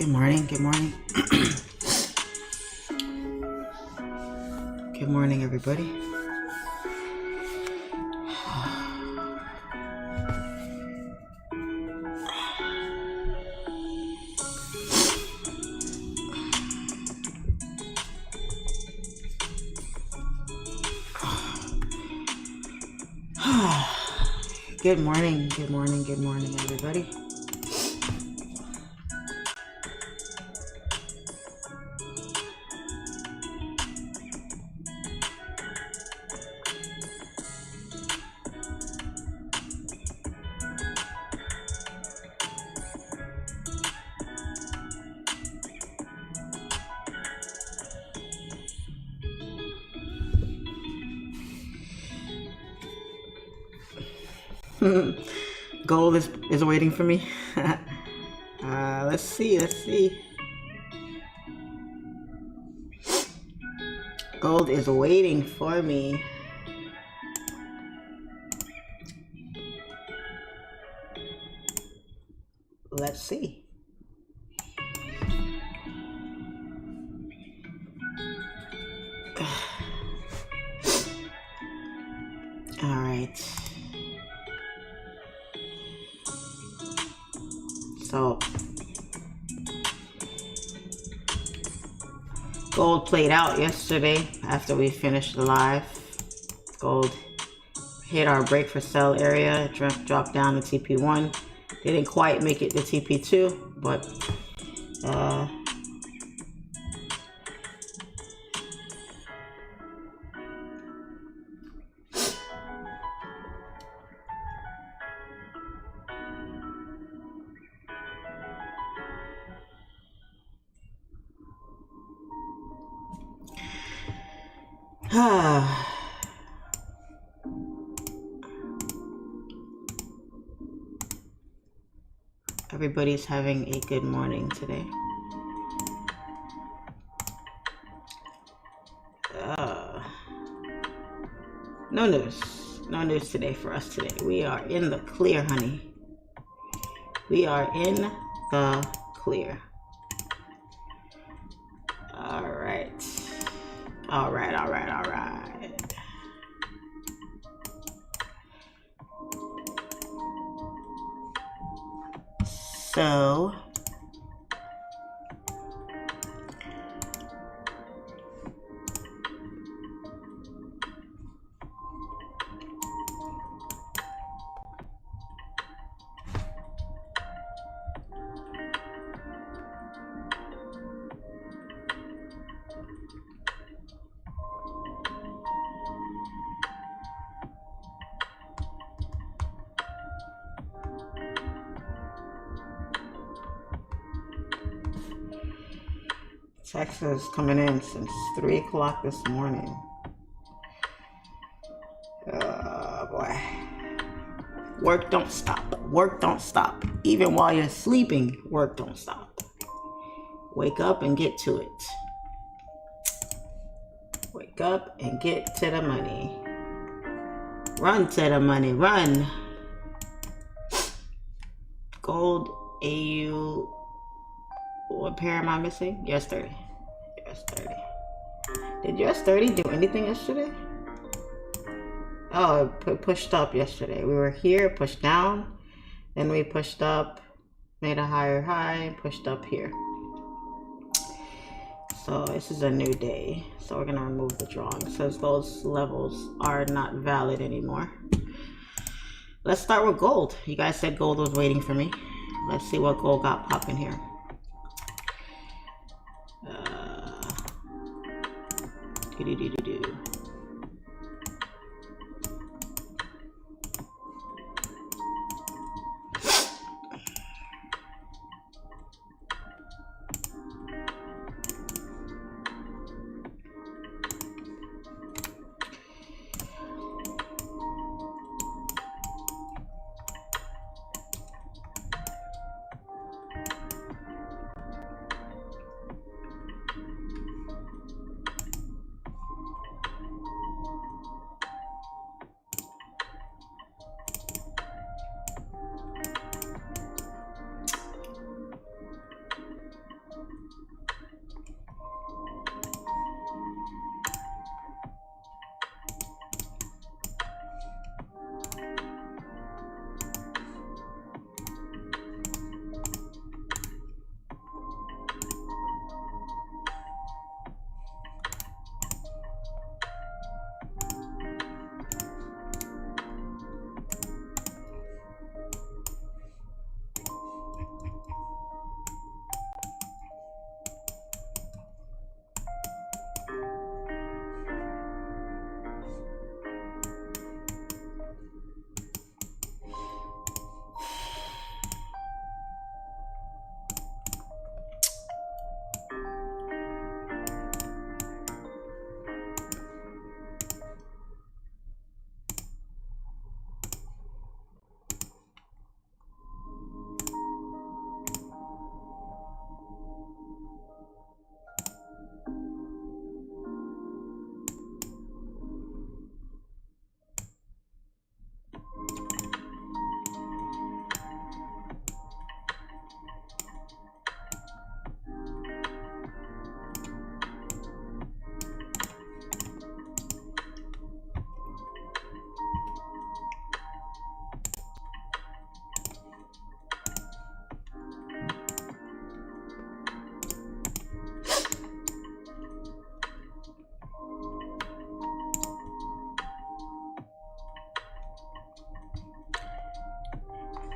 Good morning. Good morning. Good morning, everybody. Good morning. Good morning. Good morning, everybody. Gold is waiting for me. Let's see. Gold is waiting for me. Let's see. All right. So gold played out yesterday after we finished the live. Gold hit our break for sell area, dropped down to TP1. Didn't quite make it to TP2, but everybody's having a good morning today. No news today for us today. We are in the clear, honey. We are in the clear. All right. So Texas coming in since 3 o'clock this morning. Oh boy. Work don't stop. Work don't stop. Even while you're sleeping, work don't stop. Wake up and get to it. Wake up and get to the money. Run to the money. Run. Gold, AU. What pair am I missing? US30. US30. Did US30 do anything yesterday? Oh, it pushed up yesterday. We were here, pushed down, then we pushed up, made a higher high, pushed up here. So this is a new day. So we're gonna remove the drawing. It says those levels are not valid anymore. Let's start with gold. You guys said gold was waiting for me. Let's see what gold got popping here.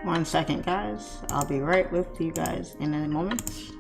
1 second, guys. I'll be right with you guys in a moment.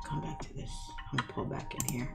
Come back to this. I'm gonna pull back in here.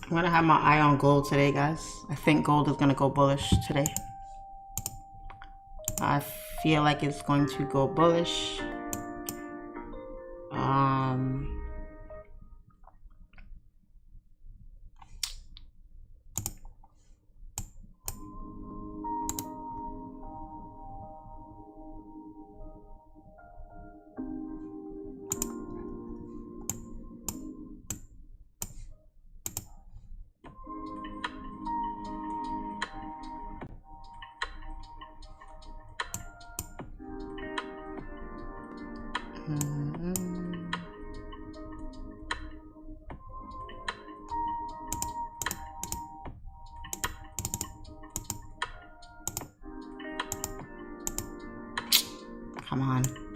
I'm gonna have my eye on gold today, guys. I think gold is gonna go bullish today. I feel like it's going to go bullish. Come on.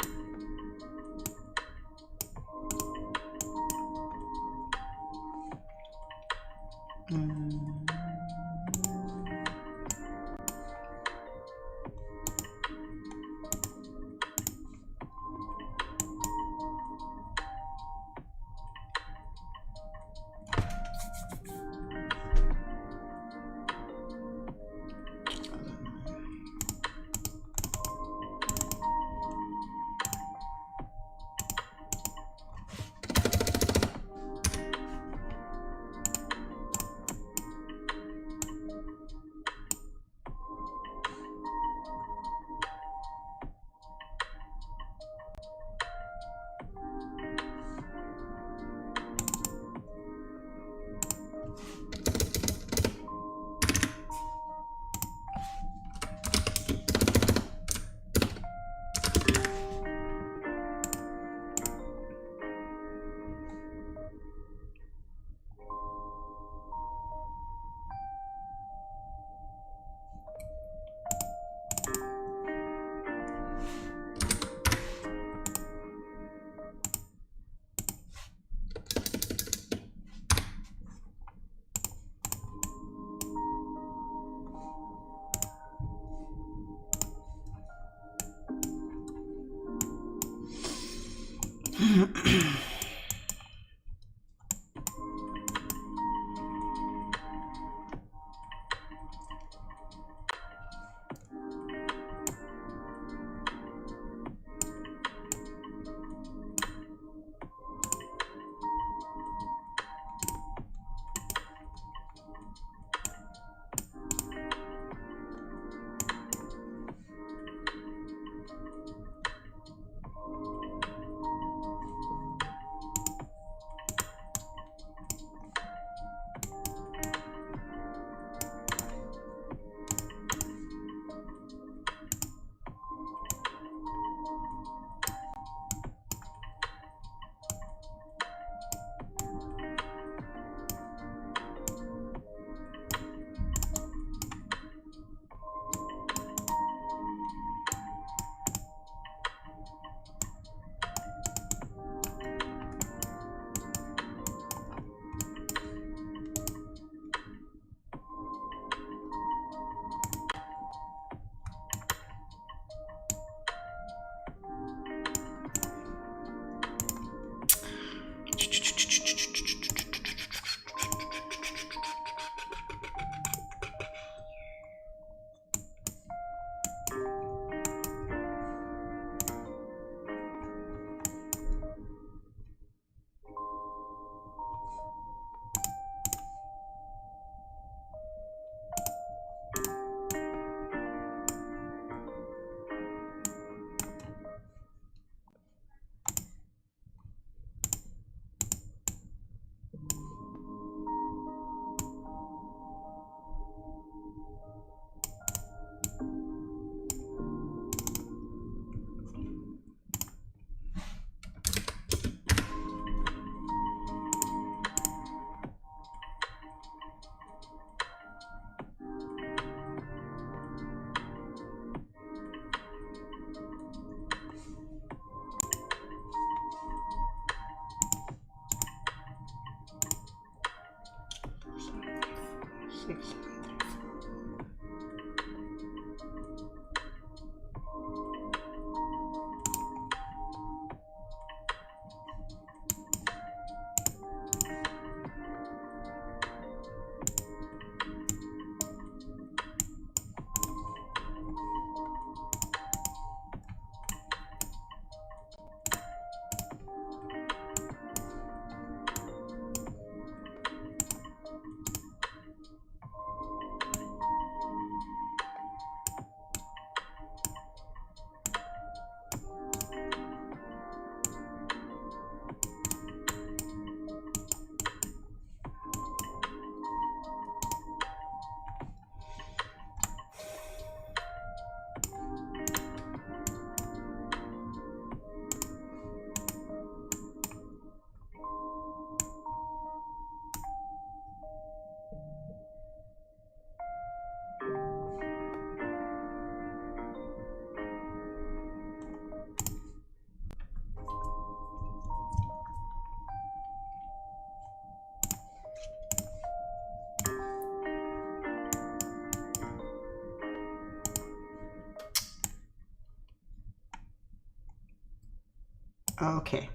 Okay.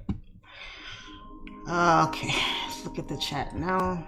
Okay, let's look at the chat now.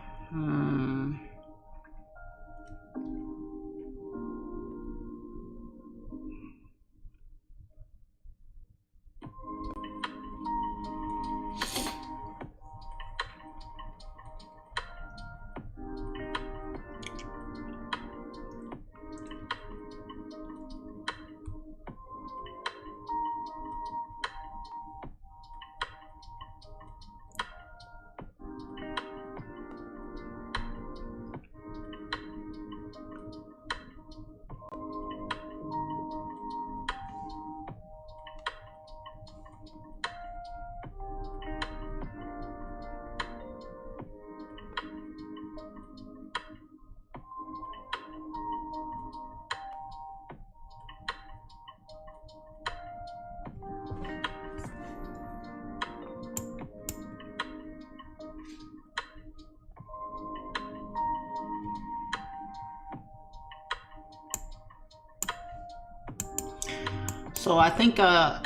So I think I'm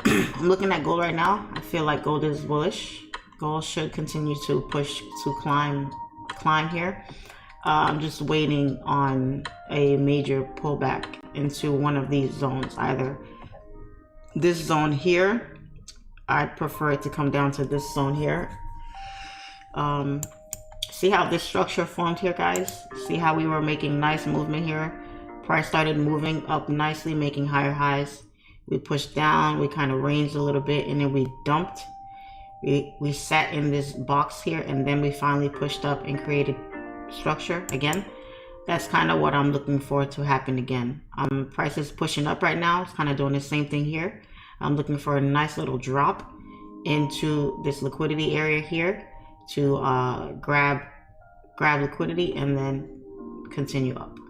looking at gold right now. I feel like gold is bullish. Gold should continue to push to climb here. I'm just waiting on a major pullback into one of these zones, either this zone here. I'd prefer it to come down to this zone here. See how this structure formed here, guys? See how we were making nice movement here? Price started moving up nicely, making higher highs. We pushed down, we kind of ranged a little bit, and then we dumped. We sat in this box here, and then we finally pushed up and created structure again. That's kind of what I'm looking for to happen again. Price is pushing up right now. It's kind of doing the same thing here. I'm looking for a nice little drop into this liquidity area here to grab liquidity and then continue up.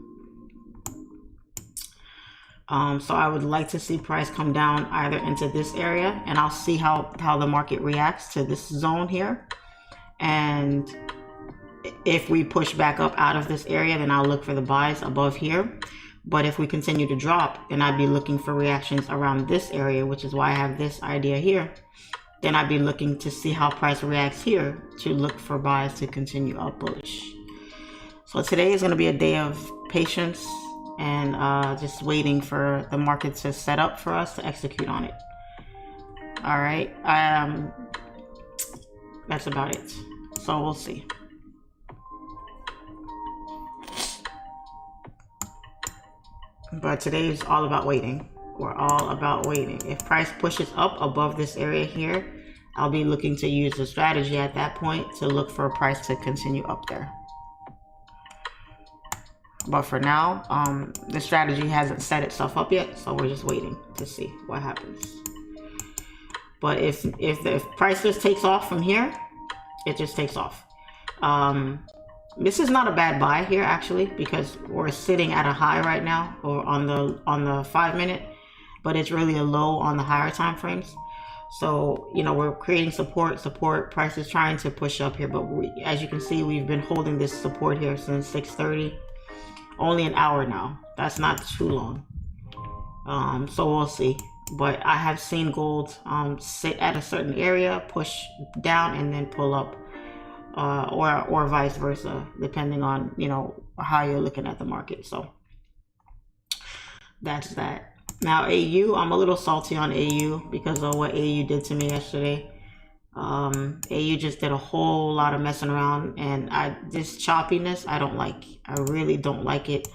So I would like to see price come down either into this area, and I'll see how the market reacts to this zone here. And if we push back up out of this area, then I'll look for the buys above here. But if we continue to drop, then I'd be looking for reactions around this area, which is why I have this idea here. Then I'd be looking to see how price reacts here to look for buys to continue up bullish. So today is going to be a day of patience and just waiting for the market to set up for us to execute on it. All right, that's about it. So we'll see. But today is all about waiting. We're all about waiting. If price pushes up above this area here, I'll be looking to use the strategy at that point to look for a price to continue up there. But for now, the strategy hasn't set itself up yet, so we're just waiting to see what happens. But if the price just takes off from here, it just takes off. This is not a bad buy here actually, because we're sitting at a high right now, or on the 5 minute, but it's really a low on the higher time frames. So, you know, we're creating support. Price is trying to push up here, but as you can see, we've been holding this support here since 6:30. Only an hour now. That's not too long. So we'll see. But I have seen gold sit at a certain area, push down, and then pull up, or vice versa, depending on, you know, how you're looking at the market. So that's that. Now AU, I'm a little salty on AU because of what AU did to me yesterday. AU just did a whole lot of messing around, and this choppiness I don't like. I really don't like it.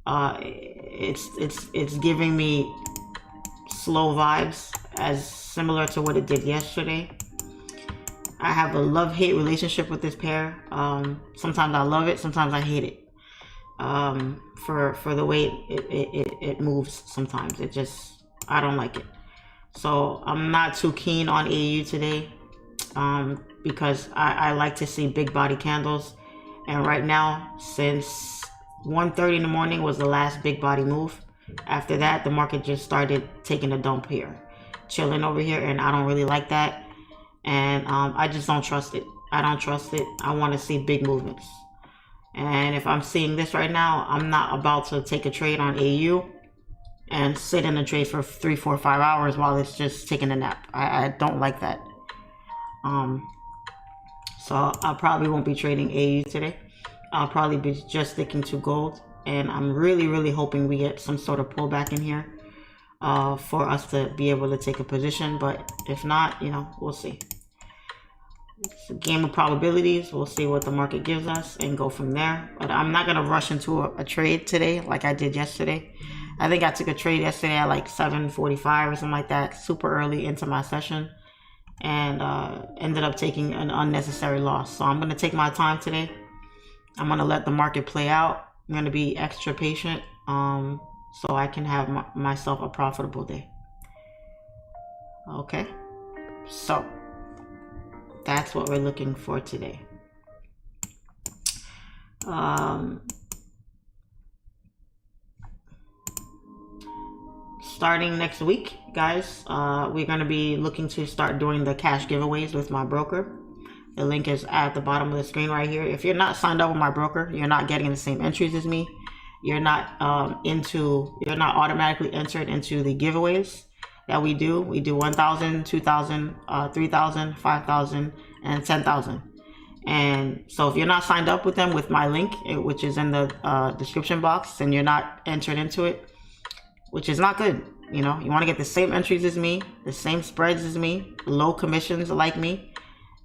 It's giving me slow vibes, as similar to what it did yesterday. I have a love-hate relationship with this pair. Sometimes I love it, sometimes I hate it. For the way it moves sometimes. I don't like it. So I'm not too keen on AU today, because I like to see big body candles. And right now, since 1:30 in the morning was the last big body move. After that, the market just started taking a dump here, chilling over here, and I don't really like that. And I just don't trust it. I don't trust it. I want to see big movements. And if I'm seeing this right now, I'm not about to take a trade on AU. and sit in a trade for 3, 4, 5 hours while it's just taking a nap. I don't like that. So I probably won't be trading AU today. I'll probably be just sticking to gold, and I'm really hoping we get some sort of pullback in here for us to be able to take a position. But if not, you know, we'll see. It's a game of probabilities. We'll see what the market gives us and go from there. But I'm not gonna rush into a trade today like I did yesterday. I think I took a trade yesterday at like 7:45 or something like that, super early into my session, and ended up taking an unnecessary loss. So I'm gonna take my time today. I'm gonna let the market play out. I'm gonna be extra patient, so I can have myself a profitable day. Okay, so that's what we're looking for today. Starting next week, guys, we're going to be looking to start doing the cash giveaways with my broker. The link is at the bottom of the screen right here. If you're not signed up with my broker, you're not getting the same entries as me. You're not you're not automatically entered into the giveaways that we do. We do 1,000, 2,000, 3,000, 5,000, and 10,000. And so if you're not signed up with them with my link, which is in the description box, and you're not entered into it, which is not good. You know, you want to get the same entries as me, the same spreads as me, low commissions like me,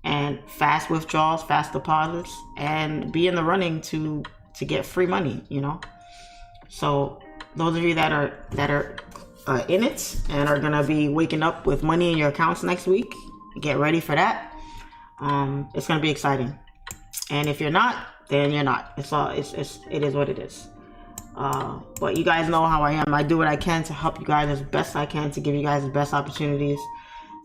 and fast withdrawals, fast deposits, and be in the running to get free money, you know. So those of you that are in it and are gonna be waking up with money in your accounts next week, get ready for that. It's gonna be exciting. And if you're not, then you're not. It is what it is. But you guys know how I am. I do what I can to help you guys as best I can, to give you guys the best opportunities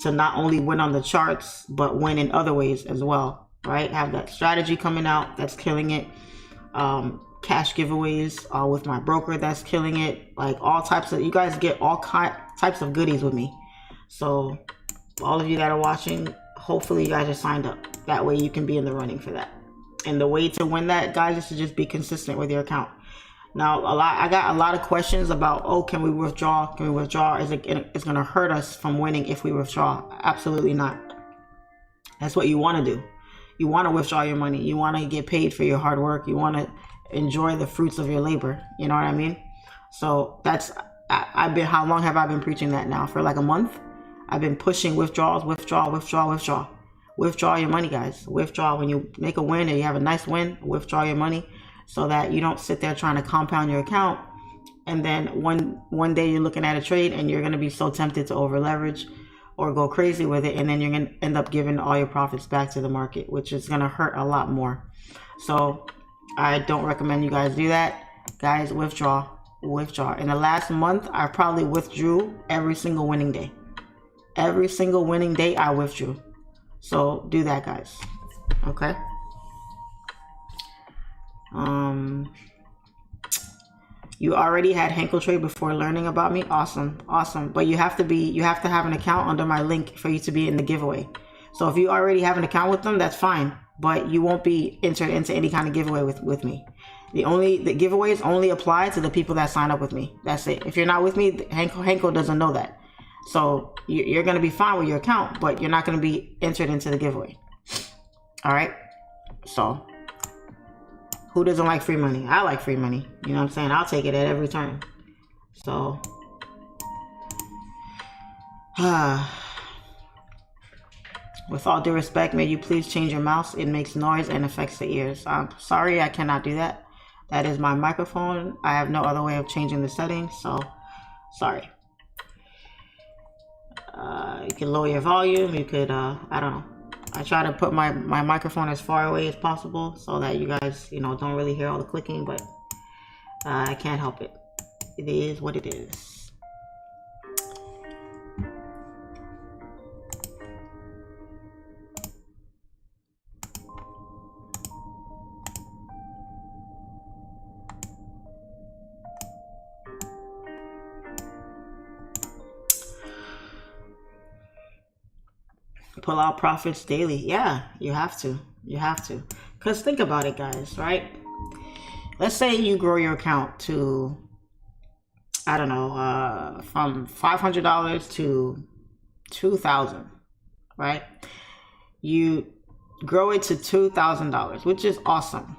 to not only win on the charts, but win in other ways as well, right? Have that strategy coming out that's killing it. Cash giveaways with my broker that's killing it. Like all types of, you guys get all types of goodies with me. So all of you that are watching, hopefully you guys are signed up. That way you can be in the running for that. And the way to win that, guys, is to just be consistent with your account. Now, I got a lot of questions about, oh, can we withdraw? Can we withdraw? It's going to hurt us from winning if we withdraw. Absolutely not. That's what you want to do. You want to withdraw your money. You want to get paid for your hard work. You want to enjoy the fruits of your labor. You know what I mean? So that's, how long have I been preaching that now? For like a month? I've been pushing withdrawals, withdraw. Withdraw your money, guys. Withdraw. When you make a win and you have a nice win, withdraw your money, so that you don't sit there trying to compound your account, and then one day you're looking at a trade and you're going to be so tempted to over leverage or go crazy with it, and then you're going to end up giving all your profits back to the market, which is going to hurt a lot more. So I don't recommend you guys do that. Guys, withdraw. In the last month, I probably withdrew every single winning day. Every single winning day I withdrew. So do that, guys. Okay. You already had HANKOTRADE before learning about me. Awesome. But you have to have an account under my link for you to be in the giveaway. So if you already have an account with them, that's fine, but you won't be entered into any kind of giveaway with me. The giveaways only apply to the people that sign up with me. That's it. If you're not with me, Hanko doesn't know that. So you're going to be fine with your account, but you're not going to be entered into the giveaway. All right. So who doesn't like free money? I like free money. You know what I'm saying? I'll take it at every turn. So, with all due respect, may you please change your mouse? It makes noise and affects the ears. I'm sorry, I cannot do that. That is my microphone. I have no other way of changing the settings, so sorry. You can lower your volume. You could, I don't know. I try to put my microphone as far away as possible so that you guys, you know, don't really hear all the clicking, but I can't help it. It is what it is. Pull out profits daily. Yeah, you have to. Because think about it, guys, right? Let's say you grow your account to I don't know, from $500 to $2,000, right? You grow it to $2,000, which is awesome,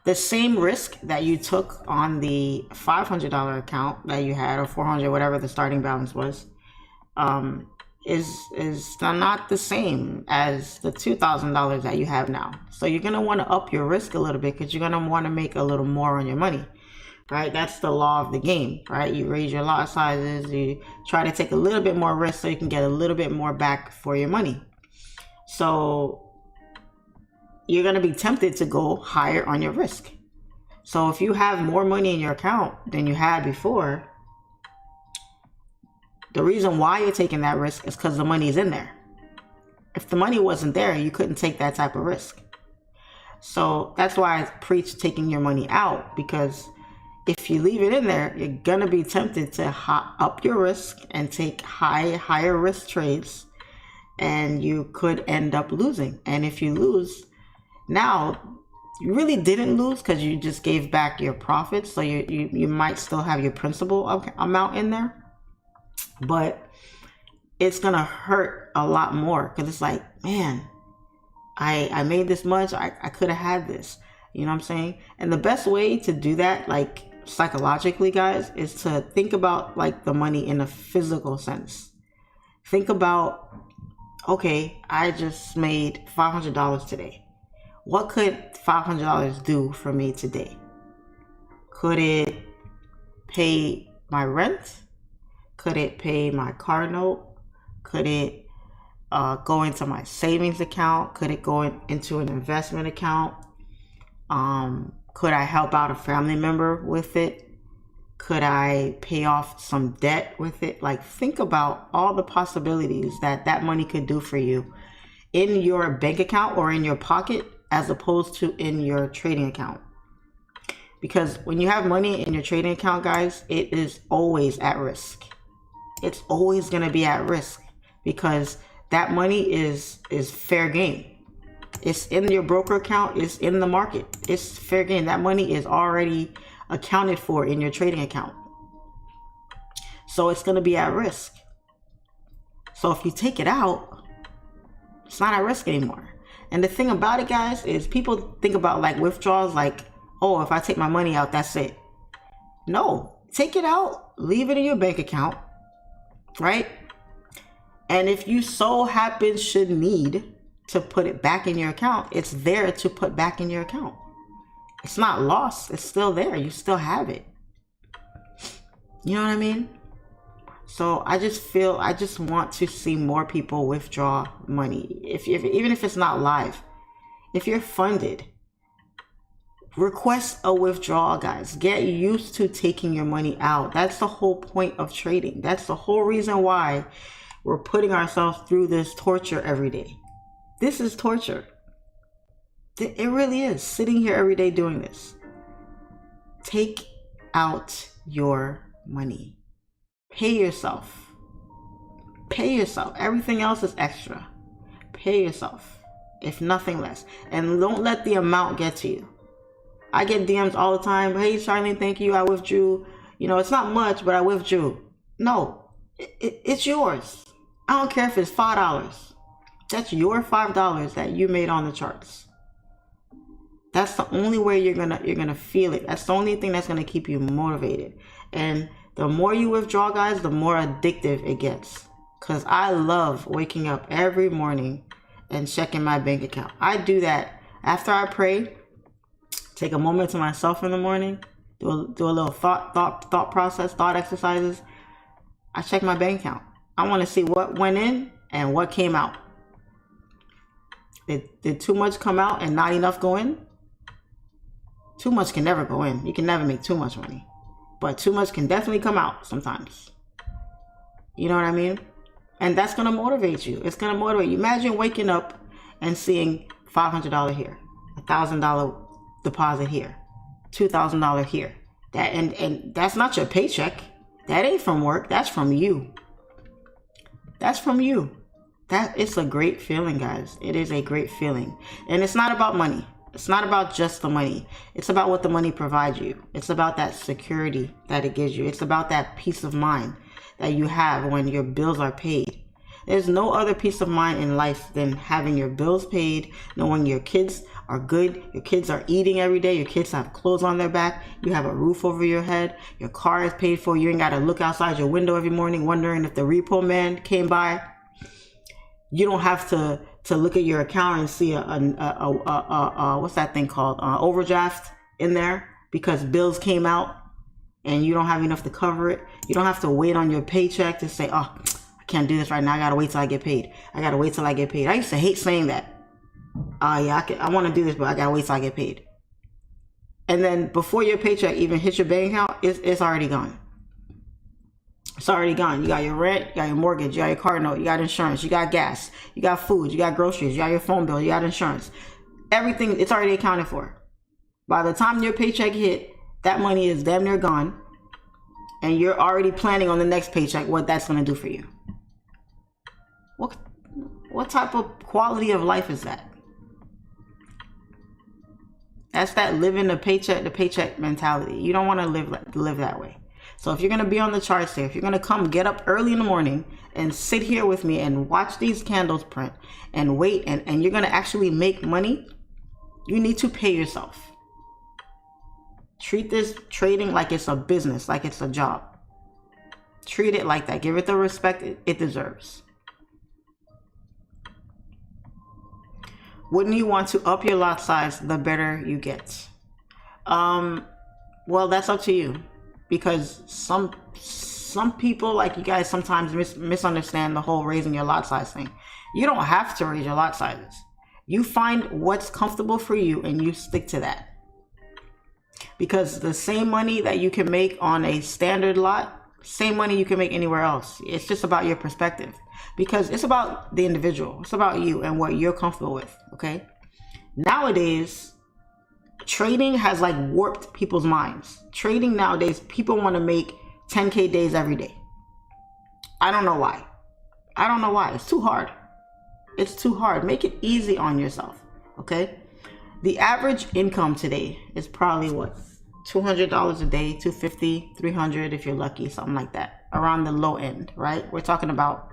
The same risk that you took on the $500 account that you had, or 400, whatever the starting balance was, is not the same as the $2,000 that you have now. So you're gonna want to up your risk a little bit, because you're gonna want to make a little more on your money, right? That's the law of the game, right? You raise your lot sizes, you try to take a little bit more risk so you can get a little bit more back for your money. So you're going to be tempted to go higher on your risk. So if you have more money in your account than you had before, the reason why you're taking that risk is because the money is in there. If the money wasn't there, you couldn't take that type of risk. So that's why I preach taking your money out, because if you leave it in there, you're going to be tempted to up your risk and take higher risk trades, and you could end up losing. And if you lose, now you really didn't lose because you just gave back your profits. So you might still have your principal amount in there, but it's going to hurt a lot more, because it's like, man, I made this much. I could have had this. You know what I'm saying? And the best way to do that, like psychologically, guys, is to think about like the money in a physical sense. Think about, okay, I just made $500 today. What could $500 do for me today? Could it pay my rent? Could it pay my car note? Could it go into my savings account? Could it go into an investment account? Could I help out a family member with it? Could I pay off some debt with it? Like, think about all the possibilities that money could do for you in your bank account or in your pocket, as opposed to in your trading account. Because when you have money in your trading account, guys, it is always at risk. It's always going to be at risk, because that money is fair game. It's in your broker account. It's in the market. It's fair game. That money is already accounted for in your trading account. So it's going to be at risk. So if you take it out, it's not at risk anymore. And the thing about it, guys, is people think about like withdrawals like, oh, if I take my money out, that's it. No, take it out, leave it in your bank account, right? And if you so happen should need to put it back in your account, it's there to put back in your account. It's not lost. It's still there. You still have it. You know what I mean? So I just want to see more people withdraw money. Even if it's not live, if you're funded, request a withdrawal, guys. Get used to taking your money out. That's the whole point of trading. That's the whole reason why we're putting ourselves through this torture every day. This is torture. It really is. Sitting here every day doing this. Take out your money. Pay yourself. Pay yourself. Everything else is extra. Pay yourself, if nothing less. And don't let the amount get to you. I get DMs all the time. Hey, Charlene, thank you. I withdrew. You know, it's not much, but I withdrew. No, it's yours. I don't care if it's $5. That's your $5 that you made on the charts. That's the only way you're gonna feel it. That's the only thing that's gonna keep you motivated. And the more you withdraw, guys, the more addictive it gets. Because I love waking up every morning and checking my bank account. I do that after I pray. Take a moment to myself in the morning. Do a little thought process, thought exercises. I check my bank account. I want to see what went in and what came out. Did too much come out and not enough go in? Too much can never go in. You can never make too much money. But too much can definitely come out sometimes. You know what I mean? And that's going to motivate you. It's going to motivate you. Imagine waking up and seeing $500 here, $1,000 deposit here, $2,000 here. And that's not your paycheck. That ain't from work. That's from you. That's from you. It's a great feeling, guys. It is a great feeling. And it's not about money. It's not about just the money. It's about what the money provides you. It's about that security that it gives you. It's about that peace of mind that you have when your bills are paid. There's no other peace of mind in life than having your bills paid, knowing your kids are good, your kids are eating every day, your kids have clothes on their back, you have a roof over your head, your car is paid for, you ain't got to look outside your window every morning wondering if the repo man came by. You don't have to look at your account and see what's that thing called, overdraft in there because bills came out and you don't have enough to cover it. You don't have to wait on your paycheck to say, oh, I can't do this right now. I gotta wait till I get paid. I gotta wait till I get paid. I used to hate saying that. Yeah, I want to do this, but I gotta wait till I get paid. And then before your paycheck even hits your bank account, it's already gone. It's already gone. You got your rent, you got your mortgage, you got your car note, you got insurance, you got gas, you got food, you got groceries, you got your phone bill, you got insurance. Everything, it's already accounted for. By the time your paycheck hit, that money is damn near gone. And you're already planning on the next paycheck, what that's going to do for you. What type of quality of life is that? That's that living the paycheck to paycheck mentality. You don't want to live that way. So if you're going to be on the charts there, if you're going to come get up early in the morning and sit here with me and watch these candles print and wait and you're going to actually make money, you need to pay yourself. Treat this trading like it's a business, like it's a job. Treat it like that. Give it the respect it deserves. Wouldn't you want to up your lot size the better you get? Well, that's up to you. Because some people, like you guys, sometimes misunderstand the whole raising your lot size thing. You don't have to raise your lot sizes. You find what's comfortable for you and you stick to that. Because the same money that you can make on a standard lot, same money you can make anywhere else. It's just about your perspective. Because it's about the individual. It's about you and what you're comfortable with, okay? Nowadays, trading has like warped people's minds. Trading nowadays, people want to make 10K days every day. I don't know why. I don't know why. It's too hard. It's too hard. Make it easy on yourself, okay? The average income today is probably what? $200 a day, $250, $300 if you're lucky, something like that. Around the low end, right? We're talking about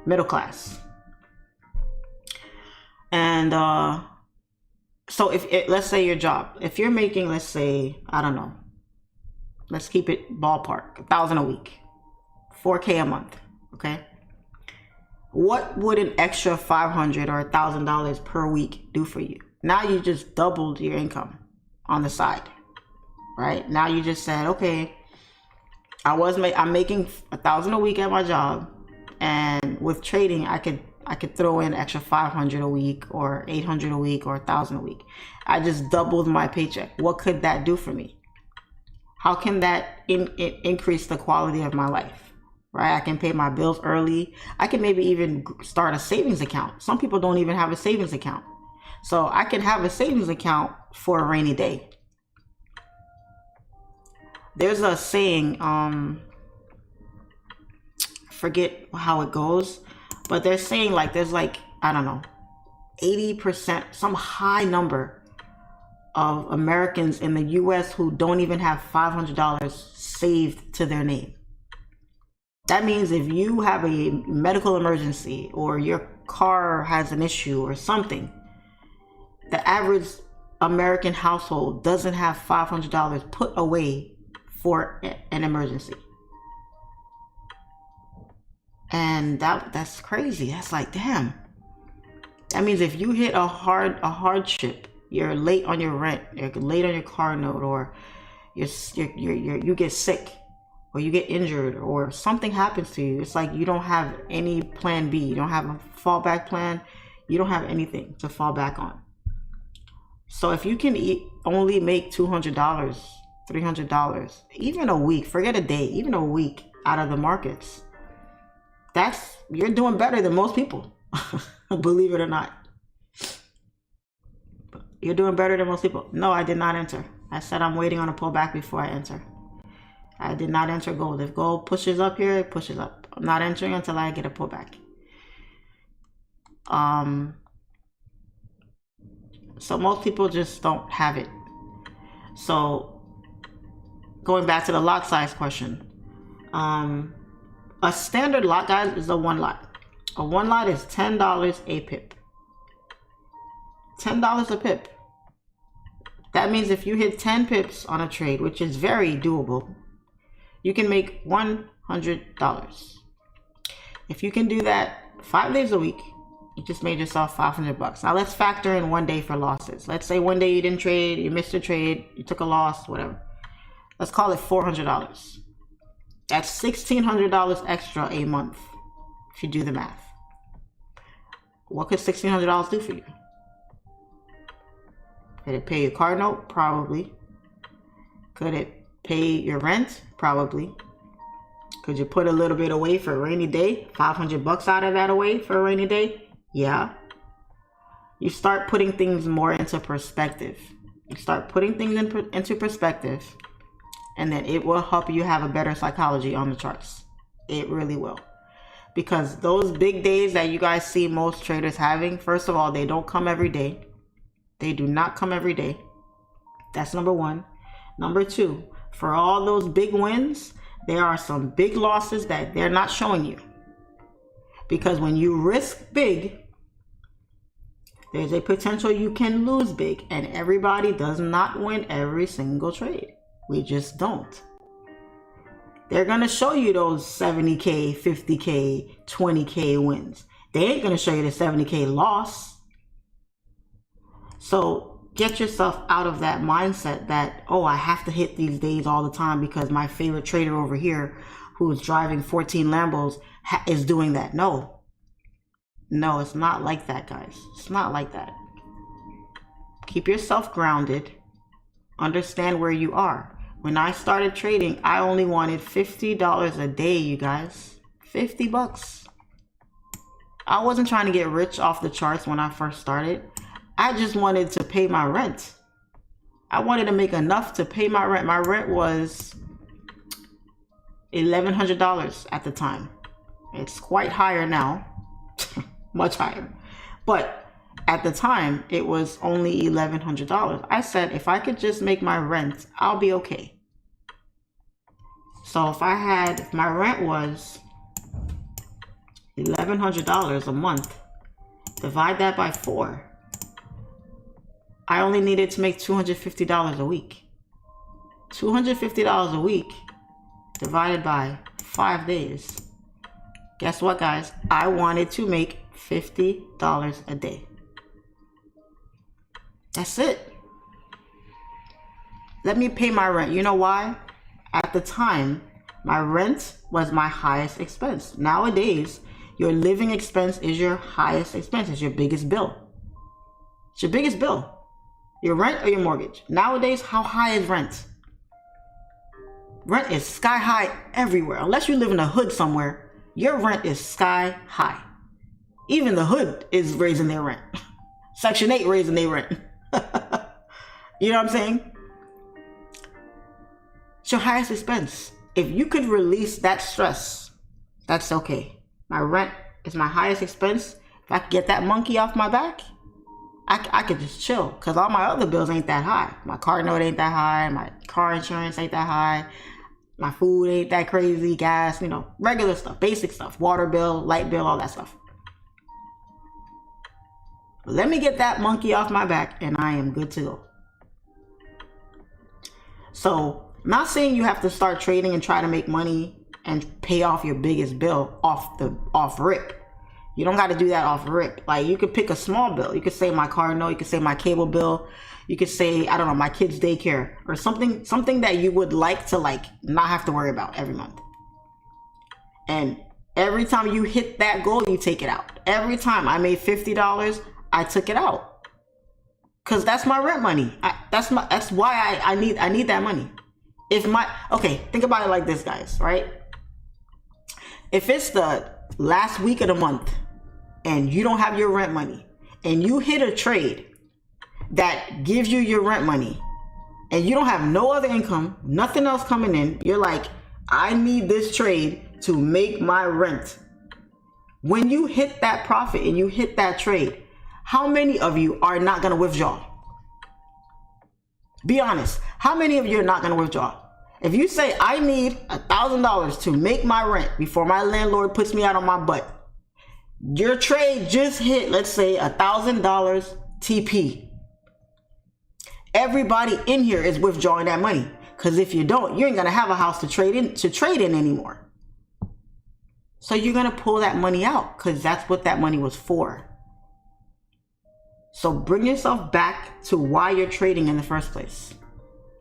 middle class. And so let's say your job, if you're making, let's say, I don't know, let's keep it ballpark, $1,000 a week, $4K a month, okay? What would an extra $500 or $1,000 per week do for you? Now you just doubled your income on the side, right? Now you just said, okay, I'm making $1,000 a week at my job, and with trading, I could throw in extra $500 a week or $800 a week or $1,000 a week. I just doubled my paycheck. What could that do for me? How can that increase the quality of my life? Right? I can pay my bills early. I can maybe even start a savings account. Some people don't even have a savings account. So I can have a savings account for a rainy day. There's a saying, forget how it goes, but they're saying like there's like, I don't know, 80%, some high number of Americans in the US who don't even have $500 saved to their name. That means if you have a medical emergency or your car has an issue or something, the average American household doesn't have $500 put away for an emergency. And that's crazy. That's like, damn. That means if you hit a hardship, you're late on your rent, you're late on your car note, or you get sick, or you get injured, or something happens to you. It's like you don't have any plan B. You don't have a fallback plan. You don't have anything to fall back on. So if you can only make $200, $300, even a week, forget a day, even a week out of the markets, you're doing better than most people. Believe it or not. You're doing better than most people. No, I did not enter. I said I'm waiting on a pullback before I enter. I did not enter gold. If gold pushes up here, it pushes up. I'm not entering until I get a pullback. So most people just don't have it. So going back to the lot size question, a standard lot, guys, is a one lot. A one lot is $10 a pip. $10 a pip. That means if you hit 10 pips on a trade, which is very doable, you can make $100. If you can do that 5 days a week, you just made yourself $500. Now let's factor in 1 day for losses. Let's say one day you didn't trade, you missed a trade, you took a loss, whatever. Let's call it $400. That's $1,600 extra a month if you do the math. What could $1,600 do for you? Could it pay your car note? Probably. Could it pay your rent? Probably. Could you put a little bit away for a rainy day? $500 out of that away for a rainy day? Yeah. You start putting things more into perspective. You start putting things into perspective, and then it will help you have a better psychology on the charts. It really will. Because those big days that you guys see most traders having, first of all, they don't come every day. They do not come every day. That's number one. Number two, for all those big wins, there are some big losses that they're not showing you. Because when you risk big, there's a potential you can lose big. And everybody does not win every single trade. We just don't. They're going to show you those 70K, 50K, 20K wins. They ain't going to show you the 70K loss. So get yourself out of that mindset that, oh, I have to hit these days all the time because my favorite trader over here who's driving 14 Lambos is doing that. No, it's not like that, guys. It's not like that. Keep yourself grounded. Understand where you are. When I started trading, I only wanted $50 a day, you guys. $50. I wasn't trying to get rich off the charts when I first started. I just wanted to pay my rent. I wanted to make enough to pay my rent. My rent was $1,100 at the time. It's quite higher now, much higher. But at the time, it was only $1,100. I said, if I could just make my rent, I'll be okay. So if my rent was $1,100 a month, divide that by 4. I only needed to make $250 a week. $250 a week divided by 5 days. Guess what, guys? I wanted to make $50 a day. That's it. Let me pay my rent. You know why? At the time, my rent was my highest expense. Nowadays, your living expense is your highest expense. It's your biggest bill. It's your biggest bill. Your rent or your mortgage. Nowadays, how high is rent? Rent is sky high everywhere. Unless you live in a hood somewhere, your rent is sky high. Even the hood is raising their rent. Section 8 raising their rent. You know what I'm saying? It's your highest expense. If you could release that stress, that's okay. My rent is my highest expense. If I could get that monkey off my back, I could just chill, because all my other bills ain't that high. My car note ain't that high. My car insurance ain't that high. My food ain't that crazy. Gas, regular stuff, basic stuff. Water bill, light bill, all that stuff. Let me get that monkey off my back and I am good to go. So, not saying you have to start trading and try to make money and pay off your biggest bill off rip. You don't got to do that off rip. Like, you could pick a small bill. You could say my car note. You could say my cable bill. You could say, I don't know, my kid's daycare, or something that you would like to not have to worry about every month. And every time you hit that goal, you take it out. Every time I made $50, I took it out, because that's my rent money. That's why I need that money. Think about it like this, guys, right? If it's the last week of the month and you don't have your rent money and you hit a trade that gives you your rent money and you don't have no other income, nothing else coming in, you're like, I need this trade to make my rent. When you hit that profit and you hit that trade, How many of you are not going to withdraw? Be honest. How many of you are not going to withdraw? If you say, I need $1,000 to make my rent before my landlord puts me out on my butt, your trade just hit, let's say, $1,000 TP. Everybody in here is withdrawing that money. Because if you don't, you ain't going to have a house to trade in anymore. So you're going to pull that money out because that's what that money was for. So bring yourself back to why you're trading in the first place.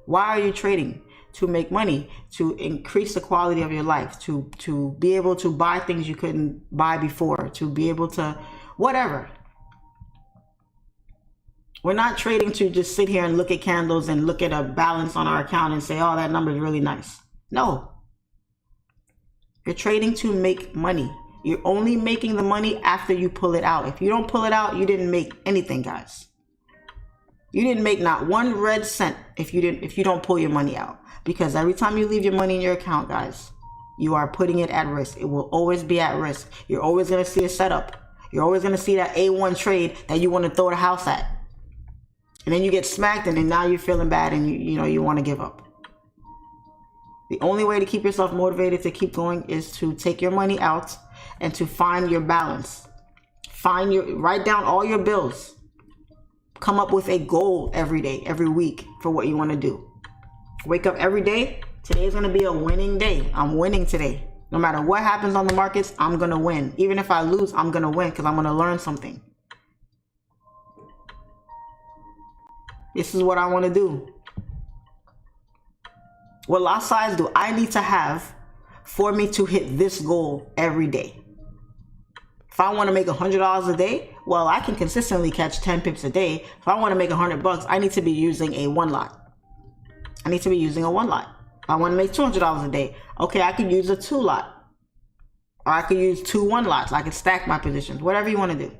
Why are you trading? To make money, to increase the quality of your life, to be able to buy things you couldn't buy before, to be able to whatever. We're not trading to just sit here and look at candles and look at a balance on our account and say, oh, that number is really nice. No. You're trading to make money. You're only making the money after you pull it out. If you don't pull it out, you didn't make anything, guys. You didn't make not one red cent if you don't pull your money out. Because every time you leave your money in your account, guys, you are putting it at risk. It will always be at risk. You're always going to see a setup. You're always going to see that A1 trade that you want to throw the house at. And then you get smacked and then now you're feeling bad and you want to give up. The only way to keep yourself motivated to keep going is to take your money out and to find your balance. Write down all your bills. Come up with a goal every day, every week for what you want to do. Wake up every day. Today is going to be a winning day. I'm winning today. No matter what happens on the markets, I'm going to win. Even if I lose, I'm going to win because I'm going to learn something. This is what I want to do. What lot size do I need to have for me to hit this goal every day? If I want to make $100 a day, well, I can consistently catch 10 pips a day. If I want to make $100, I need to be using a one lot. I need to be using a one lot. If I want to make $200 a day, okay, I could use a two lot. Or I could use 2 one lots. I could stack my positions, whatever you want to do.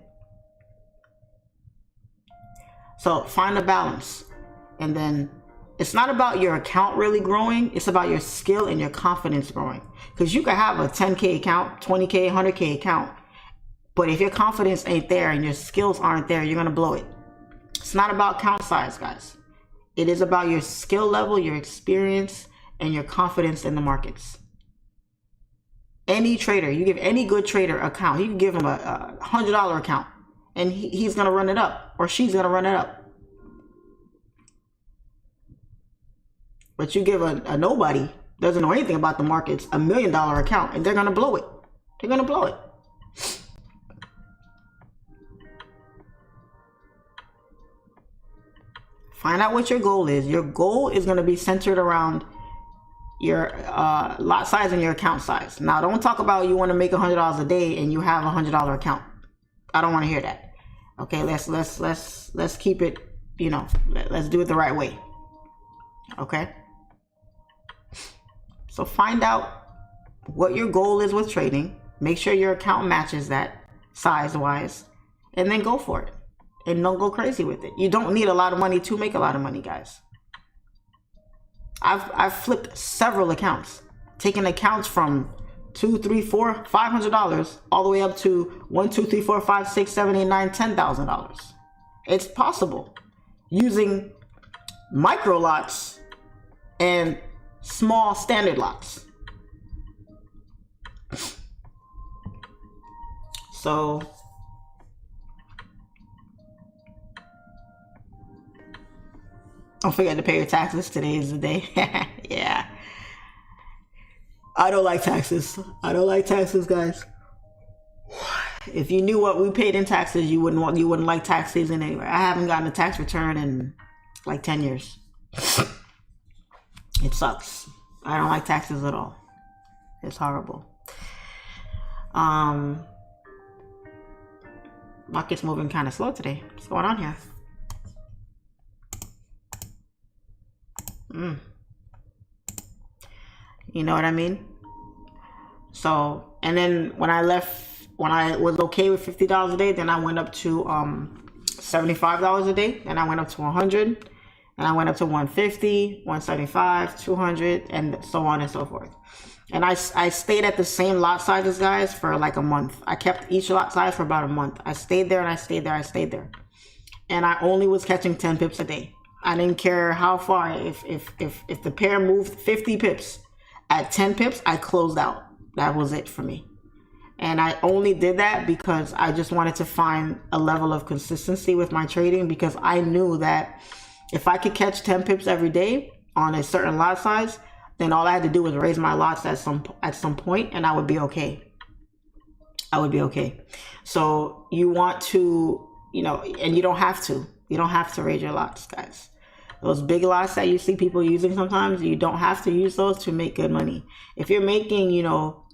So find a balance. And then it's not about your account really growing. It's about your skill and your confidence growing. Because you can have a 10K account, 20K, 100K account. But if your confidence ain't there and your skills aren't there, you're going to blow it. It's not about account size, guys. It is about your skill level, your experience, and your confidence in the markets. Any trader, you give any good trader an account, you can give him a $100 account, and he's going to run it up, or she's going to run it up. But you give a nobody, doesn't know anything about the markets, $1 million account, and they're going to blow it. They're going to blow it. Find out what your goal is. Your goal is going to be centered around your lot size and your account size. Now, don't talk about you want to make $100 a day and you have a $100 account. I don't want to hear that. Okay, let's keep it, let's do it the right way. Okay? So find out what your goal is with trading. Make sure your account matches that size-wise, and then go for it. And don't go crazy with it. You don't need a lot of money to make a lot of money, guys. I've flipped several accounts, taking accounts from $200, $300, $400, $500 all the way up to $1, $2, $3, $4, $5, $6, $7, $8, $9, $10,000. It's possible using micro lots and small standard lots. So don't forget to pay your taxes. Today is the day. Yeah. I don't like taxes. I don't like taxes, guys. If you knew what we paid in taxes, you wouldn't like tax season anyway. I haven't gotten a tax return in like 10 years. It sucks. I don't like taxes at all. It's horrible. Market's moving kind of slow today. What's going on here? You know what I mean? So, and then when I was okay with $50 a day, then I went up to $75 a day, and I went up to 100, and I went up to 150, 175, 200, and so on and so forth. And I stayed at the same lot sizes, guys, for like a month. I kept each lot size for about a month. I stayed there and I stayed there. I stayed there. And I only was catching 10 pips a day. I didn't care how far. If the pair moved 50 pips, at 10 pips, I closed out. That was it for me. And I only did that because I just wanted to find a level of consistency with my trading, because I knew that if I could catch 10 pips every day on a certain lot size, then all I had to do was raise my lots at some point and I would be okay. I would be okay. So you want to, you know, and you don't have to raise your lots, guys. Those big lots that you see people using sometimes, you don't have to use those to make good money. If you're making, you know,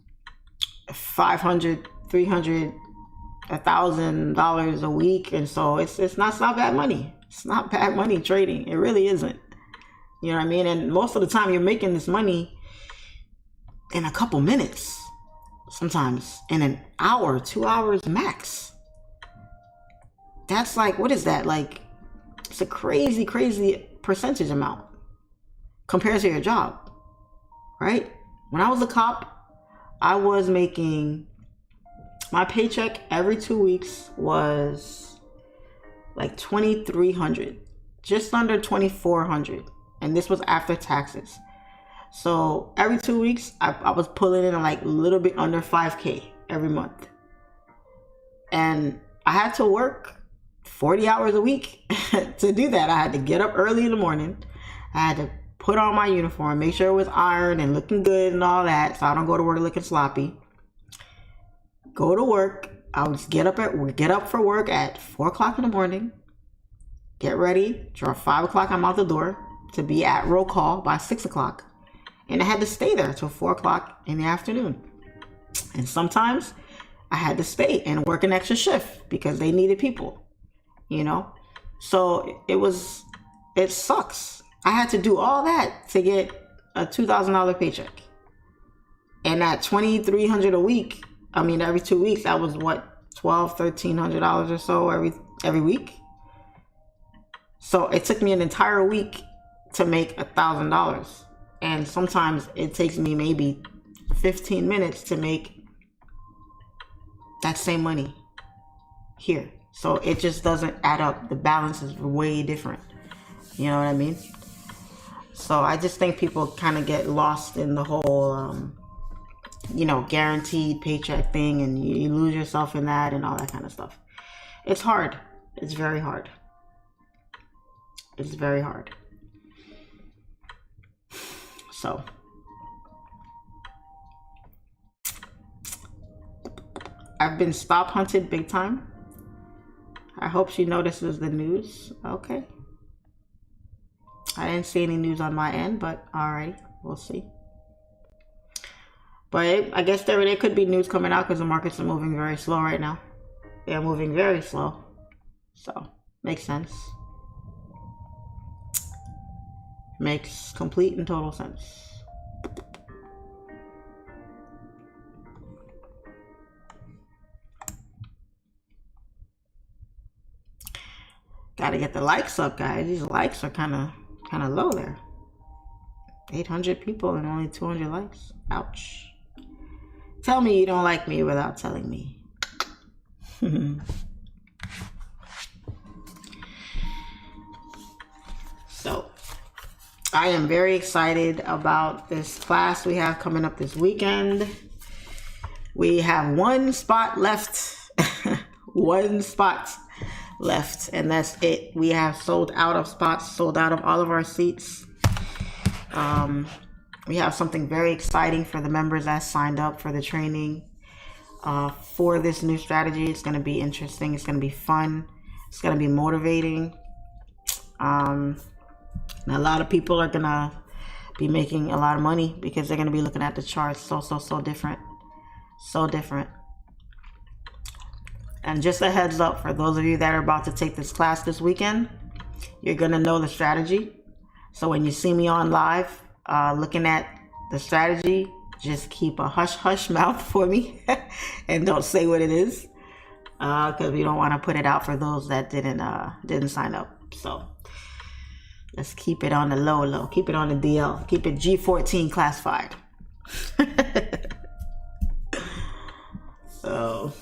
$500, $300, $1,000 a week, and so it's not bad money. It's not bad money trading. It really isn't. You know what I mean? And most of the time you're making this money in a couple minutes, sometimes in an hour, 2 hours max. That's like, what is that? Like, it's a crazy percentage amount compared to your job, right? When I was a cop, I was making, my paycheck every 2 weeks was like $2,300, just under $2,400. And this was after taxes. So every 2 weeks, I was pulling in like a little bit under 5K every month. And I had to work 40 hours a week to do that. I had to get up early in the morning. I had to put on my uniform, make sure it was ironed and looking good and all that, so I don't go to work looking sloppy. Go to work. I would get up for work at 4 o'clock in the morning. Get ready. Draw 5 o'clock. I'm out the door to be at roll call by 6 o'clock. And I had to stay there till 4 o'clock in the afternoon. And sometimes I had to stay and work an extra shift because they needed people, you know? So it sucks. I had to do all that to get a $2,000 paycheck. And at $2,300 a week, I mean, every 2 weeks, that was what, $1,200, $1,300 or so every week. So it took me an entire week to make $1,000. And sometimes it takes me maybe 15 minutes to make that same money here. So it just doesn't add up. The balance is way different. You know what I mean? So I just think people kind of get lost in the whole, you know, guaranteed paycheck thing, and you lose yourself in that and all that kind of stuff. It's hard. It's very hard. It's very hard. So I've been stop hunted big time. I hope she notices the news. Okay. I didn't see any news on my end, but alrighty, we'll see. But I guess there could be news coming out because the markets are moving very slow right now. They're moving very slow. So, makes sense. Makes complete and total sense. Gotta get the likes up, guys. These likes are kind of low there. 800 people and only 200 likes. Ouch. Tell me you don't like me without telling me. So, I am very excited about this class we have coming up this weekend. We have one spot left. One spot left, and that's it. We have sold out of spots, sold out of all of our seats. We have something very exciting for the members that signed up for the training for this new strategy. It's going to be interesting. It's going to be fun. It's going to be motivating. And a lot of people are going to be making a lot of money because they're going to be looking at the charts so different. So different. And just a heads up for those of you that are about to take this class this weekend, you're going to know the strategy. So when you see me on live looking at the strategy, just keep a hush mouth for me and don't say what it is, because we don't want to put it out for those that didn't sign up. So let's keep it on the low. Keep it on the DL. Keep it G14 classified. So,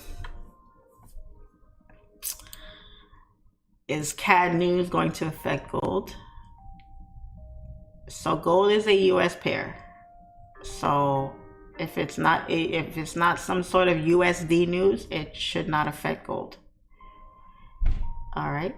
is CAD news going to affect gold? So gold is a US pair. So if it's not some sort of USD news, it should not affect gold. All right.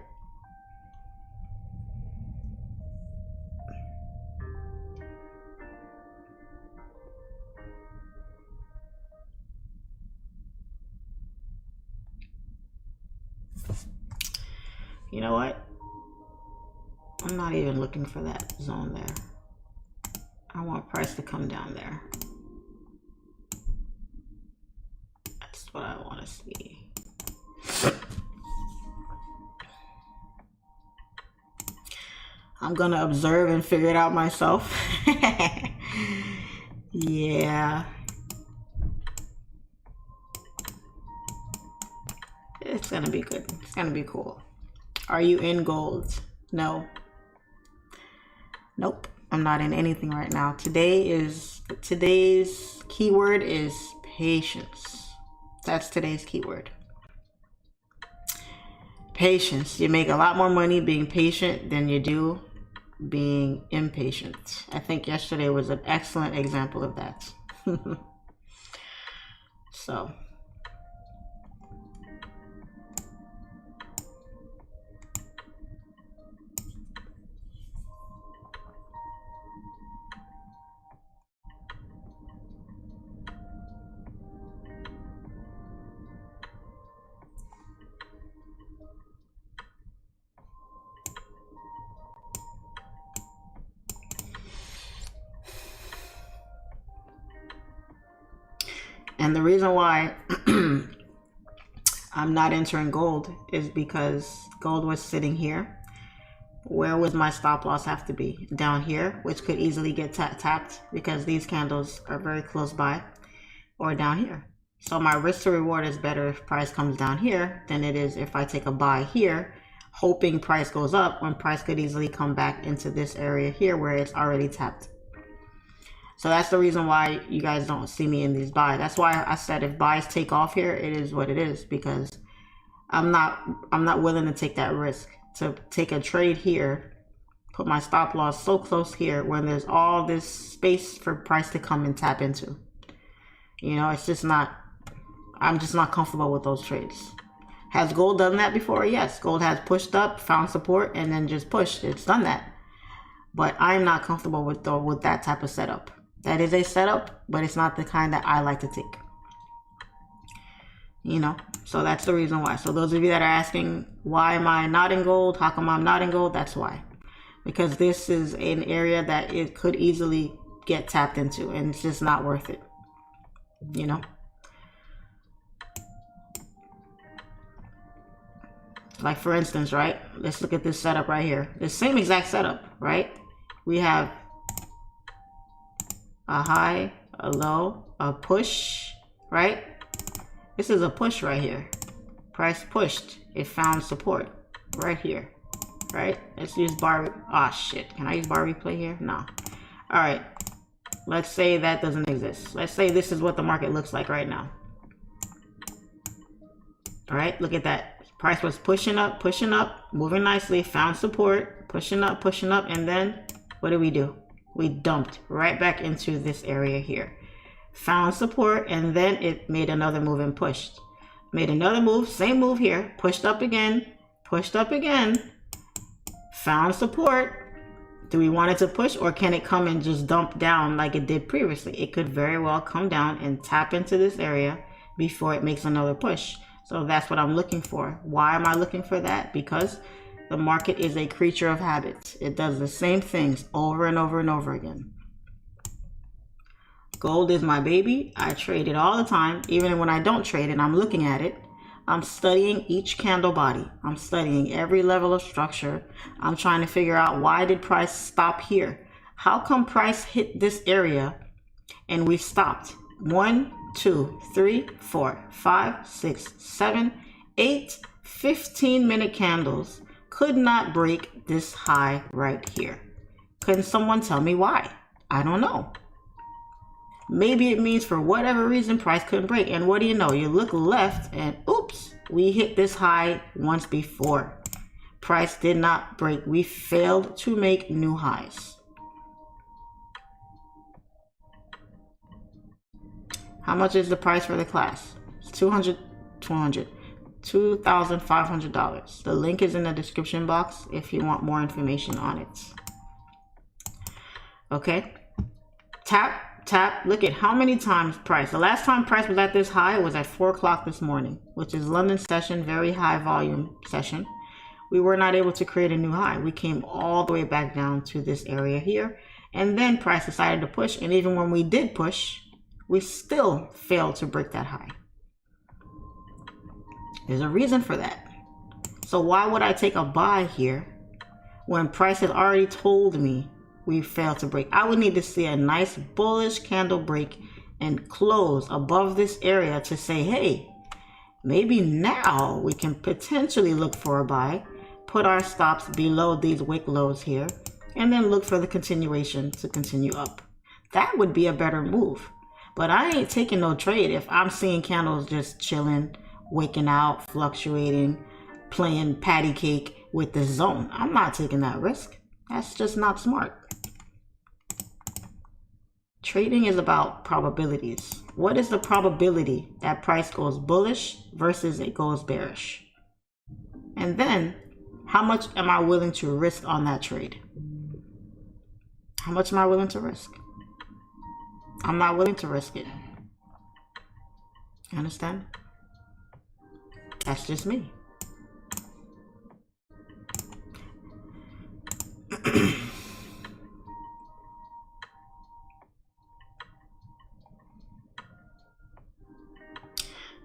You know what? I'm not even looking for that zone there. I want price to come down there. That's what I want to see. I'm gonna observe and figure it out myself. Yeah. It's gonna be good. It's gonna be cool. Are you in gold? No. Nope. I'm not in anything right now. Today's keyword is patience. That's today's keyword. Patience. You make a lot more money being patient than you do being impatient. I think yesterday was an excellent example of that. So. And the reason why I'm not entering gold is because gold was sitting here. Where would my stop loss have to be? Down here, which could easily get tapped because these candles are very close by, or down here. So my risk to reward is better if price comes down here than it is if I take a buy here, hoping price goes up when price could easily come back into this area here where it's already tapped. So that's the reason why you guys don't see me in these buys. That's why I said if buys take off here, it is what it is, because I'm not willing to take that risk to take a trade here, put my stop loss so close here when there's all this space for price to come and tap into. You know, it's just not, I'm just not comfortable with those trades. Has gold done that before? Yes, gold has pushed up, found support, and then just pushed. It's done that. But I'm not comfortable with that type of setup. That is a setup, but it's not the kind that I like to take. You know, so that's the reason why. So those of you that are asking, why am I not in gold? How come I'm not in gold? That's why. Because this is an area that it could easily get tapped into, and it's just not worth it. You know? Like for instance, right? Let's look at this setup right here. The same exact setup, right? We have a high, a low, a push, right? This is a push right here. Price pushed. It found support right here, right? Let's use bar. Ah, shit. Can I use bar replay here? No. All right. Let's say that doesn't exist. Let's say this is what the market looks like right now. All right. Look at that. Price was pushing up, moving nicely, found support, pushing up, and then what do? We dumped right back into this area here. Found support, and then it made another move and pushed. Made another move, same move here, pushed up again, found support. Do we want it to push, or can it come and just dump down like it did previously? It could very well come down and tap into this area before it makes another push. So that's what I'm looking for. Why am I looking for that? Because the market is a creature of habits. It does the same things over and over and over again. Gold is my baby. I trade it all the time. Even when I don't trade it, I'm looking at it. I'm studying each candle body. I'm studying every level of structure. I'm trying to figure out, why did price stop here? How come price hit this area and we stopped? 1, 2, 3, 4, 5, 6, 7, 8, 15-minute candles could not break this high right here. Couldn't someone tell me why? I don't know. Maybe it means for whatever reason price couldn't break. And what do you know? You look left and oops, we hit this high once before. Price did not break. We failed to make new highs. How much is the price for the class? It's $2,500. The link is in the description box if you want more information on it. Okay. Tap. Look at how many times price. The last time price was at this high was at 4 o'clock this morning, which is London session, very high volume session. We were not able to create a new high. We came all the way back down to this area here. And then price decided to push. And even when we did push, we still failed to break that high. There's a reason for that. So why would I take a buy here when price has already told me we failed to break? I would need to see a nice bullish candle break and close above this area to say, hey, maybe now we can potentially look for a buy, put our stops below these wick lows here, and then look for the continuation to continue up. That would be a better move. But I ain't taking no trade if I'm seeing candles just chilling, waking out, fluctuating, playing patty cake with the zone. I'm not taking that risk. That's just not smart. Trading is about probabilities. What is the probability that price goes bullish versus it goes bearish? And then, how much am I willing to risk on that trade? How much am I willing to risk? I'm not willing to risk it. You understand? That's just me.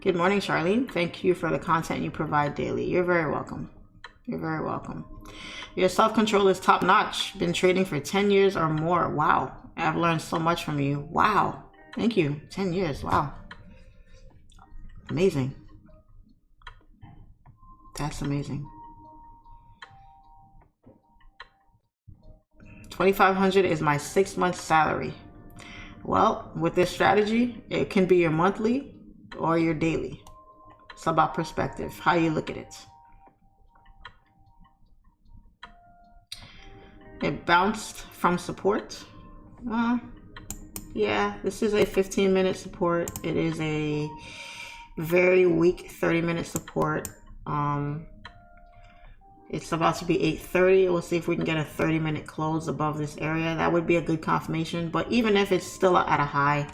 Good morning, Charlene. Thank you for the content you provide daily. You're very welcome. You're very welcome. Your self-control is top-notch. Been trading for 10 years or more. Wow. I've learned so much from you. Wow. Thank you. 10 years. Wow. Amazing. That's amazing. 2,500 is my 6-month salary. Well, with this strategy, it can be your monthly or your daily. It's about perspective, how you look at it. It bounced from support. Yeah, this is a 15-minute support. It is a very weak 30-minute support. It's about to be 8:30. We'll see if we can get a 30-minute close above this area. That would be a good confirmation. But even if it's still at a high,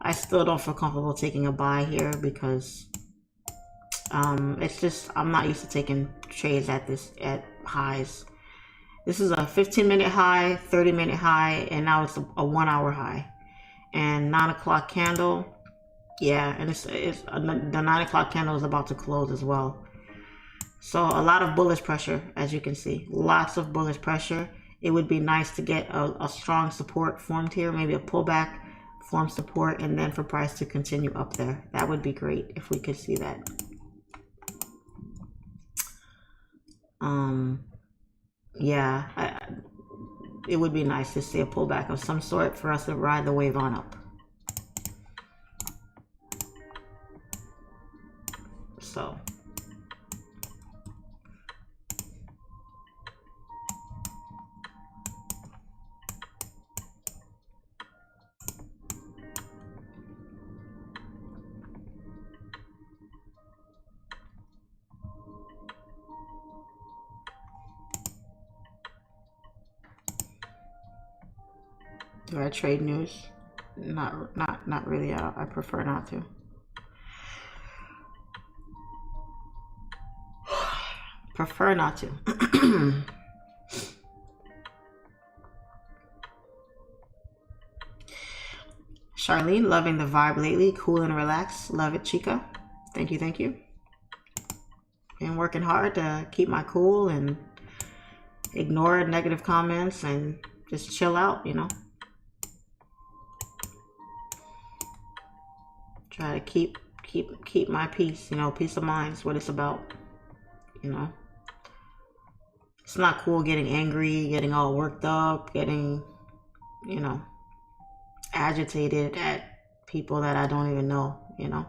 I still don't feel comfortable taking a buy here because it's just, I'm not used to taking trades at highs. This is a 15-minute high, 30-minute high, and now it's a 1-hour high. And 9 o'clock candle, yeah, and the 9 o'clock candle is about to close as well. So a lot of bullish pressure, as you can see, lots of bullish pressure. It would be nice to get a strong support formed here, maybe a pullback, form support, and then for price to continue up there. That would be great if we could see that. Yeah, it would be nice to see a pullback of some sort for us to ride the wave on up. So do I trade news? Not really. I prefer not to. Prefer not to. Charlene, loving the vibe lately. Cool and relaxed. Love it, Chica. Thank you, thank you. Been working hard to keep my cool and ignore negative comments and just chill out, you know. Try to keep my peace, you know. Peace of mind is what it's about, you know. It's not cool getting angry, getting all worked up, getting, you know, agitated at people that I don't even know, you know.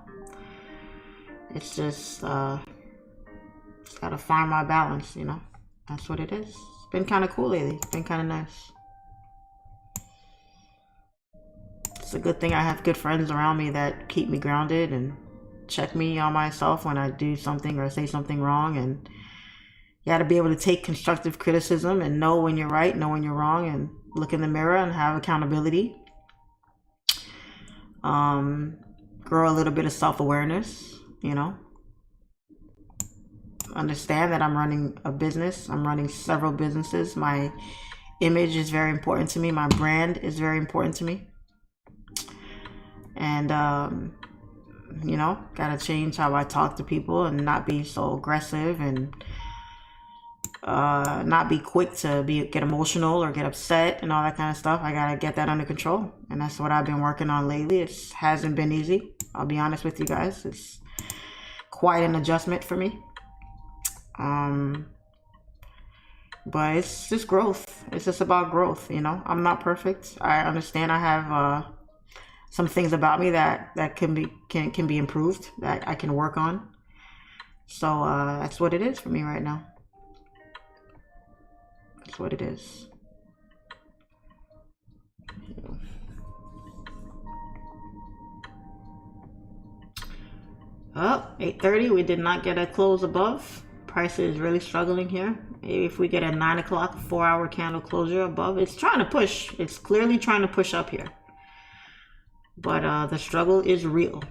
It's just gotta find my balance, you know. That's what it is. It's been kind of cool lately. It's been kind of nice. It's a good thing I have good friends around me that keep me grounded and check me on myself when I do something or say something wrong. And you got to be able to take constructive criticism and know when you're right, know when you're wrong, and look in the mirror and have accountability. Grow a little bit of self-awareness, you know. Understand that I'm running a business. I'm running several businesses. My image is very important to me. My brand is very important to me. And, you know, gotta change how I talk to people and not be so aggressive and not be quick to get emotional or get upset and all that kind of stuff. I gotta get that under control, and that's what I've been working on lately. It hasn't been easy, I'll be honest with you guys. It's quite an adjustment for me, but it's just growth. It's just about growth, you know. I'm not perfect. I understand I have some things about me that can be improved, that I can work on. So that's what it is for me right now. That's what it is. Oh, 8:30. We did not get a close above. Price is really struggling here. If we get a 9 o'clock 4-hour candle closure above, it's trying to push. It's clearly trying to push up here. But the struggle is real.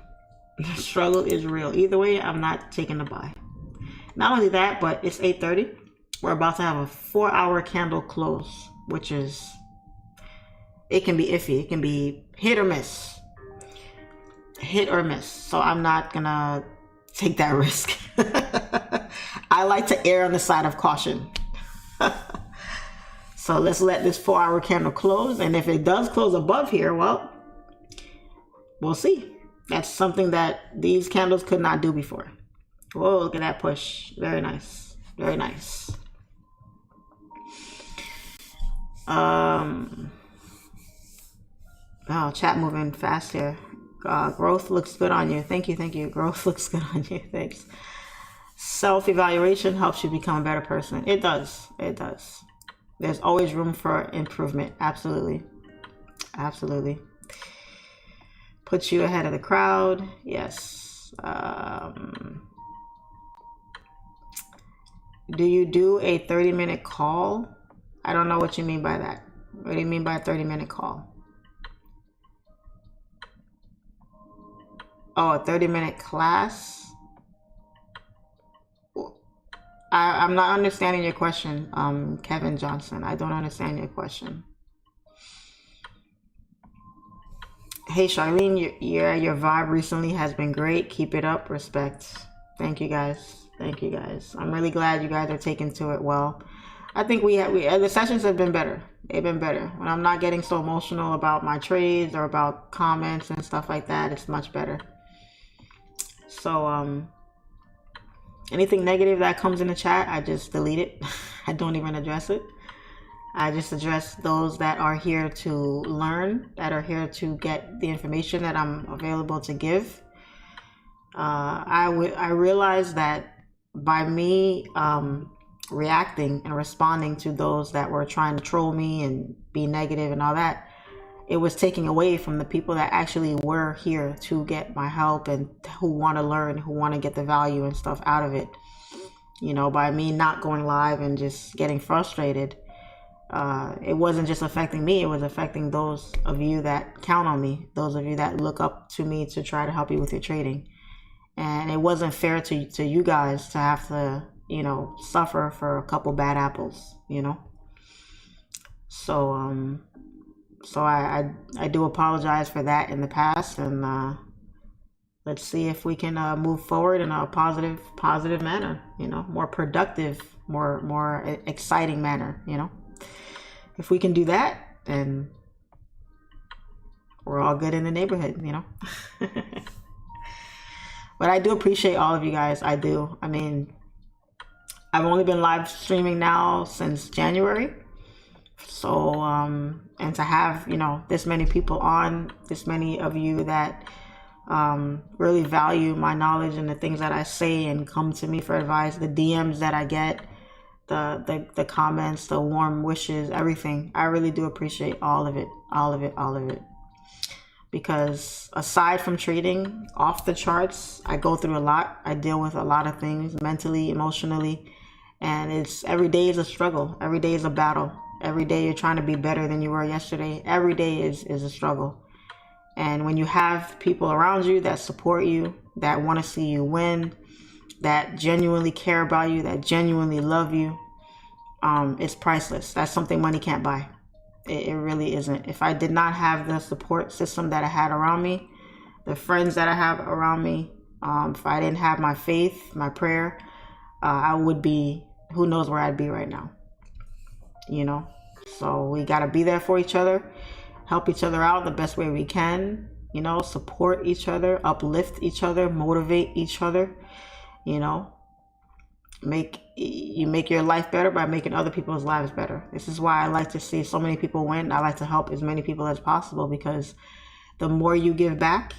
The struggle is real. Either way, I'm not taking the buy. Not only that, but it's 8:30. We're about to have a 4-hour candle close, which is, it can be iffy. It can be hit or miss. Hit or miss. So I'm not gonna take that risk. I like to err on the side of caution. So let's let this 4-hour candle close. And if it does close above here, well, we'll see. That's something that these candles could not do before. Whoa, look at that push. Very nice. Very nice. Oh, chat moving fast here. Growth looks good on you. Thank you, thank you. Growth looks good on you. Thanks. Self-evaluation helps you become a better person. It does. It does. There's always room for improvement. Absolutely. Absolutely. Puts you ahead of the crowd. Yes. Do you do a 30-minute call? I don't know what you mean by that. What do you mean by a 30-minute call? Oh, a 30-minute class? I'm not understanding your question, Kevin Johnson. I don't understand your question. Hey, Charlene, your vibe recently has been great. Keep it up. Respect. Thank you, guys. Thank you, guys. I'm really glad you guys are taking to it well. I think the sessions have been better. They've been better. When I'm not getting so emotional about my trades or about comments and stuff like that, it's much better. So, anything negative that comes in the chat, I just delete it. I don't even address it. I just address those that are here to learn, that are here to get the information that I'm available to give. I realized that by me reacting and responding to those that were trying to troll me and be negative and all that, it was taking away from the people that actually were here to get my help and who want to learn, who want to get the value and stuff out of it. You know, by me not going live and just getting frustrated, it wasn't just affecting me, it was affecting those of you that count on me, those of you that look up to me to try to help you with your trading. And it wasn't fair to you guys to have to, you know, suffer for a couple bad apples, you know. So I do apologize for that in the past, and let's see if we can move forward in a positive manner, you know, more productive, more exciting manner, you know. If we can do that, then we're all good in the neighborhood, you know. But I do appreciate all of you guys. I do. I mean, I've only been live streaming now since January. So, and to have, you know, this many people on, this many of you that really value my knowledge and the things that I say and come to me for advice, the DMs that I get, the comments, the warm wishes, everything. I really do appreciate all of it, all of it, all of it. Because aside from trading off the charts, I go through a lot. I deal with a lot of things mentally, emotionally, and it's every day is a struggle. Every day is a battle. Every day you're trying to be better than you were yesterday. Every day is a struggle. And when you have people around you that support you, that want to see you win, that genuinely care about you, that genuinely love you, it's priceless. That's something money can't buy. It really isn't. If I did not have the support system that I had around me, the friends that I have around me, if I didn't have my faith, my prayer, I would be, who knows where I'd be right now, you know? So we got to be there for each other, help each other out the best way we can, you know, support each other, uplift each other, motivate each other, you know, make your life better by making other people's lives better. This is why I like to see so many people win. I like to help as many people as possible, because the more you give back,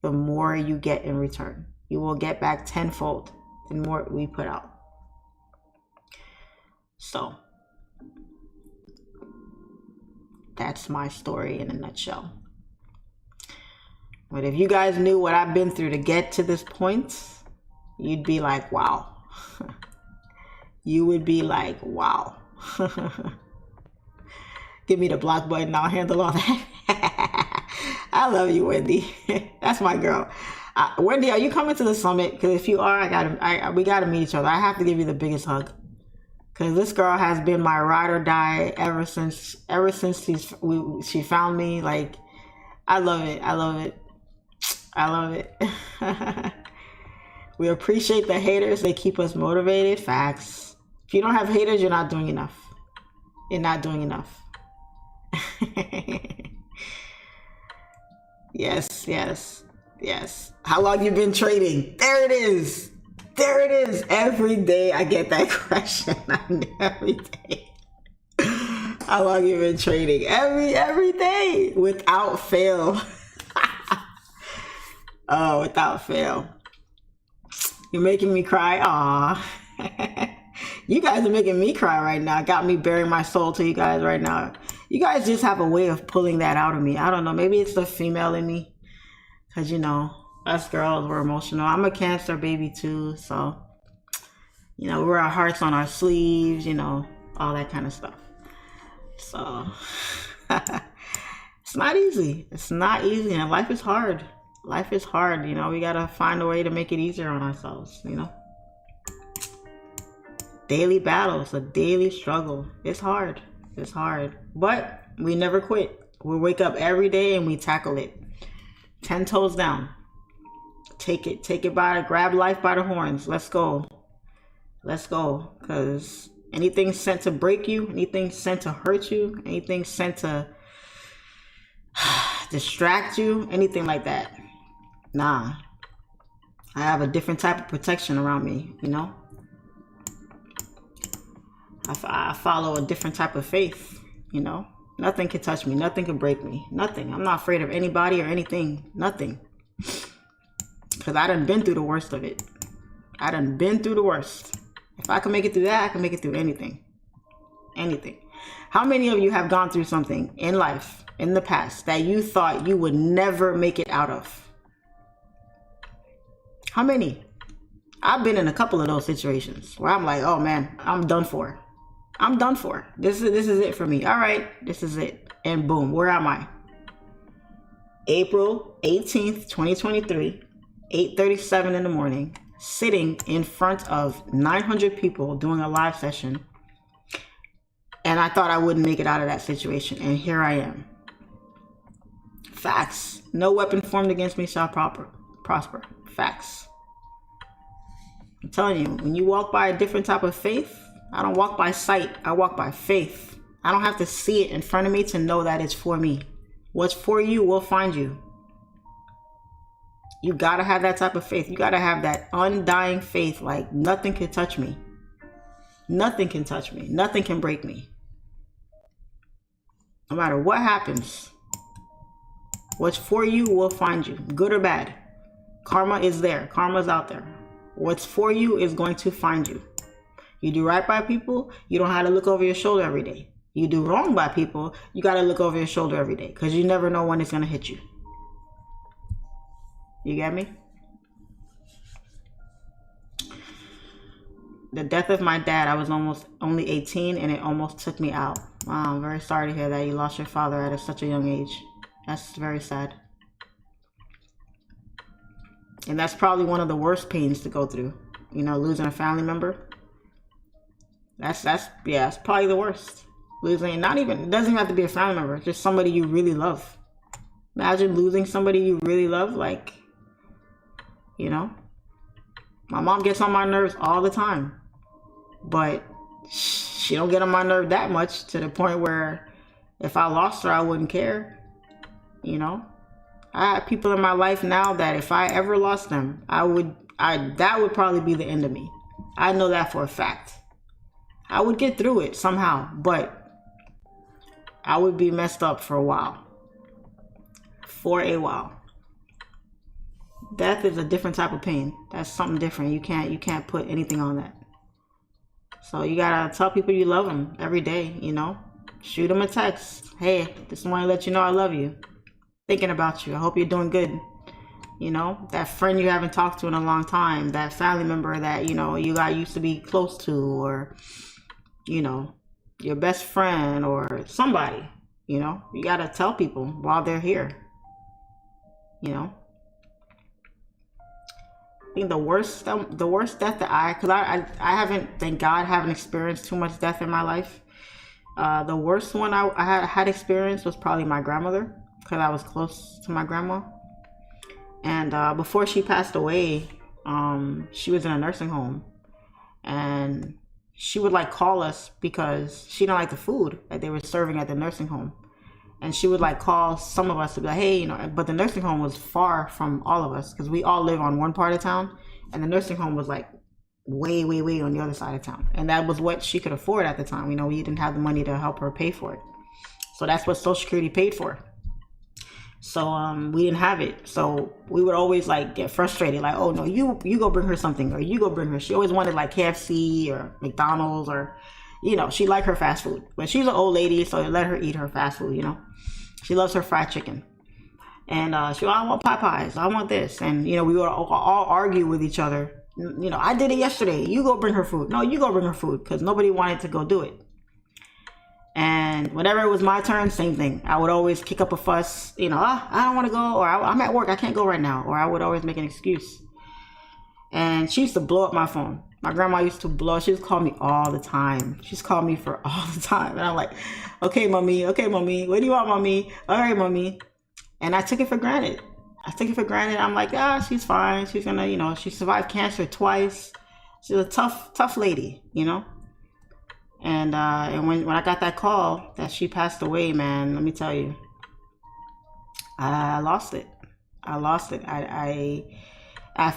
the more you get in return. You will get back tenfold the more we put out. So that's my story in a nutshell. But if you guys knew what I've been through to get to this point, you'd be like, wow. You would be like, wow. Give me the block button. I'll handle all that. I love you, Wendy. That's my girl. Wendy, are you coming to the summit? Because if you are, we gotta meet each other. I have to give you the biggest hug. Because this girl has been my ride or die ever since she found me. Like, I love it. I love it. I love it. We appreciate the haters. They keep us motivated. Facts. If you don't have haters, you're not doing enough. You're not doing enough. Yes, yes, yes. How long you been trading? There it is. There it is. Every day I get that question. Every day. How long you been trading? Every day. Without fail. Oh, without fail. You're making me cry. Aw. You guys are making me cry right now. Got me bearing my soul to you guys right now. You guys just have a way of pulling that out of me. I don't know. Maybe it's the female in me. Because, you know, us girls, we're emotional. I'm a Cancer baby too. So, you know, we wear our hearts on our sleeves, you know, all that kind of stuff. So, it's not easy. It's not easy. And life is hard. Life is hard. You know, we got to find a way to make it easier on ourselves, you know. Daily battles, a daily struggle. It's hard. It's hard. But we never quit. We wake up every day and we tackle it. 10 toes down. Take it grab life by the horns. Let's go. Let's go. Because anything sent to break you, anything sent to hurt you, anything sent to distract you, anything like that. Nah. I have a different type of protection around me, you know? I follow a different type of faith, you know? Nothing can touch me. Nothing can break me. Nothing. I'm not afraid of anybody or anything. Nothing. Because I done been through the worst of it. I done been through the worst. If I can make it through that, I can make it through anything. Anything. How many of you have gone through something in life, in the past, that you thought you would never make it out of? How many? I've been in a couple of those situations where I'm like, oh man, I'm done for. I'm done for. This is it for me. All right, this is it. And boom, where am I? April 18th, 2023, 8:37 in the morning, sitting in front of 900 people doing a live session. And I thought I wouldn't make it out of that situation. And here I am. Facts. No weapon formed against me shall prosper. Facts. I'm telling you, when you walk by a different type of faith, I don't walk by sight. I walk by faith. I don't have to see it in front of me to know that it's for me. What's for you will find you. You got to have that type of faith. You got to have that undying faith. Like, nothing can touch me. Nothing can touch me. Nothing can break me. No matter what happens, what's for you will find you, good or bad. Karma is there. Karma's out there. What's for you is going to find you. You do right by people, you don't have to look over your shoulder every day. You do wrong by people, you got to look over your shoulder every day, because you never know when it's going to hit you. You get me? The death of my dad, I was only 18, and it almost took me out. Wow, I'm very sorry to hear that you lost your father at such a young age. That's very sad. And that's probably one of the worst pains to go through. You know, losing a family member. That's probably the worst. Losing, it doesn't even have to be a family member, just somebody you really love. Imagine losing somebody you really love, like, you know. My mom gets on my nerves all the time. But she don't get on my nerve that much to the point where if I lost her, I wouldn't care. You know, I have people in my life now that if I ever lost them, that would probably be the end of me. I know that for a fact. I would get through it somehow, but I would be messed up for a while. Death is a different type of pain. That's something different. You can't put anything on that. So you gotta tell people you love them every day, you know. Shoot them a text. Hey, just want to let you know I love you. Thinking about you. I hope you're doing good. You know, that friend you haven't talked to in a long time, that family member that, you know, you got used to be close to, or, you know, your best friend or somebody, you know. You gotta tell people while they're here, you know. I think the worst death that because I haven't, thank God, haven't experienced too much death in my life. The worst one I had experienced was probably my grandmother, because I was close to my grandma. And before she passed away, she was in a nursing home, and she would like call us because she didn't like the food that they were serving at the nursing home. And she would like call some of us to be like, hey, you know, but the nursing home was far from all of us because we all live on one part of town, and the nursing home was like way, way, way on the other side of town. And that was what she could afford at the time. You know, we didn't have the money to help her pay for it. So that's what Social Security paid for. So we didn't have it. So we would always like get frustrated, like, oh no, you go bring her something, or you go bring her. She always wanted like KFC or McDonald's, or, you know, she liked her fast food. But she's an old lady, so let her eat her fast food, you know. She loves her fried chicken. And she I want Popeyes, I want this. And, you know, we would all argue with each other. You know, I did it yesterday. You go bring her food. No, you go bring her food, because nobody wanted to go do it. And whenever it was my turn, same thing. I would always kick up a fuss, you know, I don't want to go, or I'm at work, I can't go right now. Or I would always make an excuse. And she used to blow up my phone. My grandma used to she used to call me all the time. She's called me for all the time. And I'm like, okay, mommy. What do you want, mommy? All right, mommy. And I took it for granted. I'm like, she's fine. She's gonna, you know, she survived cancer twice. She's a tough lady, you know. And when I got that call that she passed away, man, let me tell you, I lost it. I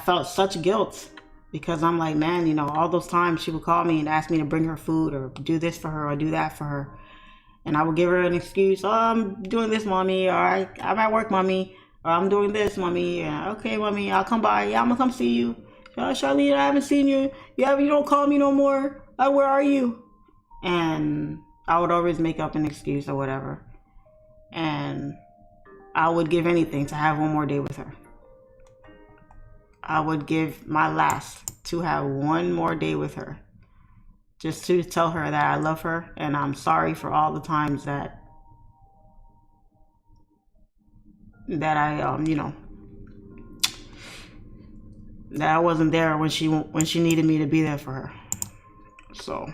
felt such guilt, because I'm like, man, you know, all those times she would call me and ask me to bring her food or do this for her or do that for her. And I would give her an excuse. Oh, I'm doing this, mommy. Or I'm at work, mommy. Or I'm doing this, mommy. Yeah, okay, mommy, I'll come by. Yeah, I'm going to come see you. Charlene, I haven't seen you. Yeah, you don't call me no more. Where are you? And I would always make up an excuse or whatever. And I would give anything to have one more day with her. I would give my last to have one more day with her, just to tell her that I love her and I'm sorry for all the times that I you know, that I wasn't there when she needed me to be there for her. So,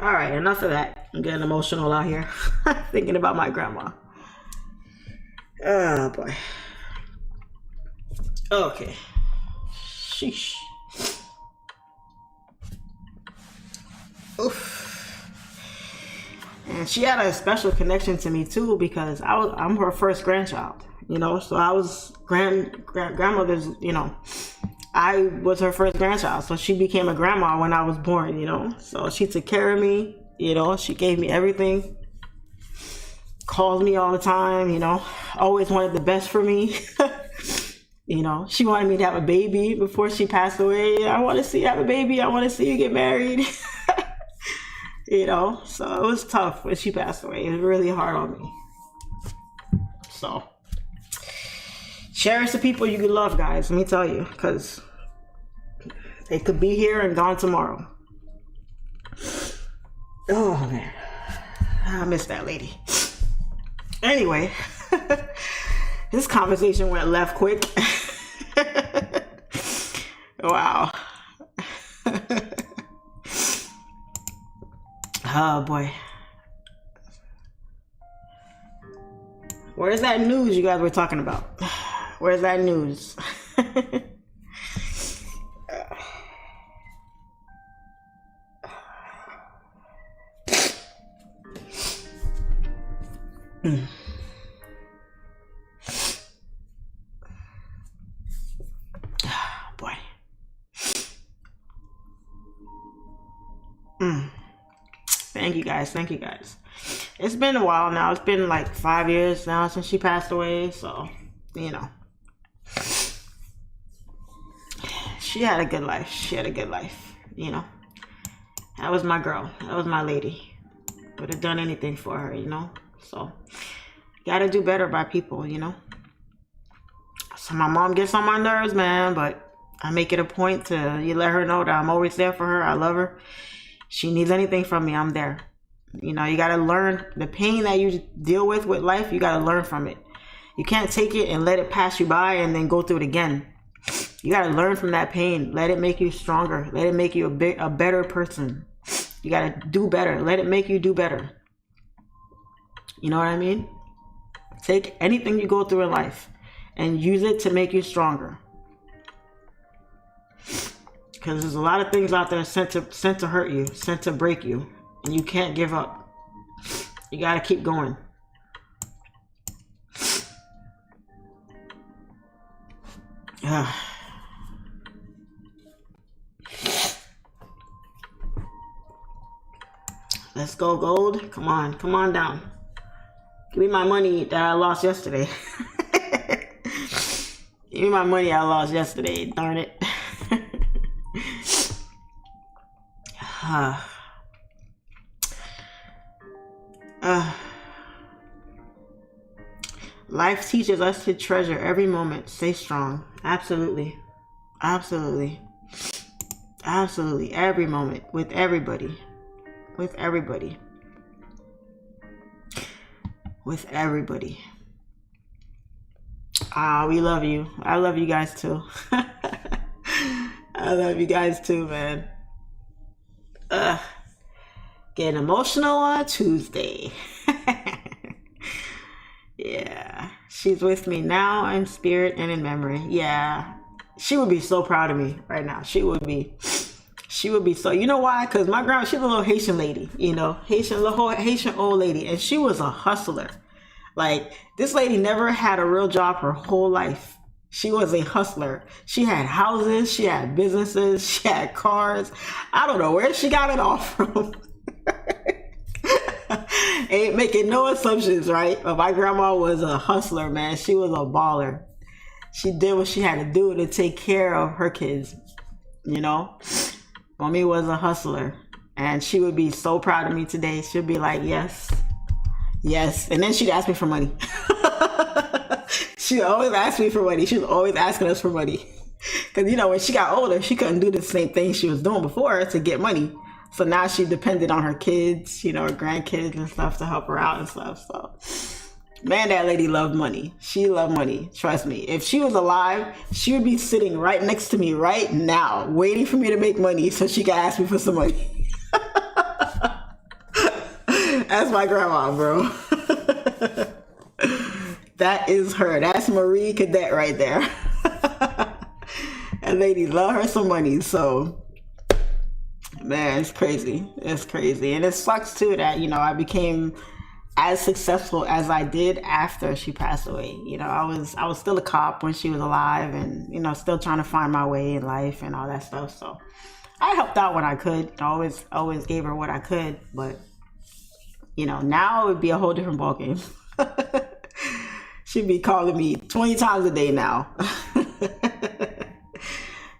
all right, enough of that. I'm getting emotional out here thinking about my grandma. Oh boy. Okay. Sheesh. Oof. And she had a special connection to me too, because I'm her first grandchild, you know. So I was grandmother's, you know, I was her first grandchild. So she became a grandma when I was born, you know. So she took care of me, you know, she gave me everything. calls me all the time, you know, always wanted the best for me. You know, she wanted me to have a baby before she passed away. I want to see you have a baby. I want to see you get married. You know, so it was tough when she passed away. It was really hard on me. So cherish the people you love, guys. Let me tell you, because they could be here and gone tomorrow. Oh man, I miss that lady. Anyway, this conversation went left quick. Wow. Oh boy. Where's that news you guys were talking about? Where's that news? Boy. Thank you guys. Thank you guys. It's been a while now. It's been like 5 years now since she passed away. So, you know, she had a good life. She had a good life, you know. That was my girl. That was my lady. Would have done anything for her, you know. So, gotta do better by people, you know. So my mom gets on my nerves, man, but I make it a point to let her know that I'm always there for her. I love her. She needs anything from me, I'm there. You know, you got to learn the pain that you deal with life. You got to learn from it. You can't take it and let it pass you by and then go through it again. You got to learn from that pain. Let it make you stronger. Let it make you a better person. You got to do better. Let it make you do better. You know what I mean? Take anything you go through in life and use it to make you stronger. Because there's a lot of things out there sent to hurt you, sent to break you. And you can't give up. You got to keep going. Let's go, gold. Come on. Come on down. Give me my money that I lost yesterday. Give me my money I lost yesterday. Darn it. Life teaches us to treasure every moment. Stay strong. Absolutely. Absolutely. Absolutely. Every moment. With everybody. With everybody. With everybody. We love you. I love you guys too. I love you guys too, man. Getting emotional on a Tuesday. Yeah. She's with me now in spirit and in memory. Yeah. She would be so proud of me right now. She would be so, you know why? Because my grandma, she's a little Haitian lady, you know, Haitian old lady. And she was a hustler. Like, this lady never had a real job her whole life. She was a hustler. She had houses, she had businesses, she had cars. I don't know where she got it all from. Ain't making no assumptions, right? But my grandma was a hustler, man. She was a baller. She did what she had to do to take care of her kids, you know? Mommy was a hustler. And she would be so proud of me today. She'd be like, yes. Yes. And then she'd ask me for money. She always asked me for money. She was always asking us for money. Because, you know, when she got older, she couldn't do the same thing she was doing before to get money. So now she depended on her kids, you know, her grandkids and stuff to help her out and stuff. So, man, that lady loved money. She loved money. Trust me. If she was alive, she would be sitting right next to me right now, waiting for me to make money so she could ask me for some money. That's my grandma, bro. That is her. That's Marie Cadet right there. That lady love her some money. So, man, it's crazy. It's crazy. And it sucks too that, you know, I became as successful as I did after she passed away. You know, I was still a cop when she was alive and, you know, still trying to find my way in life and all that stuff. So I helped out when I could. I always gave her what I could, but You know, now it would be a whole different ballgame. She'd be calling me 20 times a day now.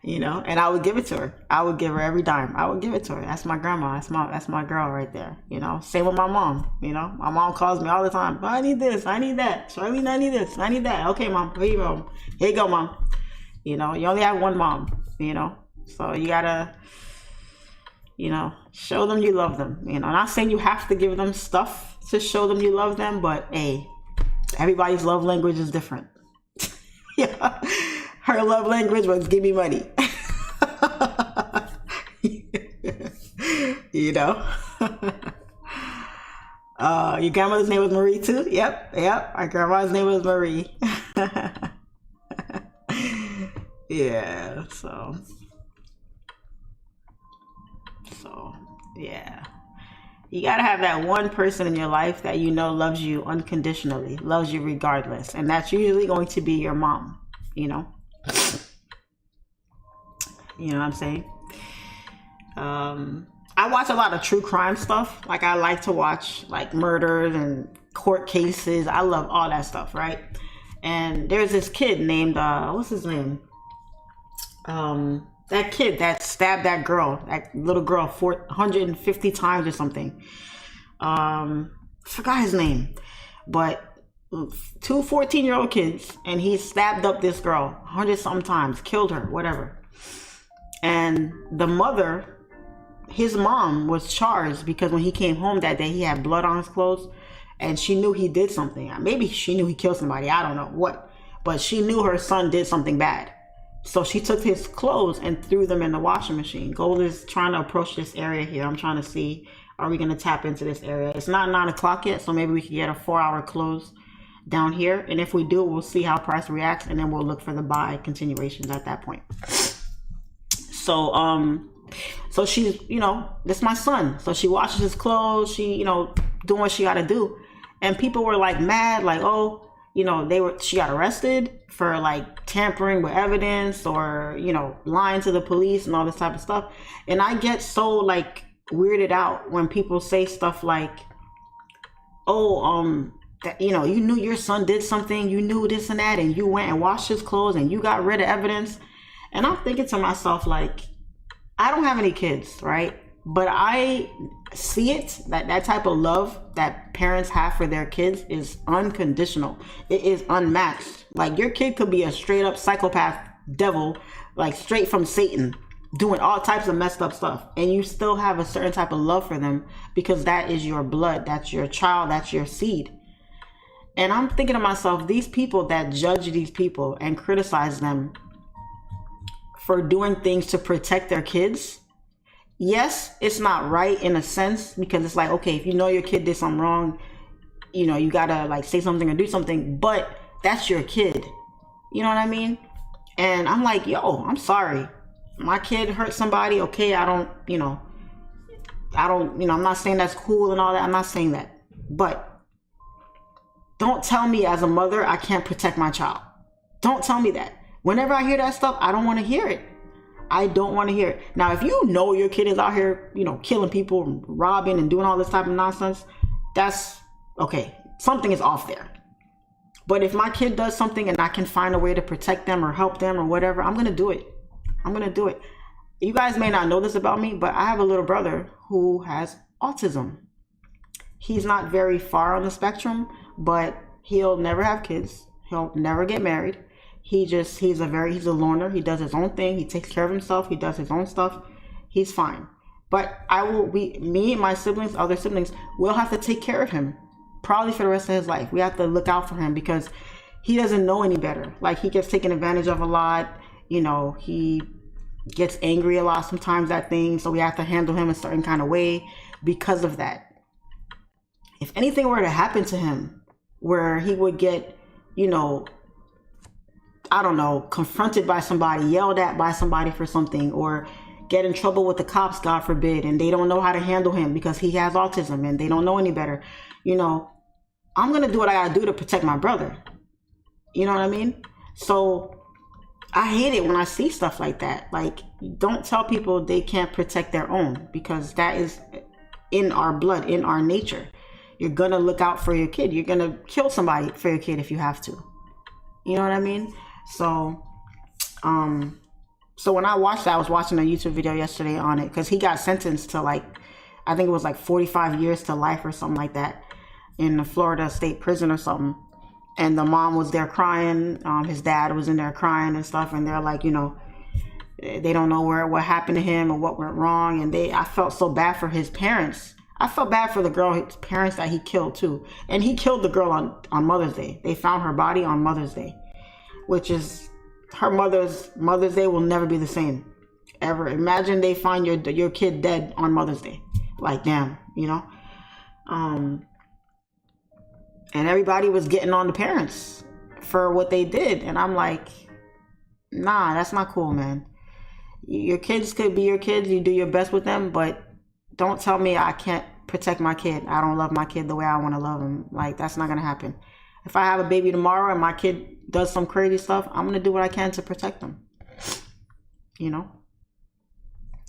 You know, and I would give it to her. I would give her every dime. I would give it to her. That's my grandma. That's my girl right there. You know, same with my mom. You know, my mom calls me all the time. Oh, I need this. I need that. Charlene, I need this. I need that. Okay, mom. Here you go. Here you go, mom. You know, you only have one mom. You know, so you gotta, you know, show them you love them. You know, I'm not saying you have to give them stuff to show them you love them, but hey, everybody's love language is different. Yeah. Her love language was give me money. You know. Your grandmother's name was Marie too? Yep. Our grandma's name was Marie. Yeah, so yeah. You gotta have that one person in your life that you know loves you unconditionally, loves you regardless. And that's usually going to be your mom, you know. You know what I'm saying? I watch a lot of true crime stuff. Like, I like to watch like murders and court cases. I love all that stuff, right? And there's this kid named what's his name? That kid that stabbed that girl, that little girl, 450 times or something. Forgot his name, but two 14-year-old kids, and he stabbed up this girl 100 something times, killed her, whatever. And the mother, his mom, was charged because when he came home that day, he had blood on his clothes, and she knew he did something. Maybe she knew he killed somebody, I don't know what, but she knew her son did something bad. So she took his clothes and threw them in the washing machine. Gold is trying to approach this area here. I'm trying to see, are we going to tap into this area? It's not 9 o'clock yet, so maybe we can get a 4-hour close down here. And if we do, we'll see how price reacts, and then we'll look for the buy continuations at that point. So she's, you know, this is my son. So she washes his clothes. She, you know, doing what she got to do. And people were like mad, like, oh, you know, she got arrested for like tampering with evidence or, you know, lying to the police and all this type of stuff. And I get so like weirded out when people say stuff like, oh, that, you know, you knew your son did something, you knew this and that, and you went and washed his clothes and you got rid of evidence. And I'm thinking to myself, like, I don't have any kids, right? But I see it, that type of love that parents have for their kids is unconditional. It is unmatched. Like, your kid could be a straight up psychopath devil, like straight from Satan, doing all types of messed up stuff. And you still have a certain type of love for them because that is your blood. That's your child. That's your seed. And I'm thinking to myself, these people that judge these people and criticize them for doing things to protect their kids, yes, it's not right in a sense, because it's like, okay, if you know your kid did something wrong, you know, you gotta like say something or do something, but that's your kid. You know what I mean? And I'm like, yo, I'm sorry. My kid hurt somebody. Okay, I'm not saying that's cool and all that. I'm not saying that. But don't tell me as a mother I can't protect my child. Don't tell me that. Whenever I hear that stuff, I don't want to hear it. I don't want to hear it. Now, if you know your kid is out here, you know, killing people, robbing and doing all this type of nonsense, that's okay. Something is off there. But if my kid does something and I can find a way to protect them or help them or whatever, I'm going to do it. I'm going to do it. You guys may not know this about me, but I have a little brother who has autism. He's not very far on the spectrum, but he'll never have kids. He'll never get married. He's a loner. He does his own thing. He takes care of himself. He does his own stuff. He's fine. But me and my siblings, other siblings, we'll have to take care of him probably for the rest of his life. We have to look out for him because he doesn't know any better. Like, he gets taken advantage of a lot. You know, he gets angry a lot sometimes at things. So we have to handle him a certain kind of way because of that. If anything were to happen to him where he would get, you know, I don't know, confronted by somebody, yelled at by somebody for something, or get in trouble with the cops, God forbid, and they don't know how to handle him because he has autism and they don't know any better, you know, I'm going to do what I got to do to protect my brother. You know what I mean? So I hate it when I see stuff like that. Like, don't tell people they can't protect their own, because that is in our blood, in our nature. you're gonna look out for your kid. You're gonna kill somebody for your kid if you have to. You know what I mean? So, so when I watched that, I was watching a YouTube video yesterday on it, because he got sentenced to like, I think it was like 45 years to life or something like that in the Florida state prison or something. And the mom was there crying. His dad was in there crying and stuff. And they're like, you know, they don't know what happened to him or what went wrong. And I felt so bad for his parents. I felt bad for the girl's parents that he killed too. And he killed the girl on Mother's Day. They found her body on Mother's Day, which is her Mother's Day will never be the same ever. Imagine they find your kid dead on Mother's Day. Like, damn, you know? And everybody was getting on the parents for what they did. And I'm like, nah, that's not cool, man. Your kids could be your kids. You do your best with them, but don't tell me I can't protect my kid. I don't love my kid the way I want to love him. Like, that's not going to happen. If I have a baby tomorrow and my kid does some crazy stuff, I'm going to do what I can to protect them. You know?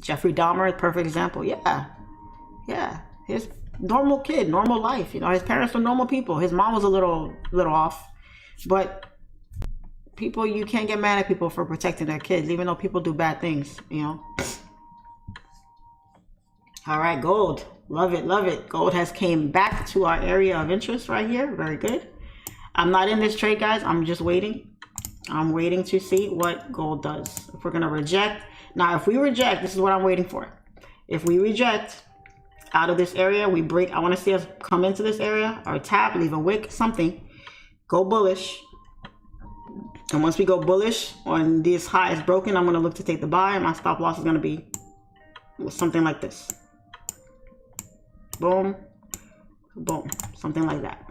Jeffrey Dahmer, perfect example. Yeah. His normal kid, normal life. You know, his parents were normal people. His mom was a little off. But people, you can't get mad at people for protecting their kids, even though people do bad things, you know? All right, gold. Love it, love it. Gold has came back to our area of interest right here. Very good. I'm not in this trade, guys. I'm just waiting. I'm waiting to see what gold does. If we're going to reject. Now, if we reject, this is what I'm waiting for. If we reject out of this area, we break. I want to see us come into this area or tap, leave a wick, something. Go bullish. And once we go bullish on this high is broken, I'm going to look to take the buy. And my stop loss is going to be something like this. Boom. Boom. Something like that.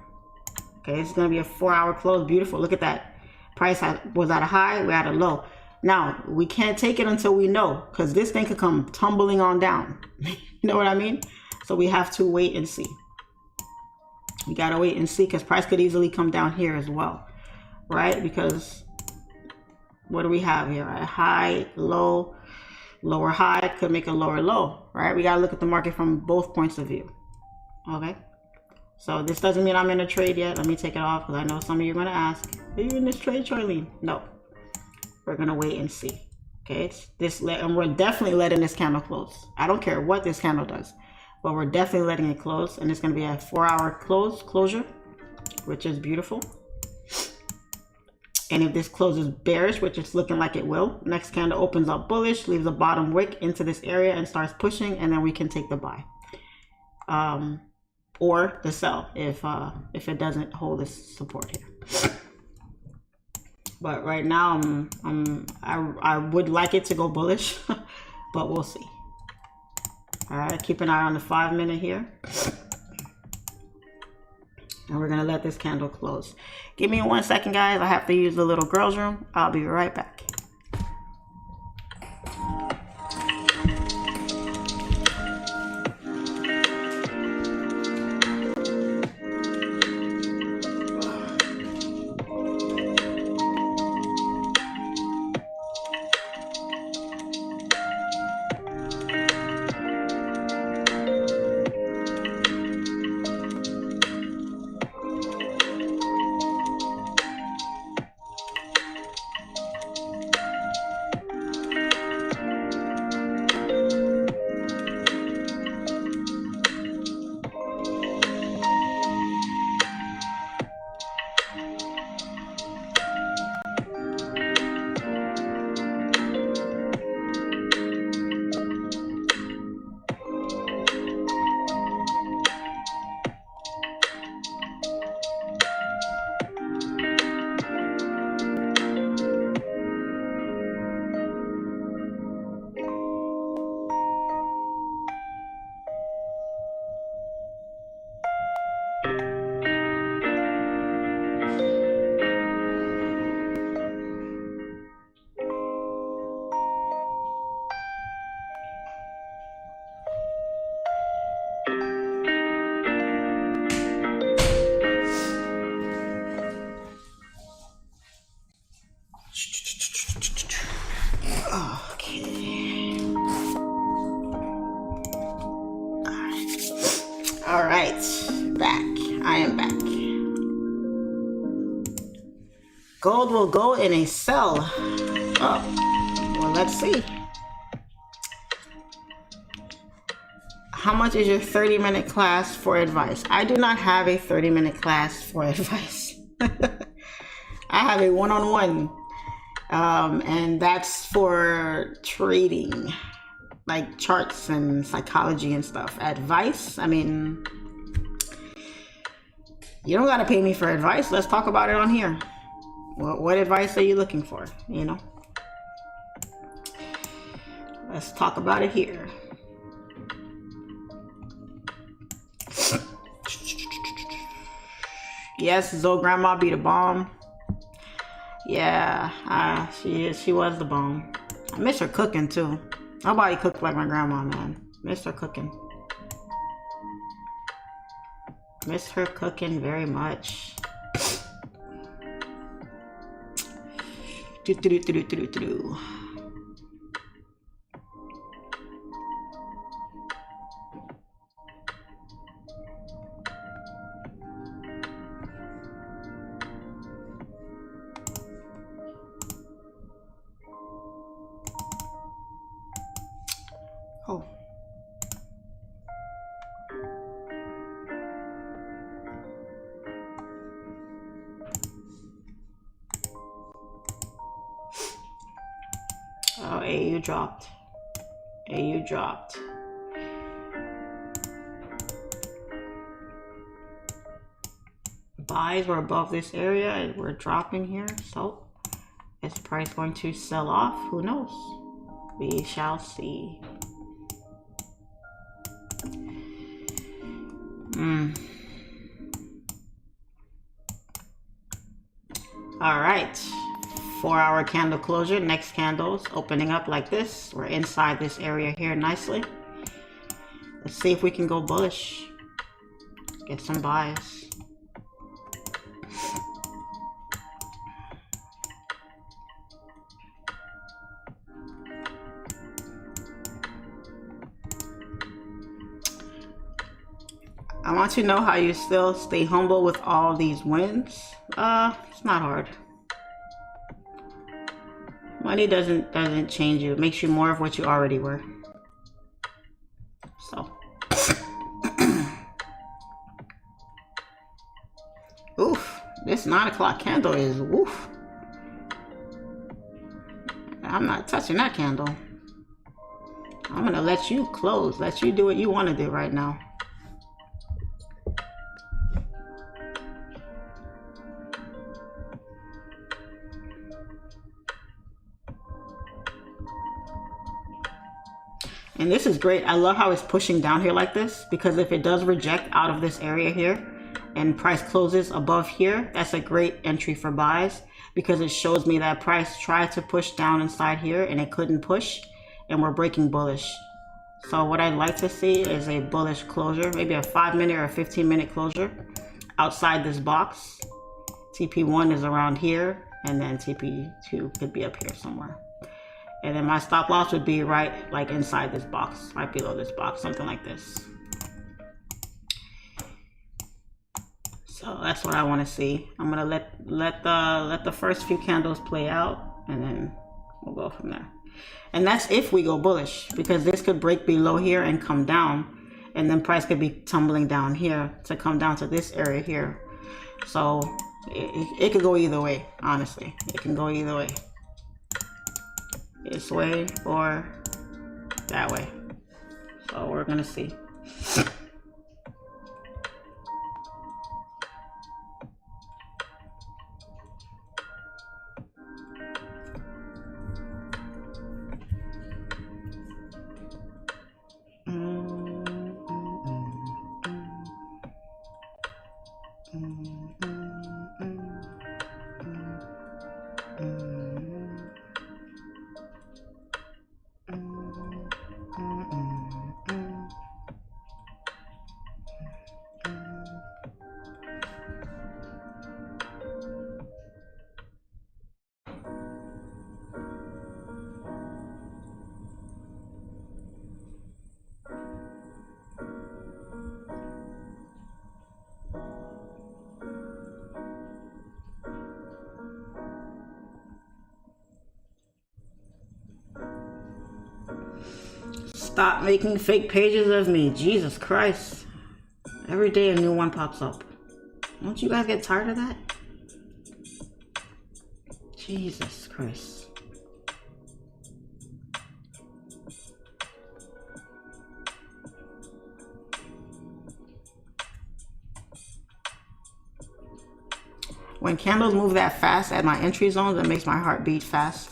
Okay, it's going to be a 4-hour close. Beautiful. Look at that. Price was at a high. We're at a low. Now, we can't take it until we know, because this thing could come tumbling on down. You know what I mean? So we have to wait and see. We got to wait and see, because price could easily come down here as well. Right? Because what do we have here? A high, low, lower high could make a lower low. Right? We got to look at the market from both points of view. Okay? So this doesn't mean I'm in a trade yet. Let me take it off, because I know some of you are going to ask, are you in this trade, Charlene? No. We're going to wait and see. Okay? And we're definitely letting this candle close. I don't care what this candle does, but we're definitely letting it close. And it's going to be a 4-hour closure, which is beautiful. And if this closes bearish, which it's looking like it will, next candle opens up bullish, leaves a bottom wick into this area and starts pushing, and then we can take the buy. Or the sell if it doesn't hold this support here. But right now, I would like it to go bullish, but we'll see. All right, keep an eye on the 5-minute here. And we're gonna let this candle close. Give me 1 second, guys. I have to use the little girls' room. I'll be right back. Gold will go in a sell. Oh, well, let's see. How much is your 30-minute class for advice? I do not have a 30-minute class for advice. I have a one-on-one, and that's for trading, like charts and psychology and stuff. Advice, I mean, you don't gotta pay me for advice. Let's talk about it on here. What advice are you looking for, you know? Let's talk about it here. Yes, Zoe Grandma be the bomb. Yeah, she was the bomb. I miss her cooking too. Nobody cooked like my grandma, man. Miss her cooking. Miss her cooking very much. Do. Oh. Oh, AU dropped. AU dropped. Buys were above this area and we're dropping here. So is the price going to sell off? Who knows? We shall see. All right, 4-hour candle closure. Next candles opening up like this. We're inside this area here nicely. Let's see if we can go bullish. Get some buys. I want to know how you still stay humble with all these wins. It's not hard. Money doesn't change you. It makes you more of what you already were. So. Oof. This 9 o'clock candle is woof. I'm not touching that candle. I'm gonna let you close. Let you do what you want to do right now. And this is great. I love how it's pushing down here like this, because if it does reject out of this area here and price closes above here, that's a great entry for buys, because it shows me that price tried to push down inside here and it couldn't push, and we're breaking bullish. So what I'd like to see is a bullish closure, maybe a 5-minute or a 15-minute closure outside this box. TP1 is around here, and then TP2 could be up here somewhere. And then my stop loss would be right like inside this box, right below this box, something like this. So that's what I want to see. I'm gonna let the first few candles play out, and then we'll go from there. And that's if we go bullish, because this could break below here and come down, and then price could be tumbling down here to come down to this area here. So it could go either way, honestly. It can go either way. This way or that way. So we're gonna see. Stop making fake pages of me. Jesus Christ. Every day a new one pops up. Don't you guys get tired of that? Jesus Christ. When candles move that fast at my entry zones, it makes my heart beat fast.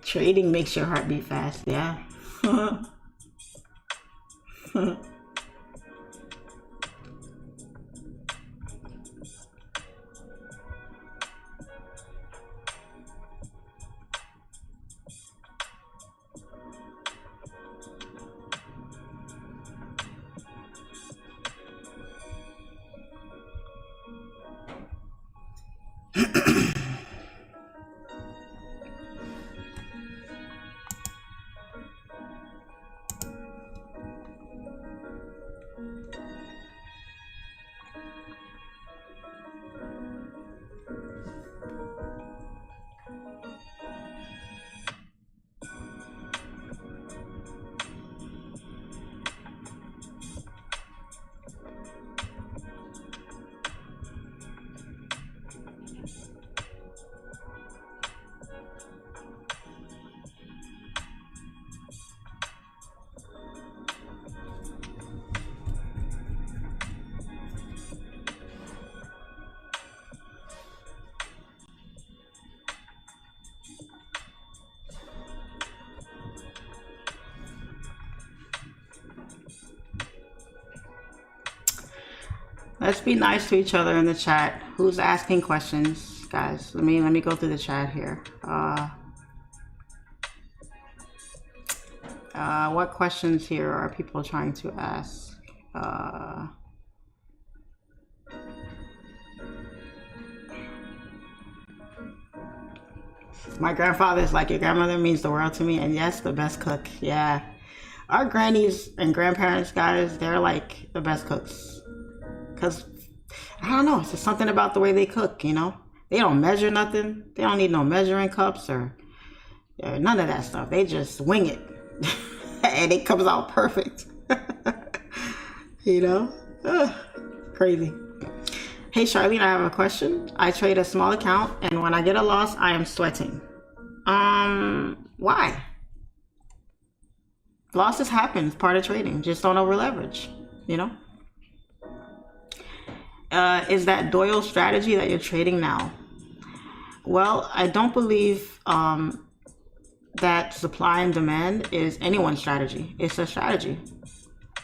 Trading makes your heart beat fast, yeah. Let's be nice to each other in the chat. Who's asking questions, guys? Let me go through the chat here. What questions here are people trying to ask? My grandfather is like your grandmother, means the world to me, and yes, the best cook. Yeah, our grannies and grandparents, guys, they're like the best cooks. Because, I don't know, it's just something about the way they cook, you know? They don't measure nothing. They don't need no measuring cups or none of that stuff. They just wing it. And it comes out perfect. You know? Ugh, crazy. Hey, Charlene, I have a question. I trade a small account, and when I get a loss, I am sweating. Why? Losses happen. It's part of trading. Just don't over leverage, you know? Is that Doyle strategy that you're trading now? Well, I don't believe that supply and demand is anyone's strategy. It's a strategy.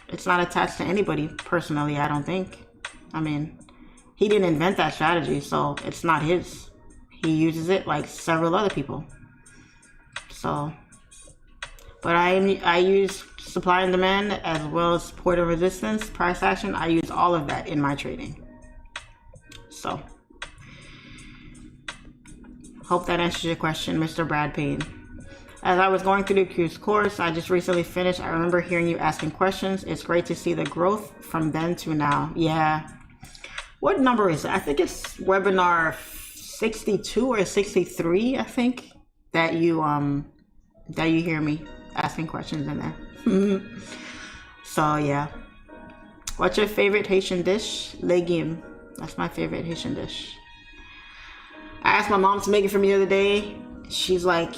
It's not attached to anybody personally, I don't think. I mean, he didn't invent that strategy, so it's not his. He uses it like several other people. So, but I use supply and demand as well as support and resistance, price action. I use all of that in my trading. So, hope that answers your question, Mr. Brad Payne. As I was going through the Q's course, I just recently finished. I remember hearing you asking questions. It's great to see the growth from then to now. Yeah. What number is it? I think it's webinar 62 or 63, I think, that you hear me asking questions in there. So, yeah. What's your favorite Haitian dish? Legume. That's my favorite Haitian dish. I asked my mom to make it for me the other day. She's like,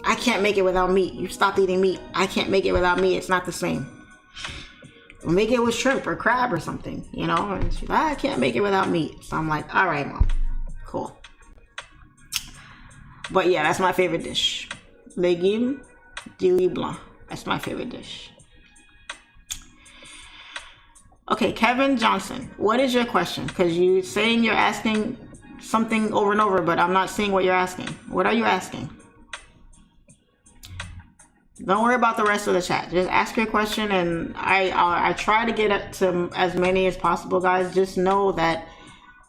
I can't make it without meat. You stopped eating meat. I can't make it without meat. It's not the same. We'll make it with shrimp or crab or something, you know? And she's like, I can't make it without meat. So I'm like, all right, Mom. Cool. But yeah, that's my favorite dish. Legume de riz blanc. That's my favorite dish. Okay, Kevin Johnson, what is your question? Because you're saying you're asking something over and over, but I'm not seeing what you're asking. What are you asking? Don't worry about the rest of the chat. Just ask your question, and I try to get to as many as possible, guys. Just know that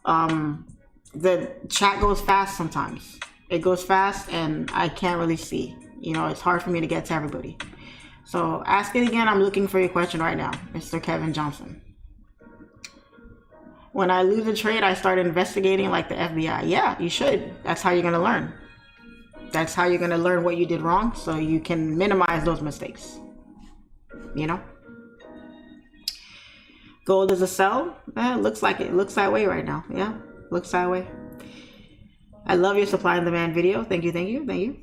the chat goes fast sometimes. It goes fast, and I can't really see. You know, it's hard for me to get to everybody. So ask it again. I'm looking for your question right now, Mr. Kevin Johnson. When I lose a trade, I start investigating like the FBI. Yeah, you should. That's how you're going to learn. That's how you're going to learn what you did wrong, so you can minimize those mistakes. You know? Gold is a sell. Looks like it. Looks that way right now. Yeah, looks that way. I love your supply and demand video. Thank you, thank you, thank you.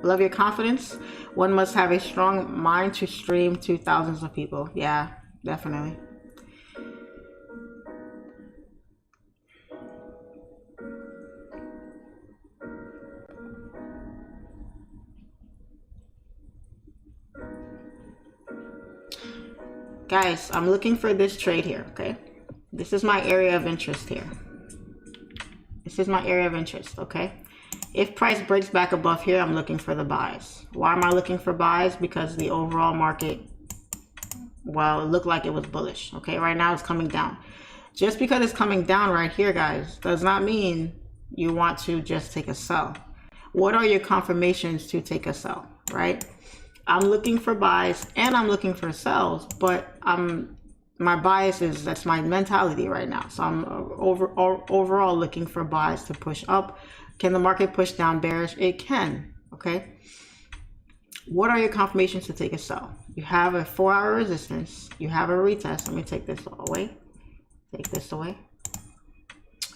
Love your confidence. One must have a strong mind to stream to thousands of people. Yeah, definitely. Guys, I'm looking for this trade here, okay? This is my area of interest here. This is my area of interest, okay? If price breaks back above here, I'm looking for the buys. Why am I looking for buys? Because the overall market, well, it looked like it was bullish, okay? Right now it's coming down. Just because it's coming down right here, guys, does not mean you want to just take a sell. What are your confirmations to take a sell, right? I'm looking for buys and I'm looking for sells, but my bias is, that's my mentality right now. So I'm overall looking for buys to push up. Can the market push down bearish? It can, okay? What are your confirmations to take a sell? You have a 4-hour resistance. You have a retest. Let me take this away. Take this away.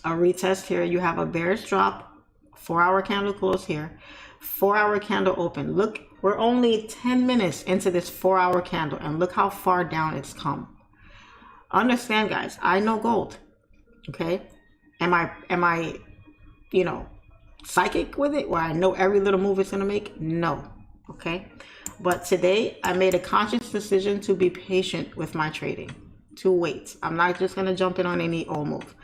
A retest here. You have a bearish drop. 4-hour candle close here. 4-hour candle open. Look, we're only 10 minutes into this 4-hour candle and look how far down it's come. Understand, guys, I know gold, okay? Am I, you know, psychic with it where I know every little move it's gonna make? No, okay? But today I made a conscious decision to be patient with my trading, to wait. I'm not just gonna jump in on any old move.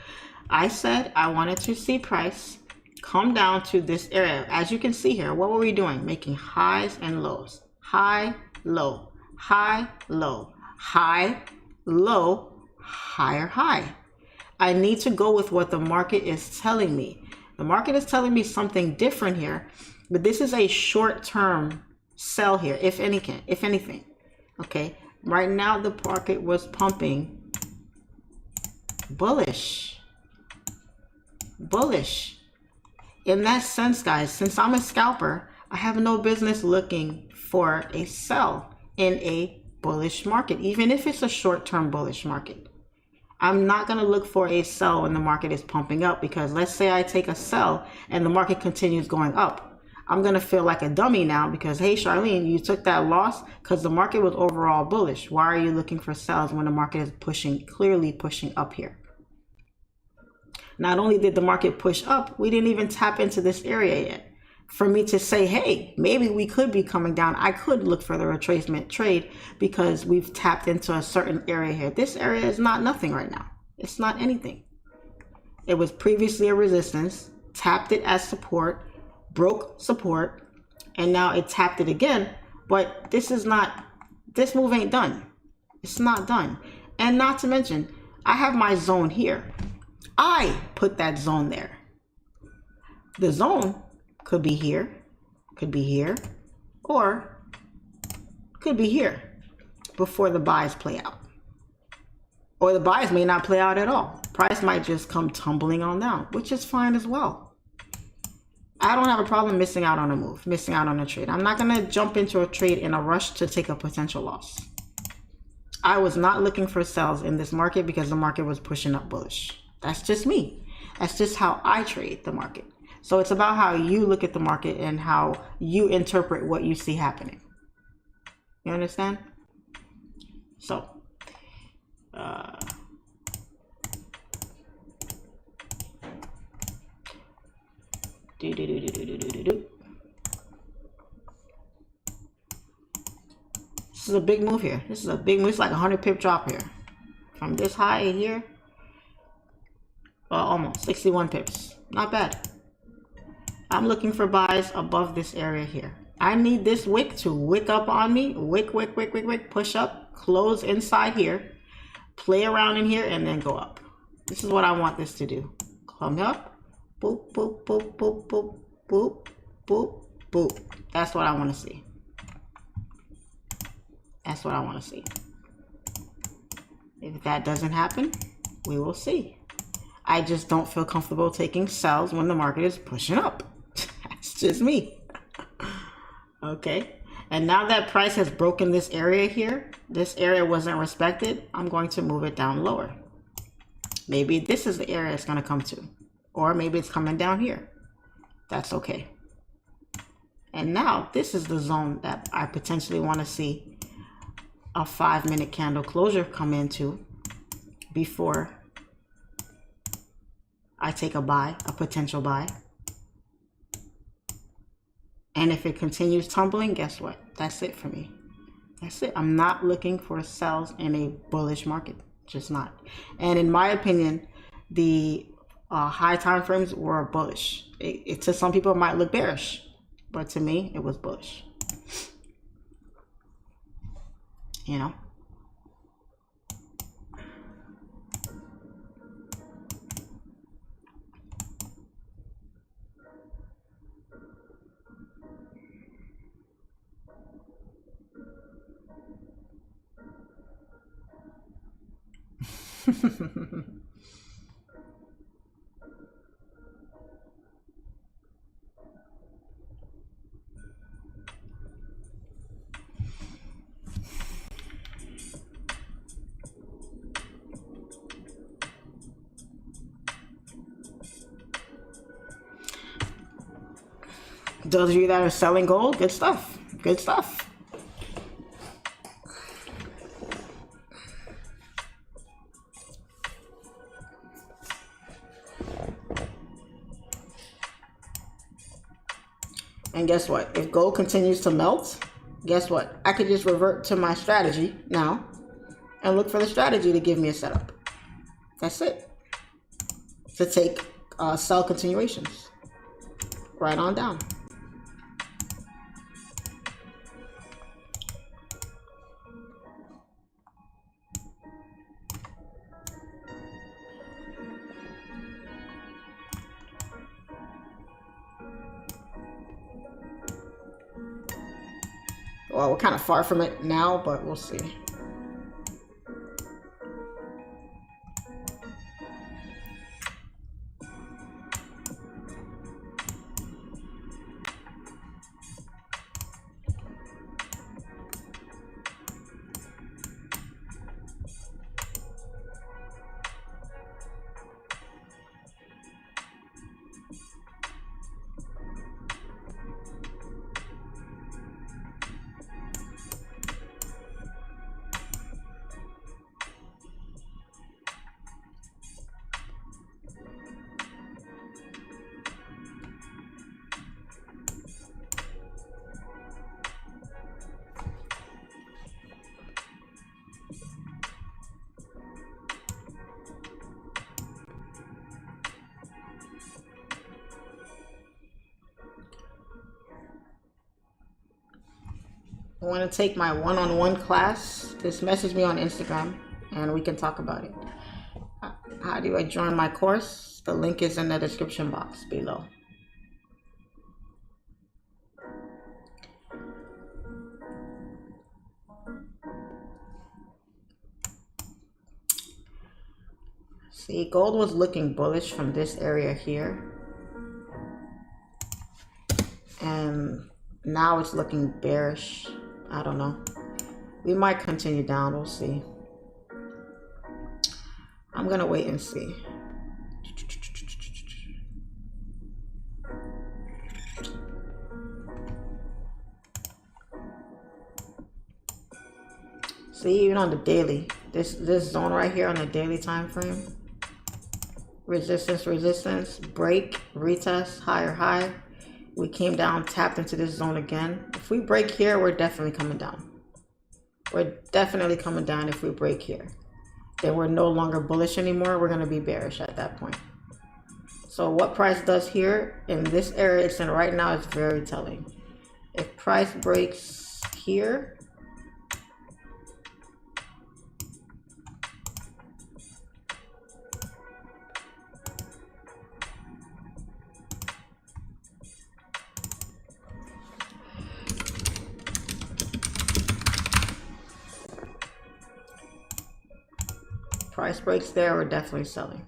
I said I wanted to see price come down to this area. As you can see here, what were we doing? Making highs and lows. High, low, high, low, high, low, higher, high. I need to go with what the market is telling me. The market is telling me something different here, but this is a short-term sell here, if anything. Okay, right now the market was pumping bullish. In that sense, guys, since I'm a scalper, I have no business looking for a sell in a bullish market, even if it's a short-term bullish market. I'm not going to look for a sell when the market is pumping up, because let's say I take a sell and the market continues going up. I'm going to feel like a dummy now because, hey, Charlene, you took that loss because the market was overall bullish. Why are you looking for sells when the market is clearly pushing up here? Not only did the market push up, we didn't even tap into this area yet. For me to say, hey, maybe we could be coming down, I could look for the retracement trade because we've tapped into a certain area here. This area is not nothing right now. It's not anything. It was previously a resistance, tapped it as support, broke support, and now it tapped it again. But this move ain't done. It's not done. And not to mention, I have my zone here. I put that zone there. The zone could be here, or could be here before the buys play out. Or the buys may not play out at all. Price might just come tumbling on down, which is fine as well. I don't have a problem missing out on a move, missing out on a trade. I'm not going to jump into a trade in a rush to take a potential loss. I was not looking for sells in this market because the market was pushing up bullish. That's just me. That's just how I trade the market. So it's about how you look at the market and how you interpret what you see happening. You understand? So, This is a big move here. This is a big move. It's like a 100 pip drop here. From this high here, almost 61 pips. Not bad. I'm looking for buys above this area here. I need this wick to wick up on me. Wick, push up, close inside here, play around in here, and then go up. This is what I want this to do. Come up, boop, boop, boop, boop, boop, boop, boop, boop. That's what I want to see. That's what I want to see. If that doesn't happen, we will see. I just don't feel comfortable taking sells when the market is pushing up. That's just me. Okay. And now that price has broken this area here, this area wasn't respected, I'm going to move it down lower. Maybe this is the area it's going to come to. Or maybe it's coming down here. That's okay. And now this is the zone that I potentially want to see a 5-minute candle closure come into before I take a buy, a potential buy. And if it continues tumbling, guess what? That's it for me. That's it. I'm not looking for sells in a bullish market. Just not. And in my opinion, the high time frames were bullish. It to some people it might look bearish, but to me it was bullish. You know. Those of you that are selling gold, good stuff. Good stuff. And guess what? If gold continues to melt, guess what? I could just revert to my strategy now and look for the strategy to give me a setup. That's it. To take sell continuations. Right on down. Well, we're kind of far from it now, but we'll see. Want to take my one-on-one class, just message me on Instagram and we can talk about it. How do I join my course? The link is in the description box below. See, gold was looking bullish from this area here. And now it's looking bearish. I don't know. We might continue down. We'll see. I'm going to wait and see. See, even on the daily, this zone right here on the daily time frame, resistance, break, retest, higher high. We came down, tapped into this zone again. If we break here, we're definitely coming down. We're definitely coming down if we break here. Then we're no longer bullish anymore. We're going to be bearish at that point. So what price does here in this area it's in right now is very telling. If price breaks here, price breaks there, we're definitely selling.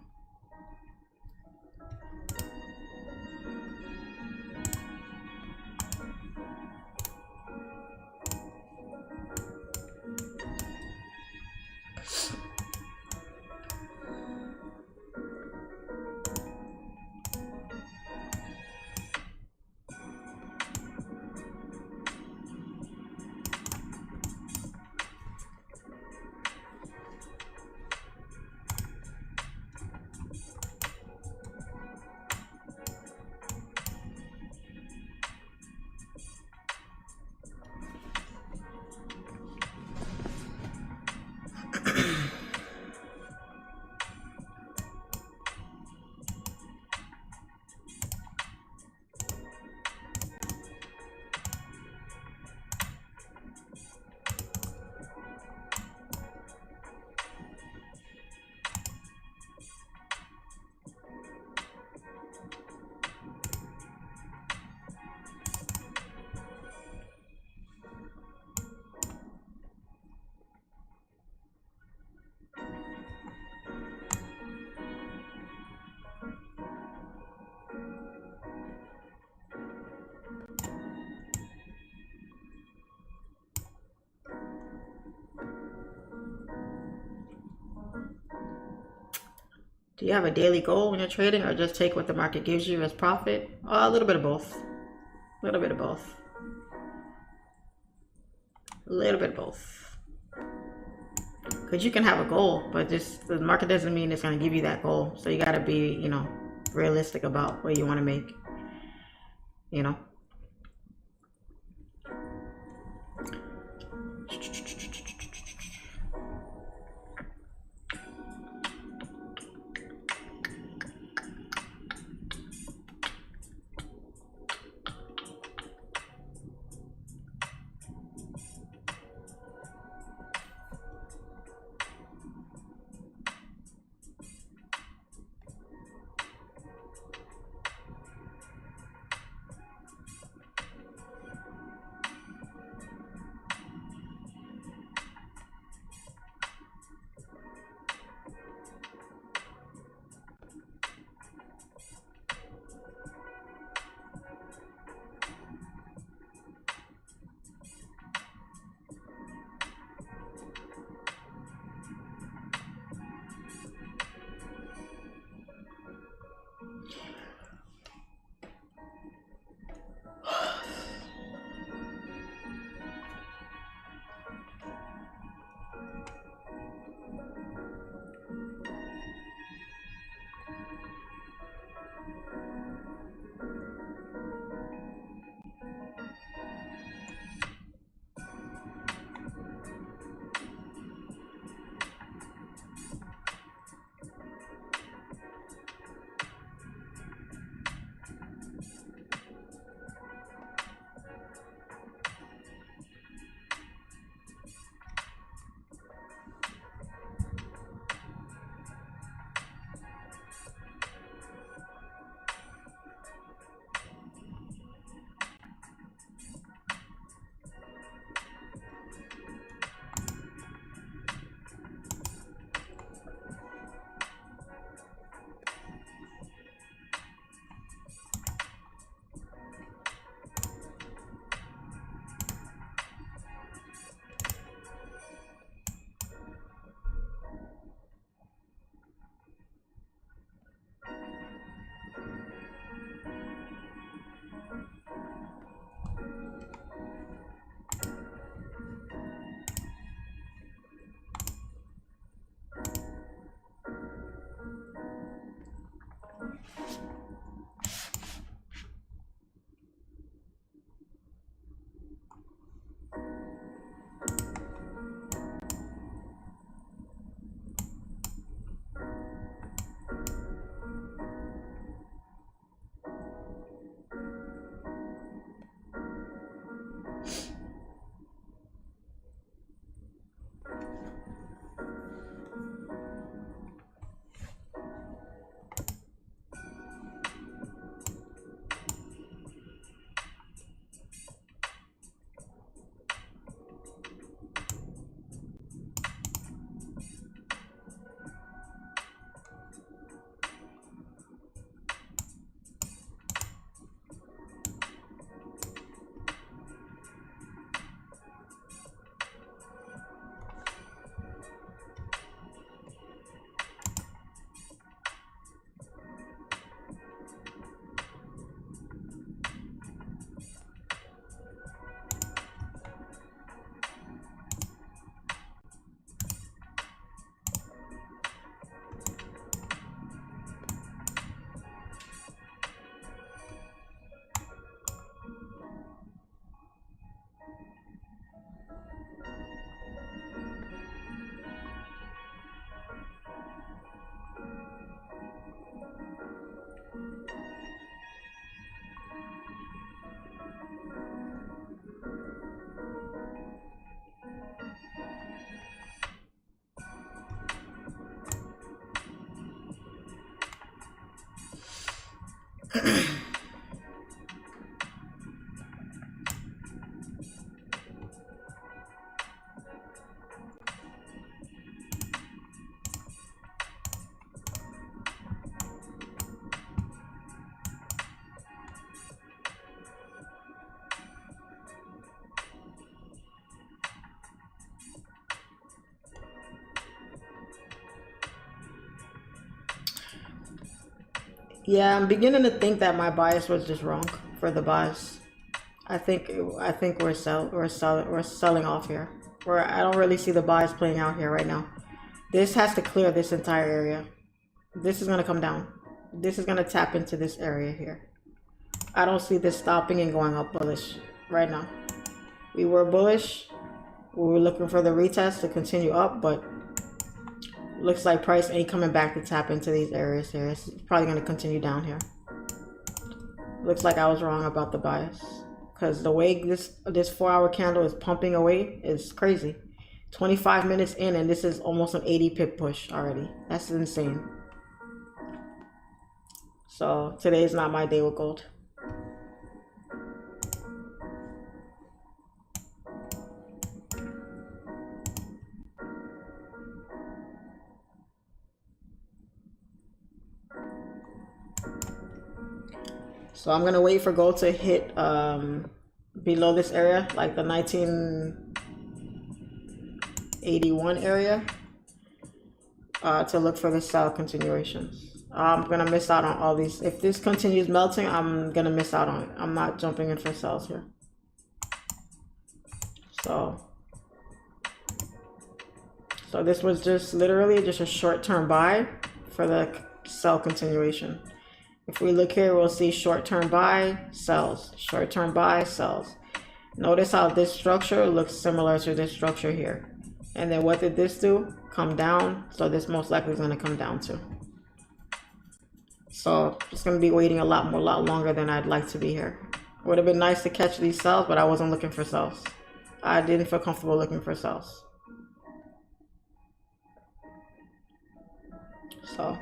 Do you have a daily goal when you're trading, or just take what the market gives you as profit? A little bit of both. A little bit of both. A little bit of both. Because you can have a goal, but just the market doesn't mean it's going to give you that goal. So you got to be, you know, realistic about what you want to make. You know. Yeah, I'm beginning to think that my bias was just wrong for the buys. I think we're selling off here. I don't really see the buys playing out here right now. This has to clear this entire area. This is gonna come down. This is gonna tap into this area here. I don't see this stopping and going up bullish right now. We were bullish. We were looking for the retest to continue up, but looks like price ain't coming back to tap into these areas here. It's probably going to continue down here. Looks like I was wrong about the bias, because the way this 4-hour candle is pumping away is crazy. 25 minutes in and this is almost an 80 pip push already. That's insane. So today is not my day with gold. So I'm gonna wait for gold to hit below this area, like the 1981 area, to look for the sell continuations. I'm gonna miss out on all these. If this continues melting, I'm gonna miss out on it. I'm not jumping in for sells here. So this was just literally just a short-term buy for the sell continuation. If we look here, we'll see short-term buy, sells, short-term buy, sells. Notice how this structure looks similar to this structure here. And then what did this do? Come down. So this most likely is going to come down too. So it's going to be waiting a lot longer than I'd like to be here. Would have been nice to catch these sells, but I wasn't looking for sells. I didn't feel comfortable looking for sells. So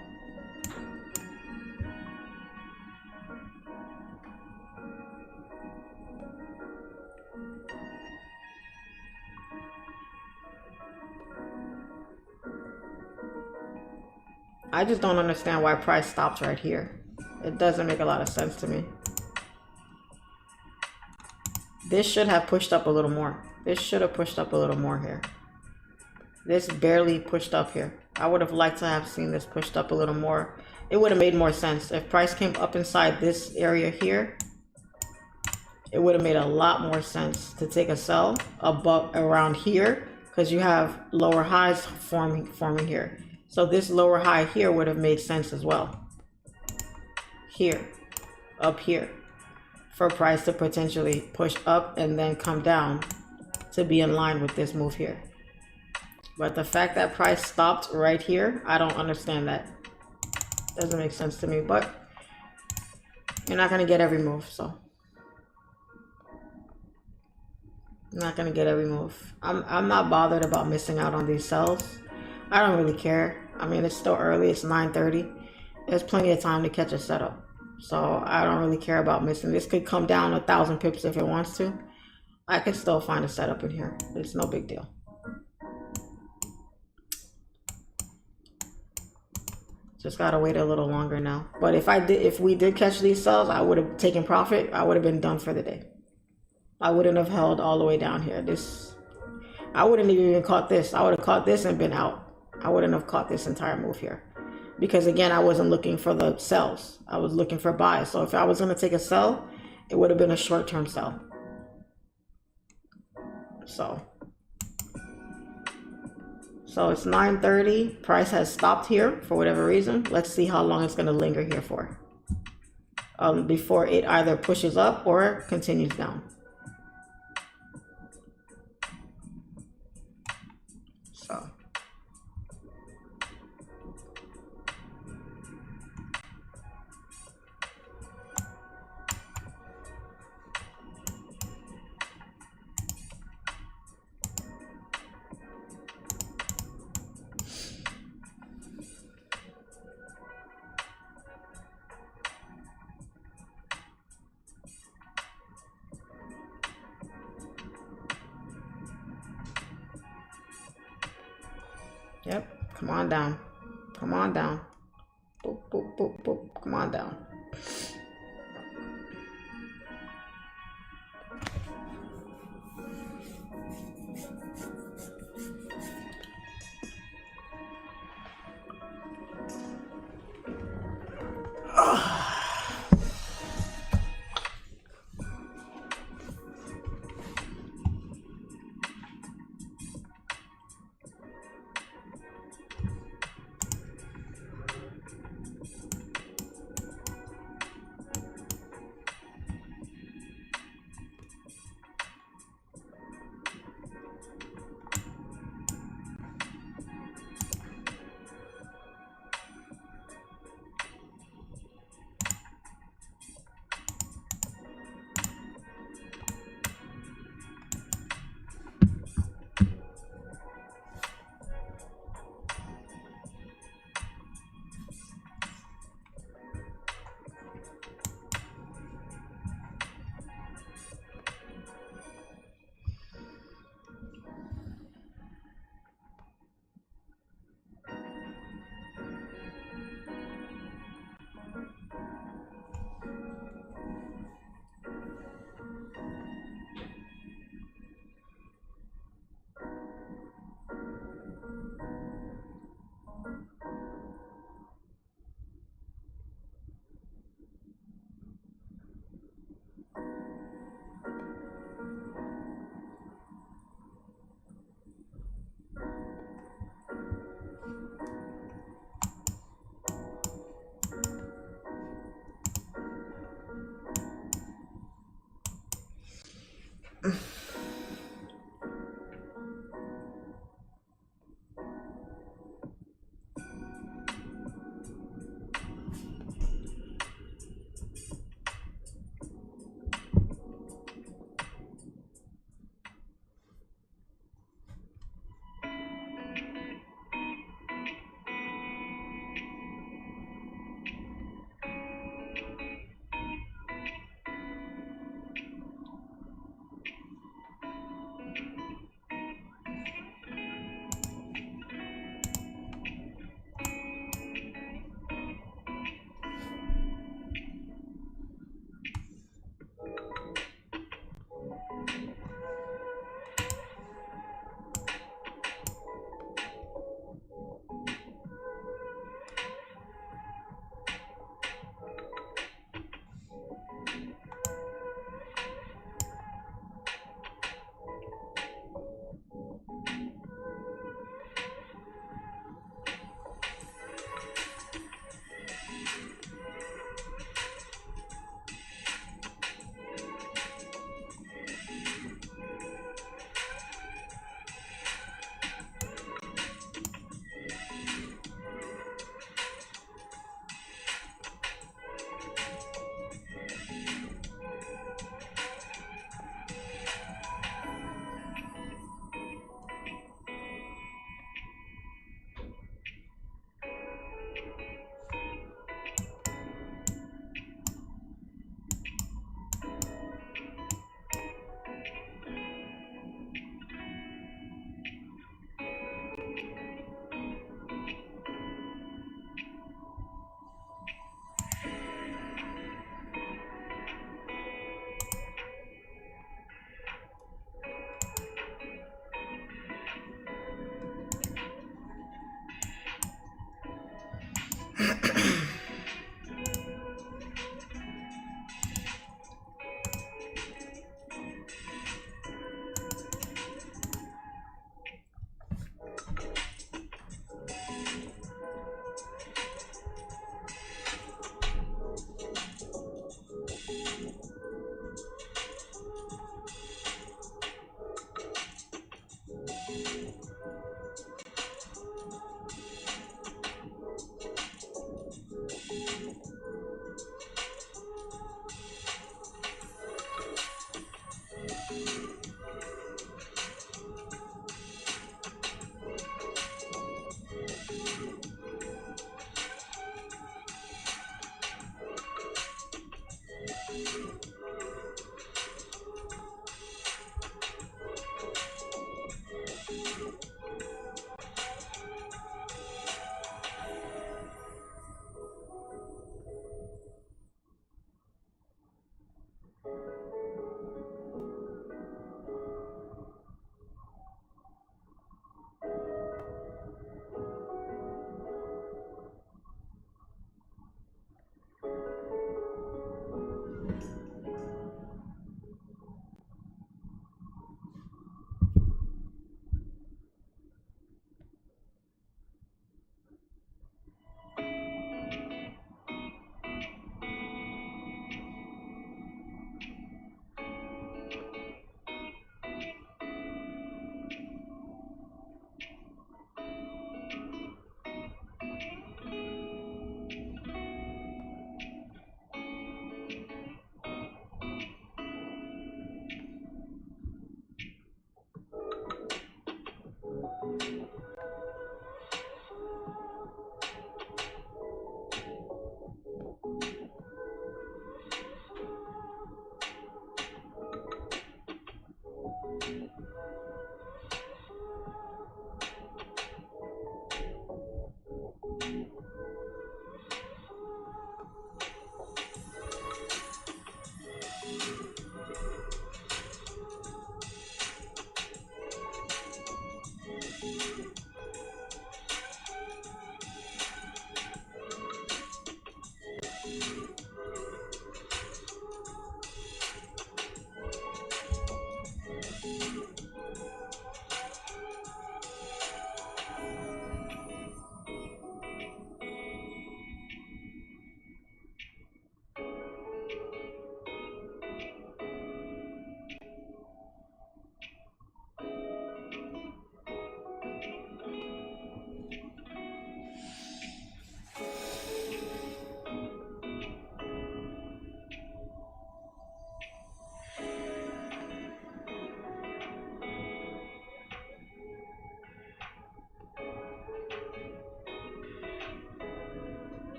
I just don't understand why price stopped right here. It doesn't make a lot of sense to me. This should have pushed up a little more. This should have pushed up a little more here. This barely pushed up here. I would have liked to have seen this pushed up a little more. It would have made more sense. If price came up inside this area here, it would have made a lot more sense to take a sell above around here, because you have lower highs forming here. So this lower high here would have made sense as well. Here, up here, for price to potentially push up and then come down to be in line with this move here. But the fact that price stopped right here, I don't understand that. Doesn't make sense to me, but you're not gonna get every move, so. I'm not gonna get every move. I'm not bothered about missing out on these sells. I don't really care. I mean, it's still early, it's 9:30. There's plenty of time to catch a setup. So I don't really care about missing. This could come down 1,000 pips if it wants to. I can still find a setup in here. It's no big deal. Just gotta wait a little longer now. But if we did catch these sells, I would have taken profit. I would have been done for the day. I wouldn't have held all the way down here. I wouldn't even caught this. I would have caught this and been out. I wouldn't have caught this entire move here. Because again, I wasn't looking for the sells. I was looking for buys. So if I was gonna take a sell, it would have been a short-term sell. So it's 9:30. Price has stopped here for whatever reason. Let's see how long it's gonna linger here for. Before it either pushes up or continues down. So. Yep, come on down. Come on down. Boop, boop, boop, boop. Come on down. Ugh.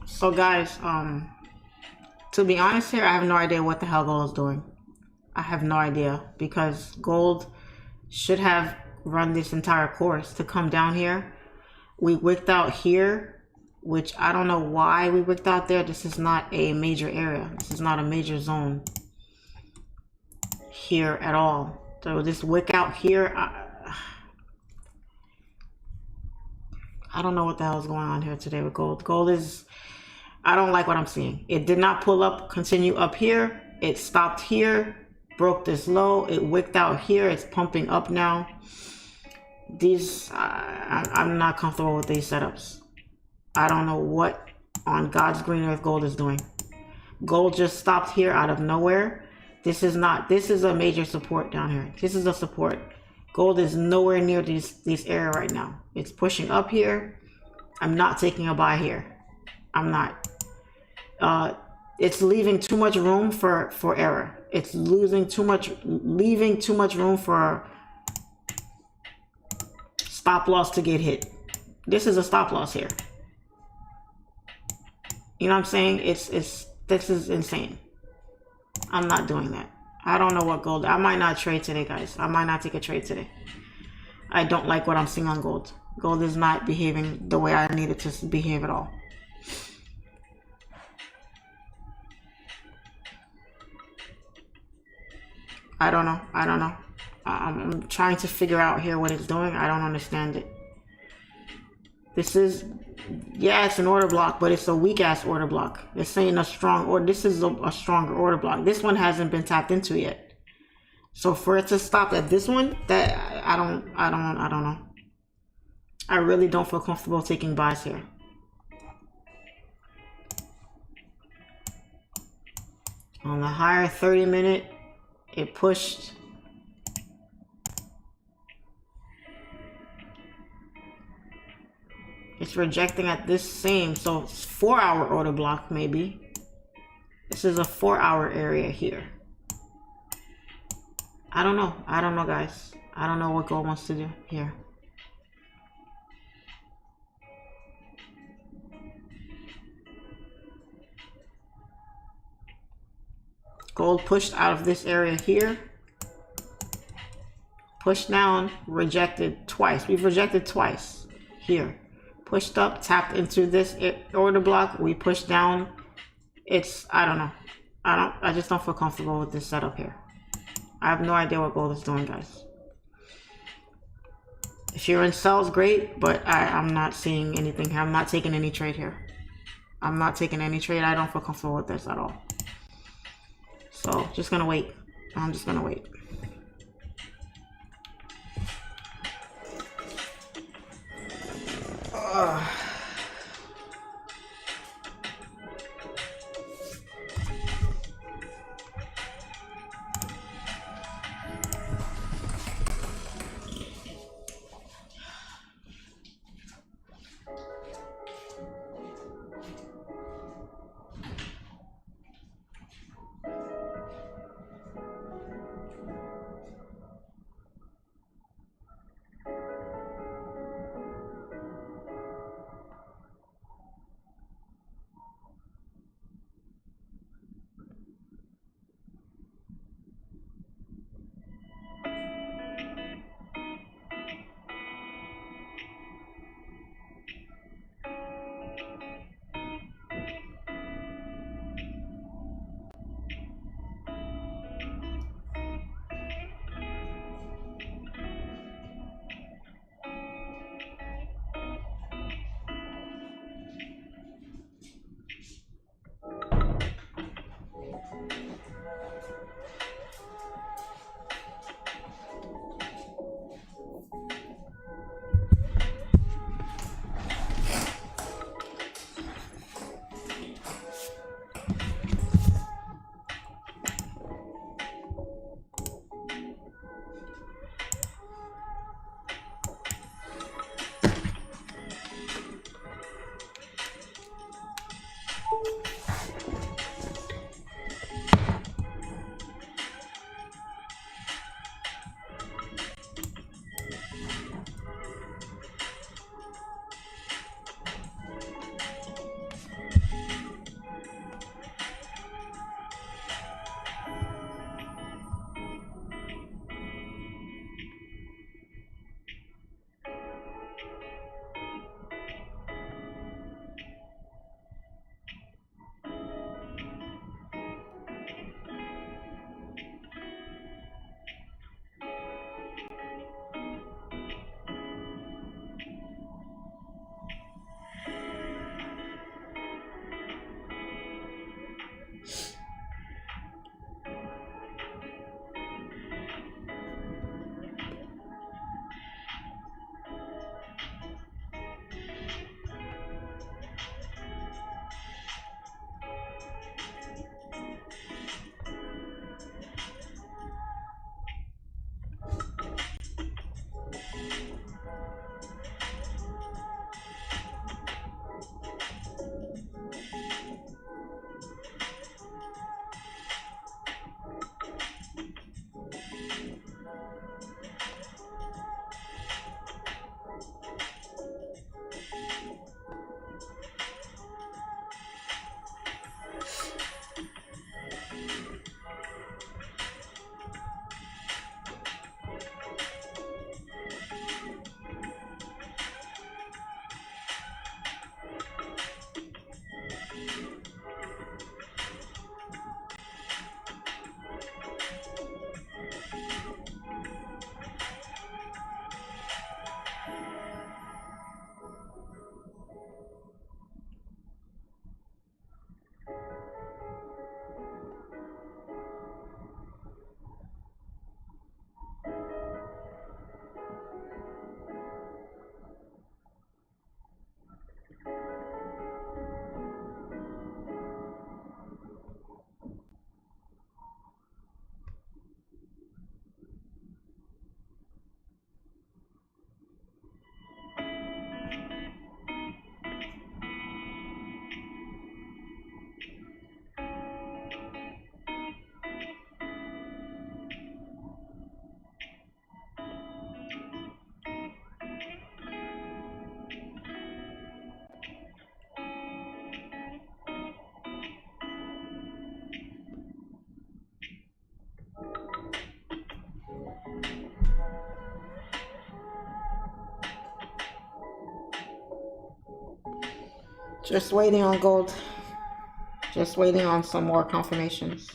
So guys, to be honest here, I have no idea what the hell gold is doing. I have no idea, because gold should have run this entire course to come down here. We wicked out here, which I don't know why we wicked out there. This is not a major area. This is not a major zone here at all. So this wick out here, I don't know what the hell is going on here today with gold. Gold is, I don't like what I'm seeing. It did not pull up, continue up here. It stopped here, broke this low. It wicked out here. It's pumping up now. These, I'm not comfortable with these setups. I don't know what on God's green earth gold is doing. Gold just stopped here out of nowhere. This is a major support down here. This is a support. Gold is nowhere near these area right now. It's pushing up here. I'm not taking a buy here. I'm not. It's leaving too much room for error. It's leaving too much room for stop loss to get hit. This is a stop loss here. You know what I'm saying? This is insane. I'm not doing that. I don't know what gold. I might not trade today, guys. I might not take a trade today. I don't like what I'm seeing on gold. Gold is not behaving the way I need it to behave at all. I don't know. I don't know. I'm trying to figure out here what it's doing. I don't understand it. This is, yeah, it's an order block, but it's a weak ass order block. It's saying a strong order. This is a stronger order block. This one hasn't been tapped into yet. So for it to stop at this one, that I don't know. I really don't feel comfortable taking buys here. On the higher 30-minute, it pushed. It's rejecting at this same, so it's 4-hour order block maybe. This is a 4-hour area here. I don't know. I don't know, guys. I don't know what gold wants to do here. Gold pushed out of this area here. Pushed down, rejected twice. We've rejected twice here. Pushed up, tapped into this order block. We pushed down. I don't know. I just don't feel comfortable with this setup here. I have no idea what gold is doing, guys. If you're in sells, great, but I'm not seeing anything here. I'm not taking any trade here. I'm not taking any trade. I don't feel comfortable with this at all. So just gonna wait. I'm just gonna wait. Just waiting on gold. Just waiting on some more confirmations.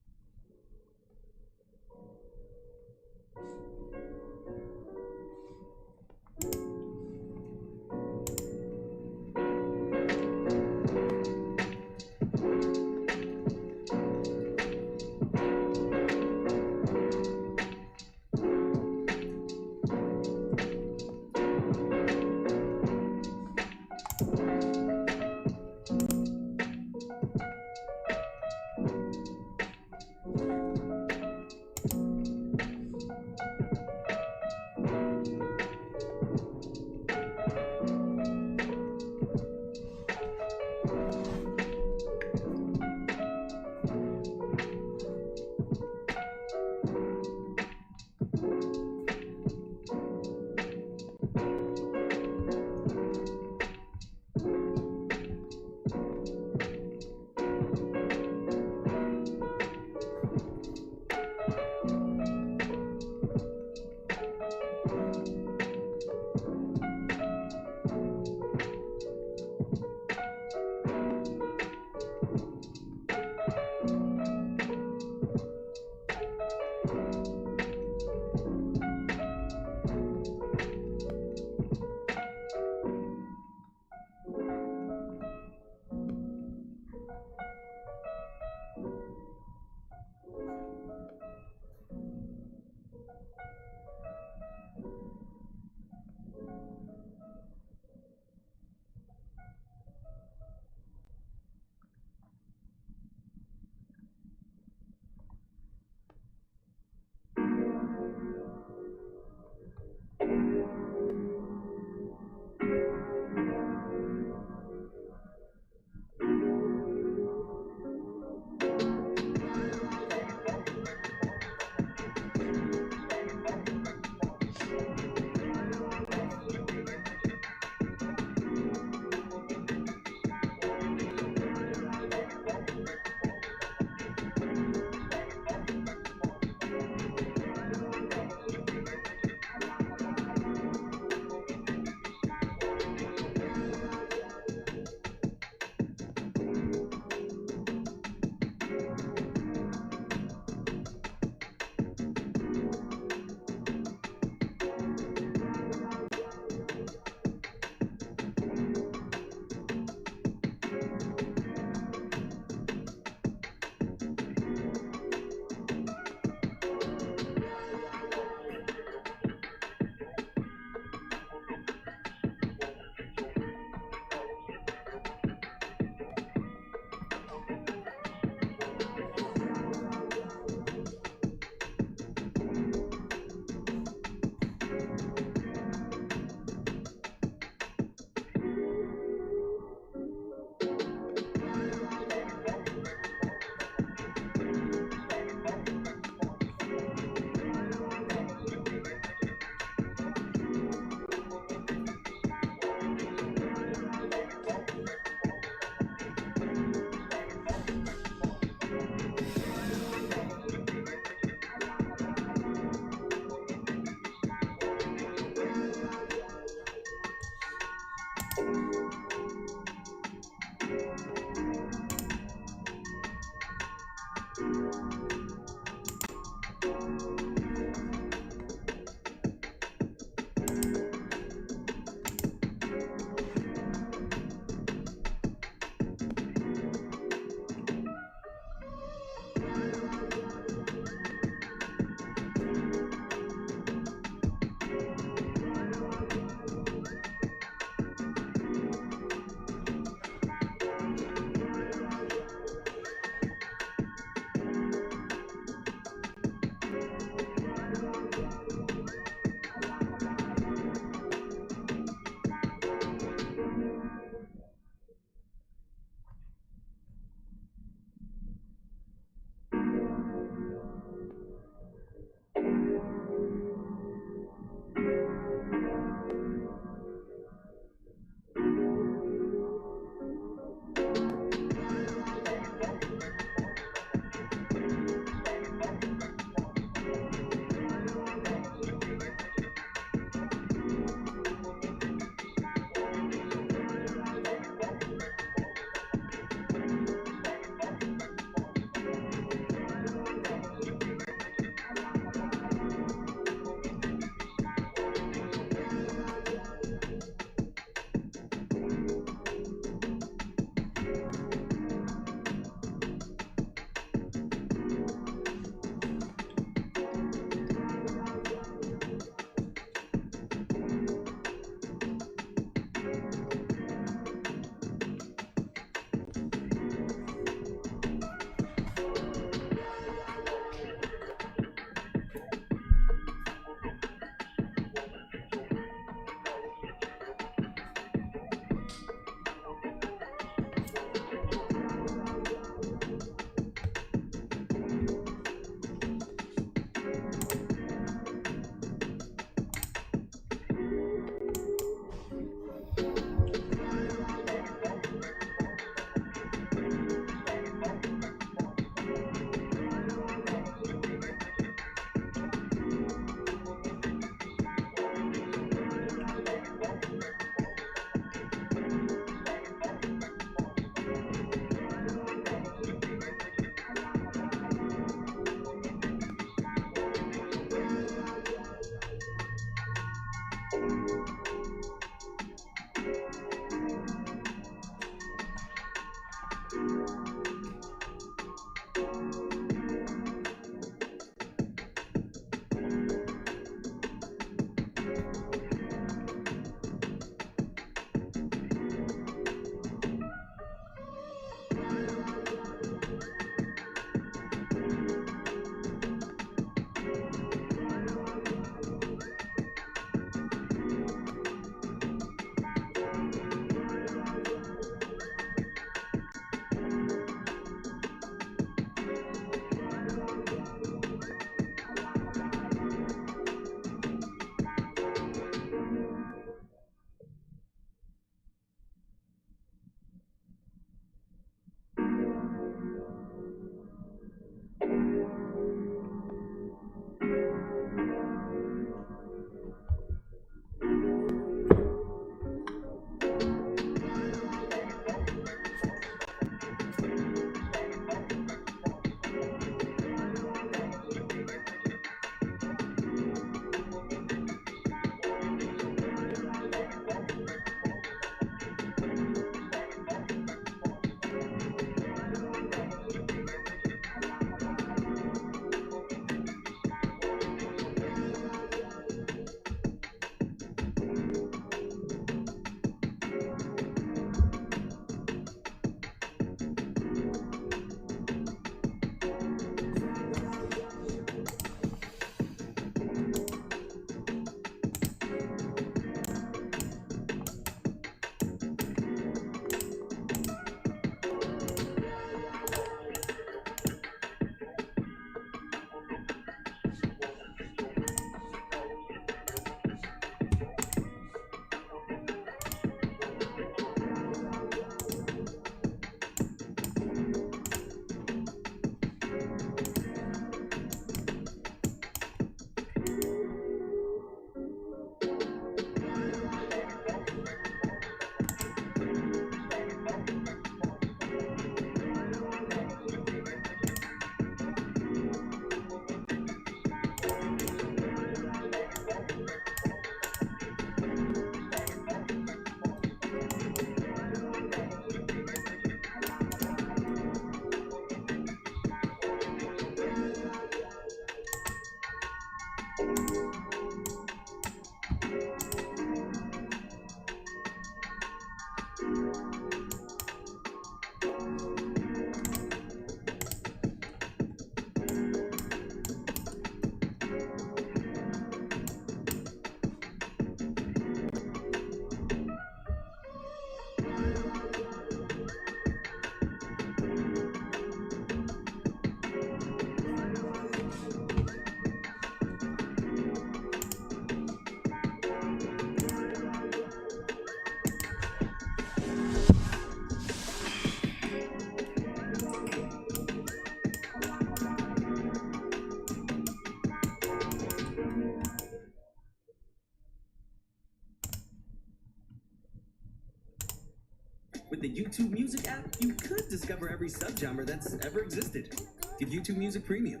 With the YouTube Music app, you could discover every subgenre that's ever existed. Get YouTube Music Premium.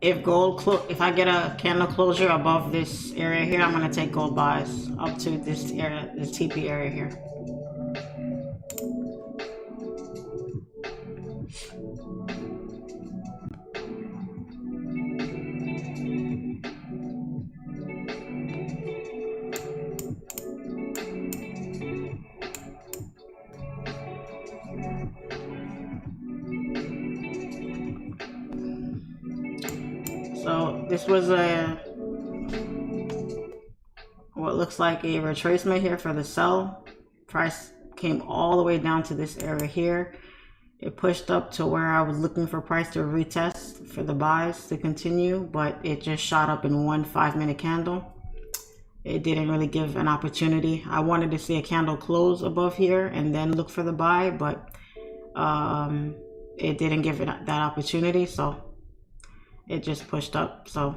If if I get a candle closure above this area here, I'm gonna take gold buys up to this area, this TP area here. So this was what looks like a retracement here for the sell. Price came all the way down to this area here. It pushed up to where I was looking for price to retest for the buys to continue, but it just shot up in one 5-minute candle. It didn't really give an opportunity. I wanted to see a candle close above here and then look for the buy, but it didn't give it that opportunity, so it just pushed up. So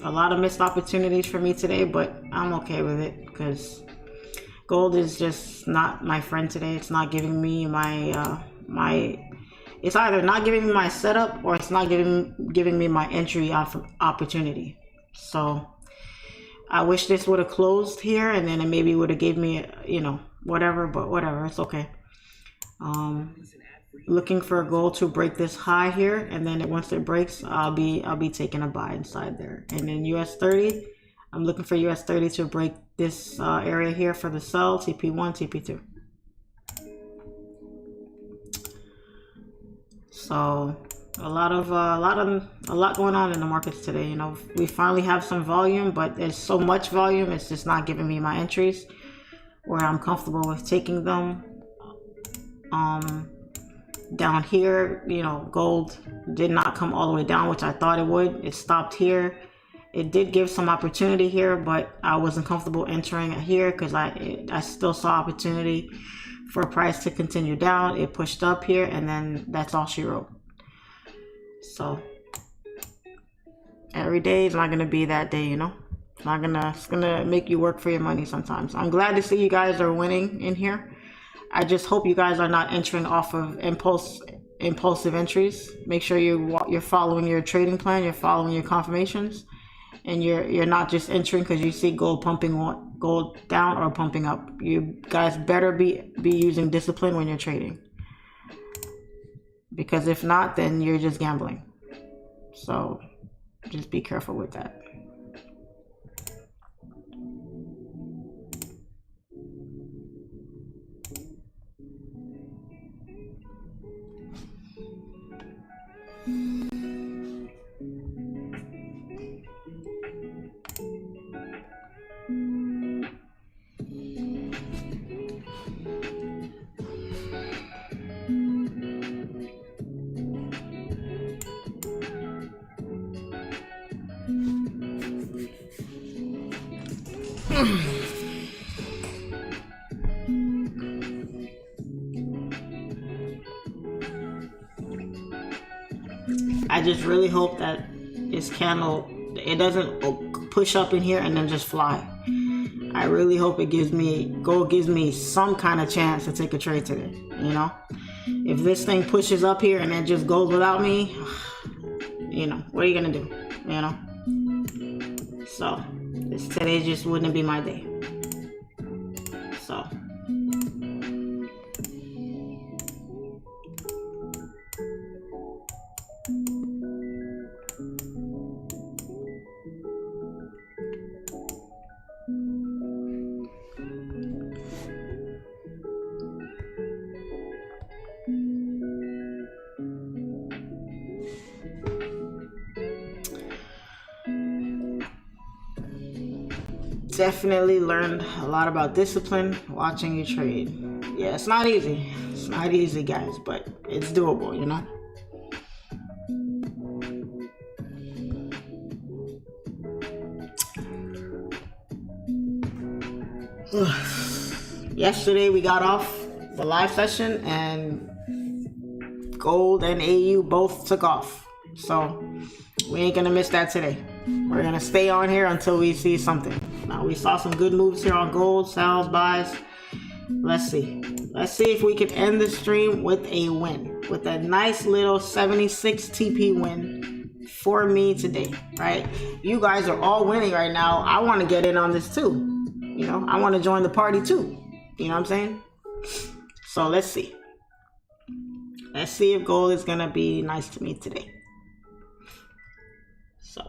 a lot of missed opportunities for me today, but I'm okay with it because gold is just not my friend today. It's not giving me my it's either not giving me my setup or it's not giving me my entry opportunity. So I wish this would have closed here and then it maybe would have gave me, you know, whatever, but whatever, it's okay. Looking for gold to break this high here, and then once it breaks, I'll be taking a buy inside there. And then US30, I'm looking for US30 to break this area here for the sell, TP1, TP2. So a lot going on in the markets today. You know, we finally have some volume, but there's so much volume, it's just not giving me my entries where I'm comfortable with taking them. Down here, you know, gold did not come all the way down, which I thought it would. It stopped here. It did give some opportunity here, but I wasn't comfortable entering it here because I still saw opportunity for price to continue down. It pushed up here, and then that's all she wrote. So every day is not gonna be that day, you know. It's gonna make you work for your money sometimes. I'm glad to see you guys are winning in here. I just hope you guys are not entering off of impulsive entries. Make sure you're following your trading plan, you're following your confirmations, and you're not just entering because you see gold down or pumping up. You guys better be using discipline when you're trading, because if not, then you're just gambling. So just be careful with that. I just really hope that this candle, it doesn't push up in here and then just fly. I really hope gold gives me some kind of chance to take a trade today, you know? If this thing pushes up here and then just goes without me, you know, what are you gonna do, you know? So today just wouldn't be my day. So definitely learned a lot about discipline watching you trade. Yeah, it's not easy. It's not easy, guys, but it's doable, you know? Yesterday we got off the live session and gold and AU both took off. So we ain't gonna miss that today. We're gonna stay on here until we see something. Now we saw some good moves here on gold, sells, buys. Let's see. Let's see if we can end the stream with a win. With a nice little 76 TP win for me today, right? You guys are all winning right now. I want to get in on this too. You know, I want to join the party too. You know what I'm saying? So let's see. Let's see if gold is gonna be nice to me today. So.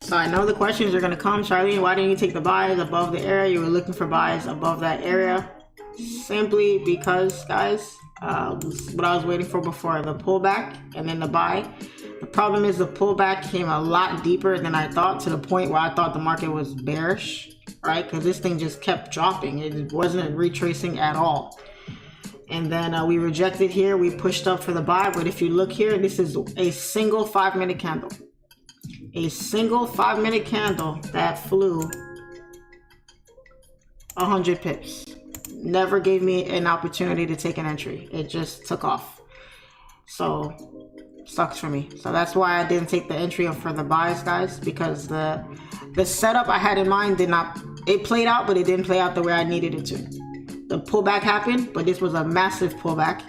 So I know the questions are going to come. Charlene, why didn't you take the buys above the area? You were looking for buys above that area. Simply because, guys, what I was waiting for before, the pullback and then the buy. The problem is the pullback came a lot deeper than I thought, to the point where I thought the market was bearish, right? Because this thing just kept dropping. It wasn't retracing at all. And then we rejected here. We pushed up for the buy. But if you look here, this is a single 5-minute candle. A single 5-minute candle that flew 100 pips. Never gave me an opportunity to take an entry. It just took off. So sucks for me. So that's why I didn't take the entry for the buys, guys, because the setup I had in mind did not, it played out, but it didn't play out the way I needed it to. The pullback happened, but this was a massive pullback,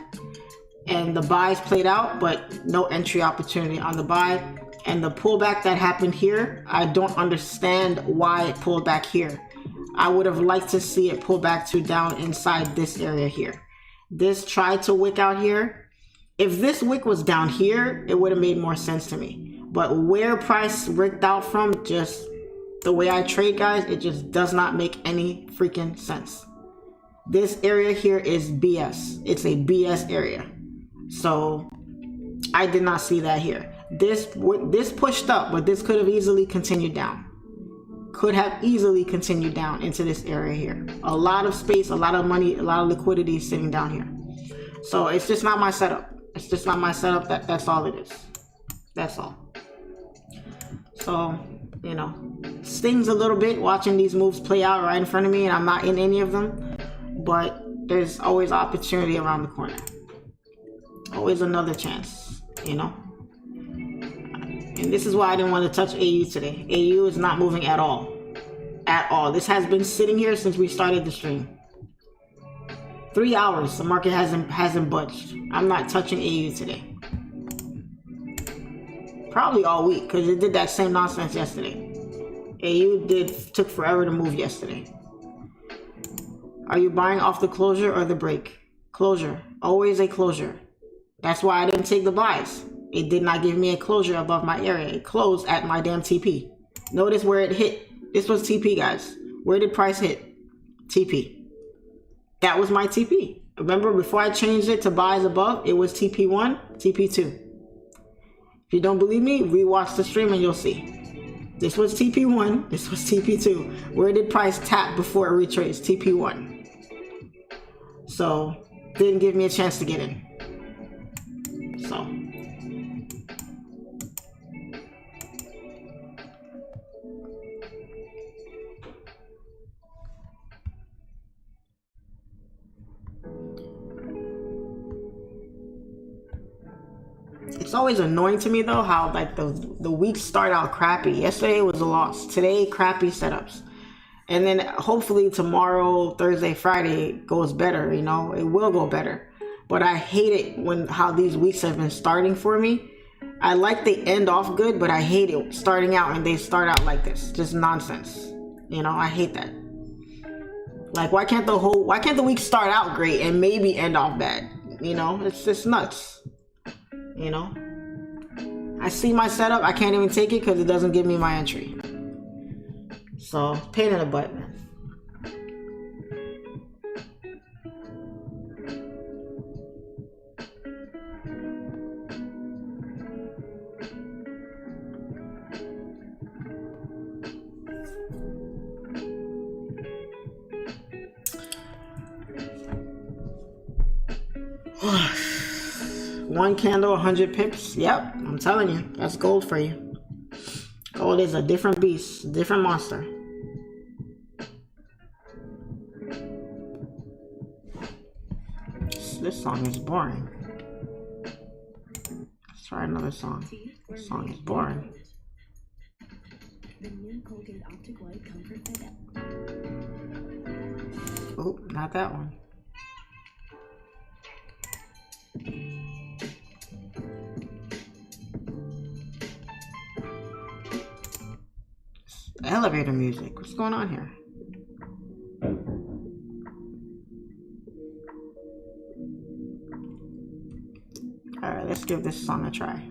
and the buys played out, but no entry opportunity on the buy. And the pullback that happened here, I don't understand why it pulled back here. I would have liked to see it pull back to down inside this area here. This tried to wick out here. If this wick was down here, it would have made more sense to me. But where price wicked out from, just the way I trade, guys, it just does not make any freaking sense. This area here is BS. It's a BS area. So I did not see that here. This pushed up, but this could have easily continued down. Could have easily continued down into this area here. A lot of space, a lot of money, a lot of liquidity sitting down here. So it's just not my setup. It's just not my setup. That's all it is. That's all. So, you know, stings a little bit watching these moves play out right in front of me, and I'm not in any of them. But there's always opportunity around the corner. Always another chance, you know. And this is why I didn't want to touch AU today. AU is not moving at all. At all. This has been sitting here since we started the stream. 3 hours. The market hasn't budged. I'm not touching AU today. Probably all week, because it did that same nonsense yesterday. AU took forever to move yesterday. Are you buying off the closure or the break? Closure. Always a closure. That's why I didn't take the buys. It did not give me a closure above my area. It closed at my damn TP. Notice where it hit. This was TP, guys. Where did price hit? TP. That was my TP. Remember, before I changed it to buys above, it was TP1, TP2. If you don't believe me, rewatch the stream and you'll see. This was TP1. This was TP2. Where did price tap before it retraced? TP1. So, didn't give me a chance to get in. So. It's always annoying to me though how like the weeks start out crappy. Yesterday was a loss. Today, crappy setups. And then hopefully tomorrow, Thursday, Friday goes better, you know. It will go better. But I hate it how these weeks have been starting for me. I like they end off good, but I hate it starting out and they start out like this. Just nonsense. You know, I hate that. Like why can't the week start out great and maybe end off bad? You know, it's just nuts. You know, I see my setup. I can't even take it because it doesn't give me my entry. So, pain in the butt, man. One candle, 100 pips. Yep, I'm telling you, that's gold for you. Gold is a different beast, different monster. This song is boring. Let's try another song. This song is boring. Oh, not that one. Elevator music. What's going on here? Alright, let's give this song a try.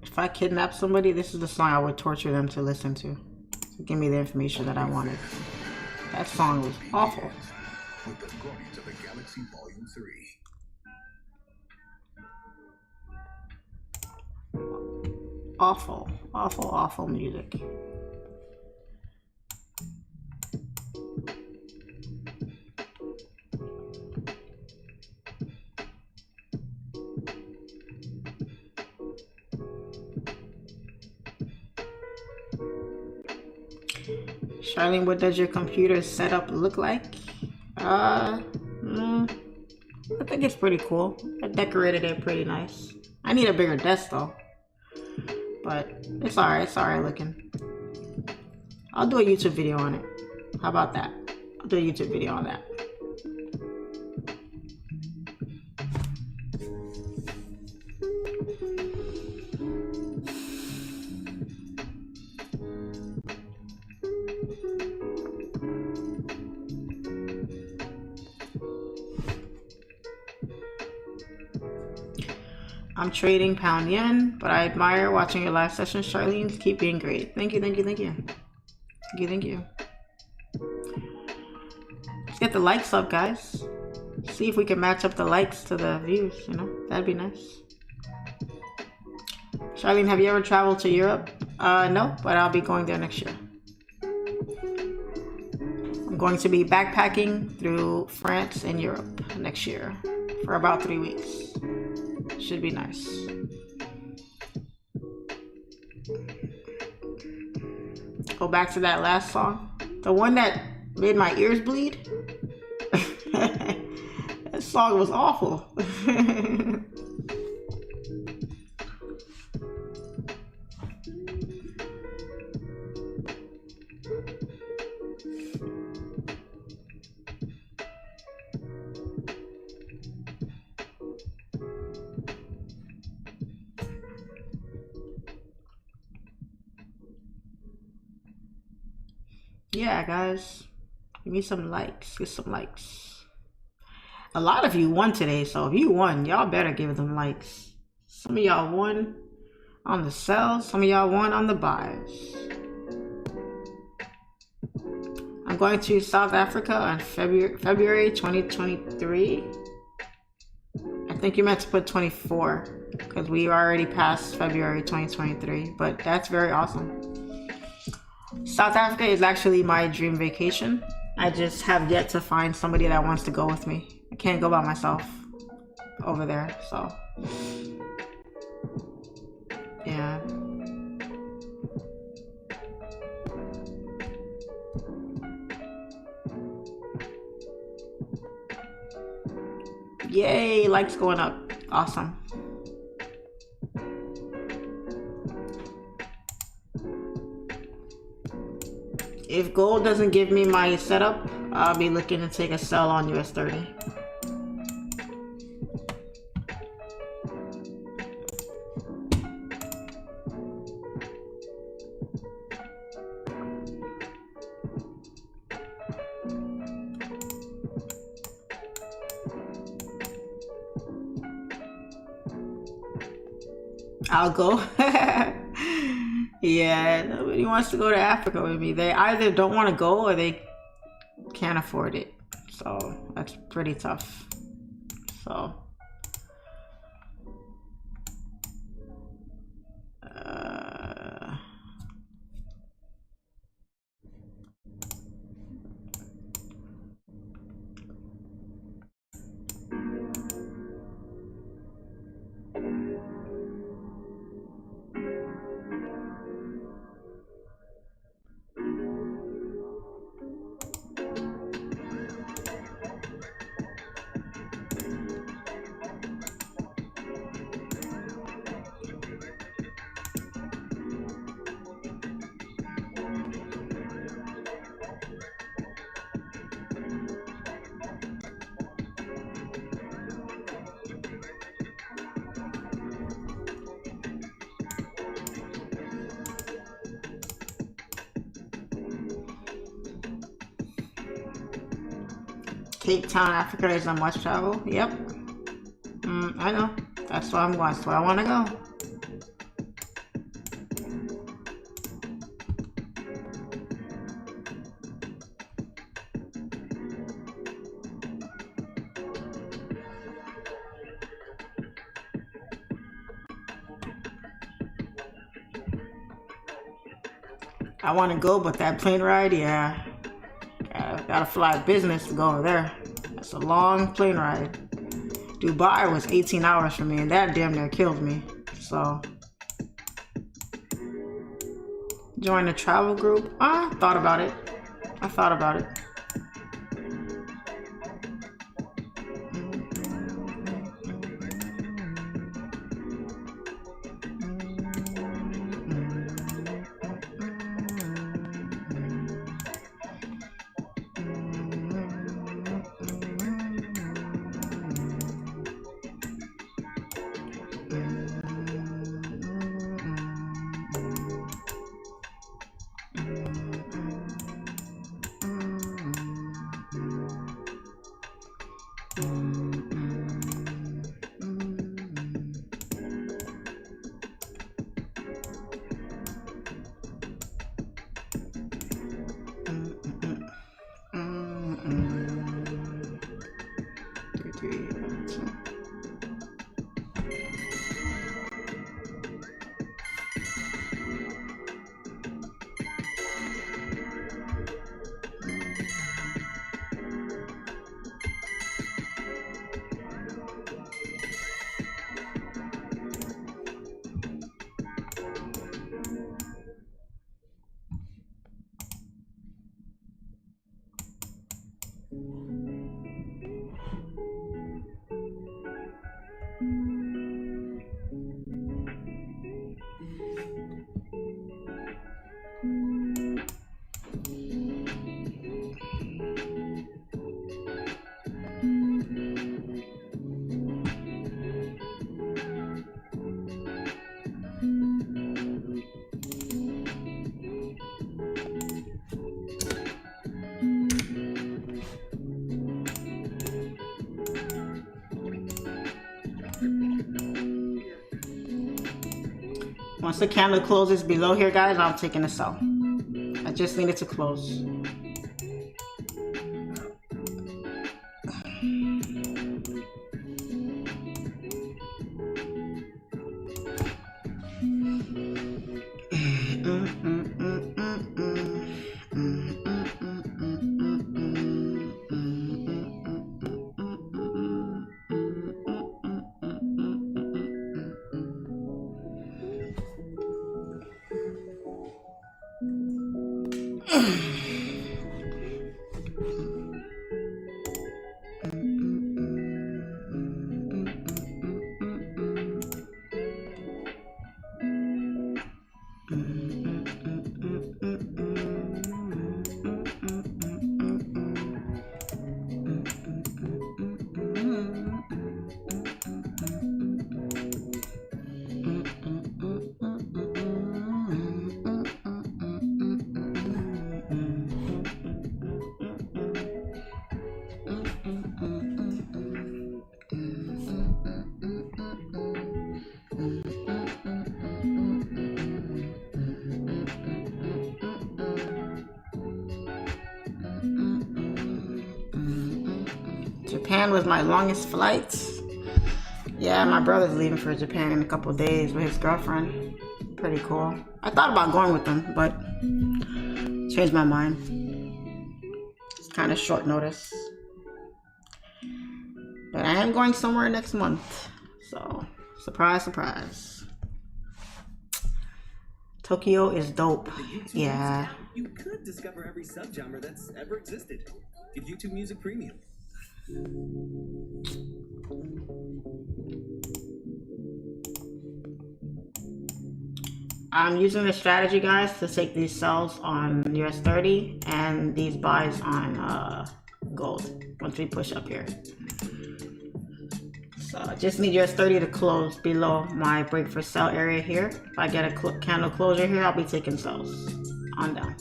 If I kidnap somebody, this is the song I would torture them to listen to give me the information that I wanted. That song was awful. With the Guardians of the Galaxy Volume 3. Awful, awful, awful music. Charlene, what does your computer setup look like? I think it's pretty cool. I decorated it pretty nice. I need a bigger desk though, but it's alright looking. I'll do a YouTube video on it. How about that? I'll do a YouTube video on that. I'm trading pound yen, but I admire watching your live sessions, Charlene. Keep being great. Thank you, thank you, thank you. Thank you, thank you. Let's get the likes up, guys. See if we can match up the likes to the views, you know? That'd be nice. Charlene, have you ever traveled to Europe? No, but I'll be going there next year. I'm going to be backpacking through France and Europe next year for about 3 weeks. Should be nice. Go back to that last song. The one that made my ears bleed. That song was awful. Yeah, guys, give me some likes. Get some likes. A lot of you won today, so if you won, y'all better give them likes. Some of y'all won on the sells, some of y'all won on the buys. I'm going to South Africa on February 2023. I think you meant to put 24 because we already passed February 2023, but that's very awesome. South Africa is actually my dream vacation. I just have yet to find somebody that wants to go with me. I can't go by myself over there, so yeah. Yay, likes going up. Awesome. If gold doesn't give me my setup, I'll be looking to take a sell on US30. I'll go. Yeah, nobody wants to go to Africa with me. They either don't want to go or they can't afford it. So that's pretty tough. So Cape Town, Africa is a must travel. Yep. I know. That's where I'm going. That's where I want to go. I want to go, but that plane ride, yeah. Gotta fly business to go over there. That's a long plane ride. Dubai was 18 hours for me, and that damn near killed me. So, join a travel group? Thought about it. I thought about it. Once the candle closes below here, guys, I'm taking a sell. I just need it to close. Japan was my longest flight. Yeah, my brother's leaving for Japan in a couple days with his girlfriend. Pretty cool. I thought about going with them, but changed my mind. It's kind of short notice. But I am going somewhere next month. So, surprise, surprise. Tokyo is dope. Yeah. You could discover every subgenre that's ever existed. Get YouTube Music Premium. I'm using the strategy, guys, to take these sells on US30 and these buys on gold once we push up here. So I just need US30 to close below my break for sell area here. If I get a candle closure here, I'll be taking sells on down.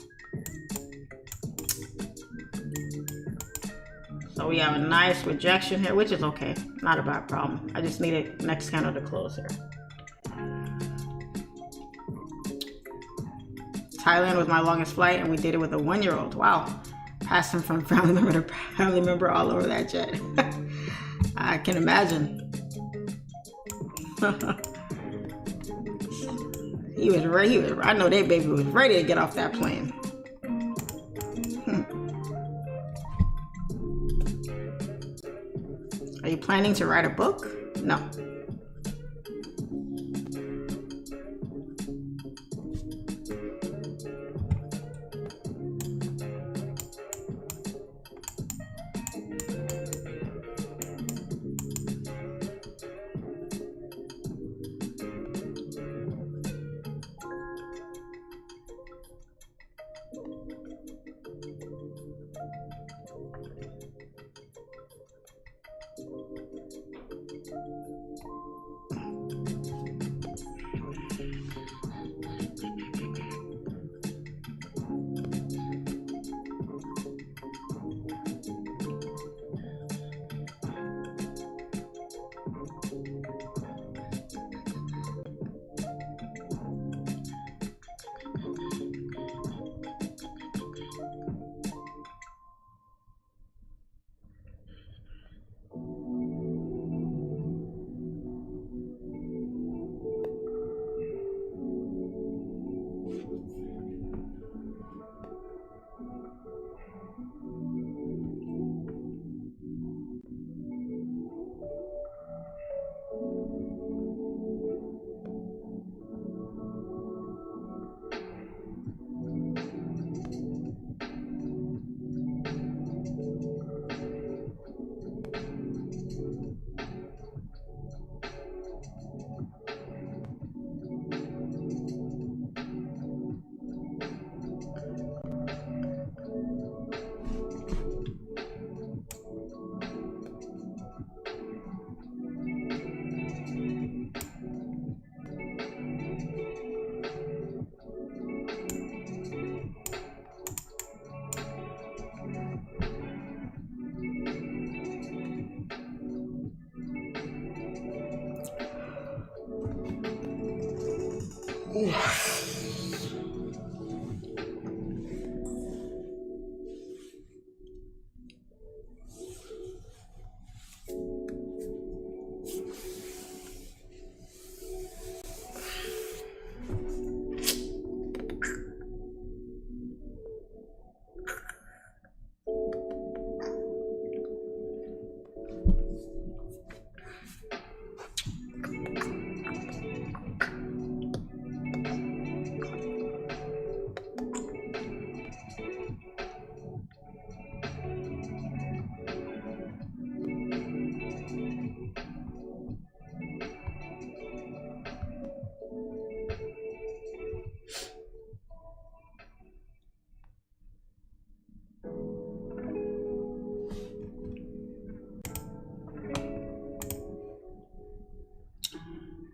So we have a nice rejection here, which is okay. Not a bad problem. I just need a next candle to close here. Thailand was my longest flight, and we did it with a 1-year-old. Wow. Passed him from family member to family member all over that jet. I can imagine. He was ready. I know that baby was ready to get off that plane. Are you planning to write a book? No.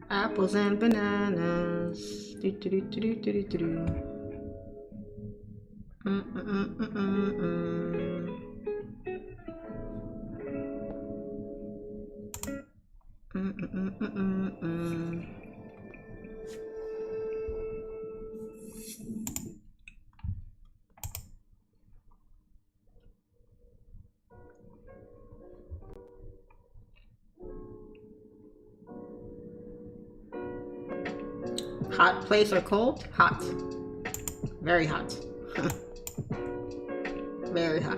Apples and bananas. Do, do, do, do, do, do, do, do. Hot place or cold? Hot. Very hot. Very hot.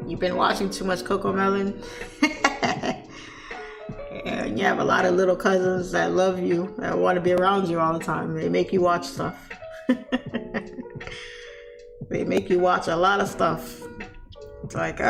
You've been watching too much Coco Melon. And you have a lot of little cousins that love you, that want to be around you all the time. They make you watch stuff. They make you watch a lot of stuff. It's like,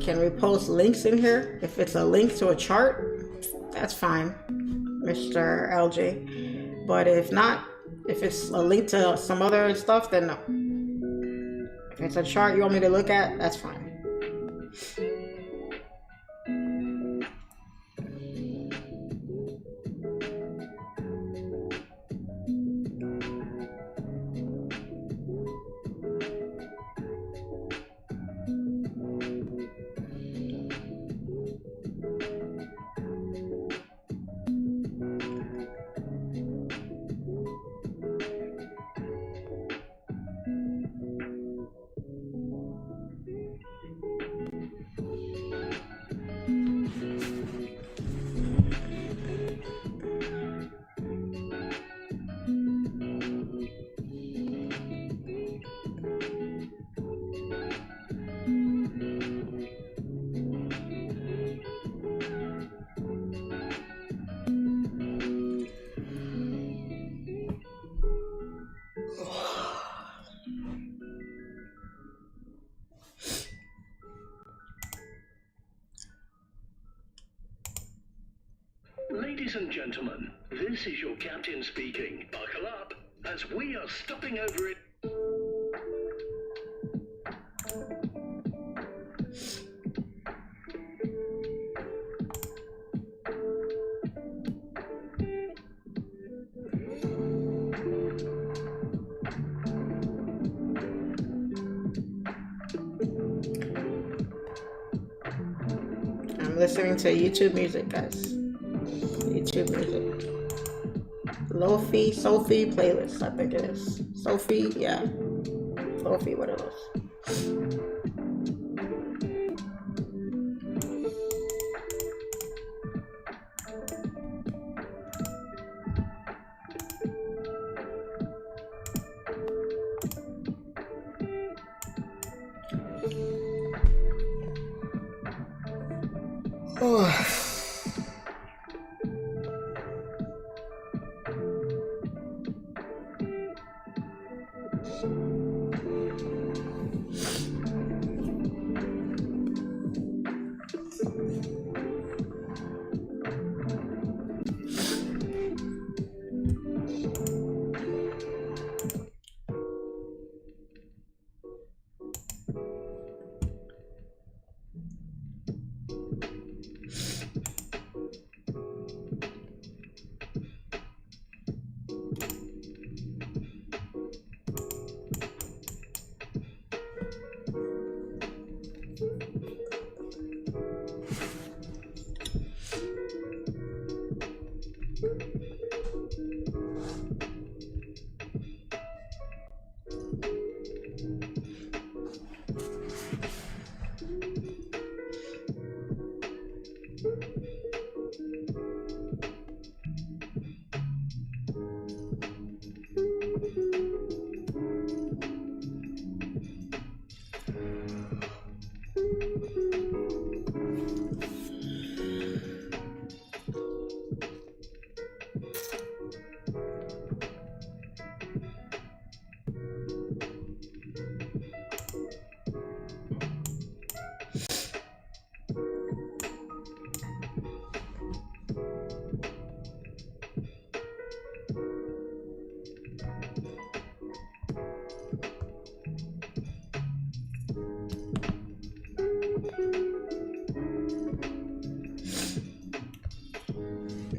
Can we post links in here? If it's a link to a chart, that's fine, Mr. LJ. But if not, if it's a link to some other stuff, then no. If it's a chart you want me to look at, that's fine. Ladies and gentlemen, this is your captain speaking. Buckle up, as we are stopping over it. I'm listening to YouTube music, guys. YouTube music. Lo-fi, Sophie playlist, I think it is. Sophie, yeah. Sophie, what are those? Oh.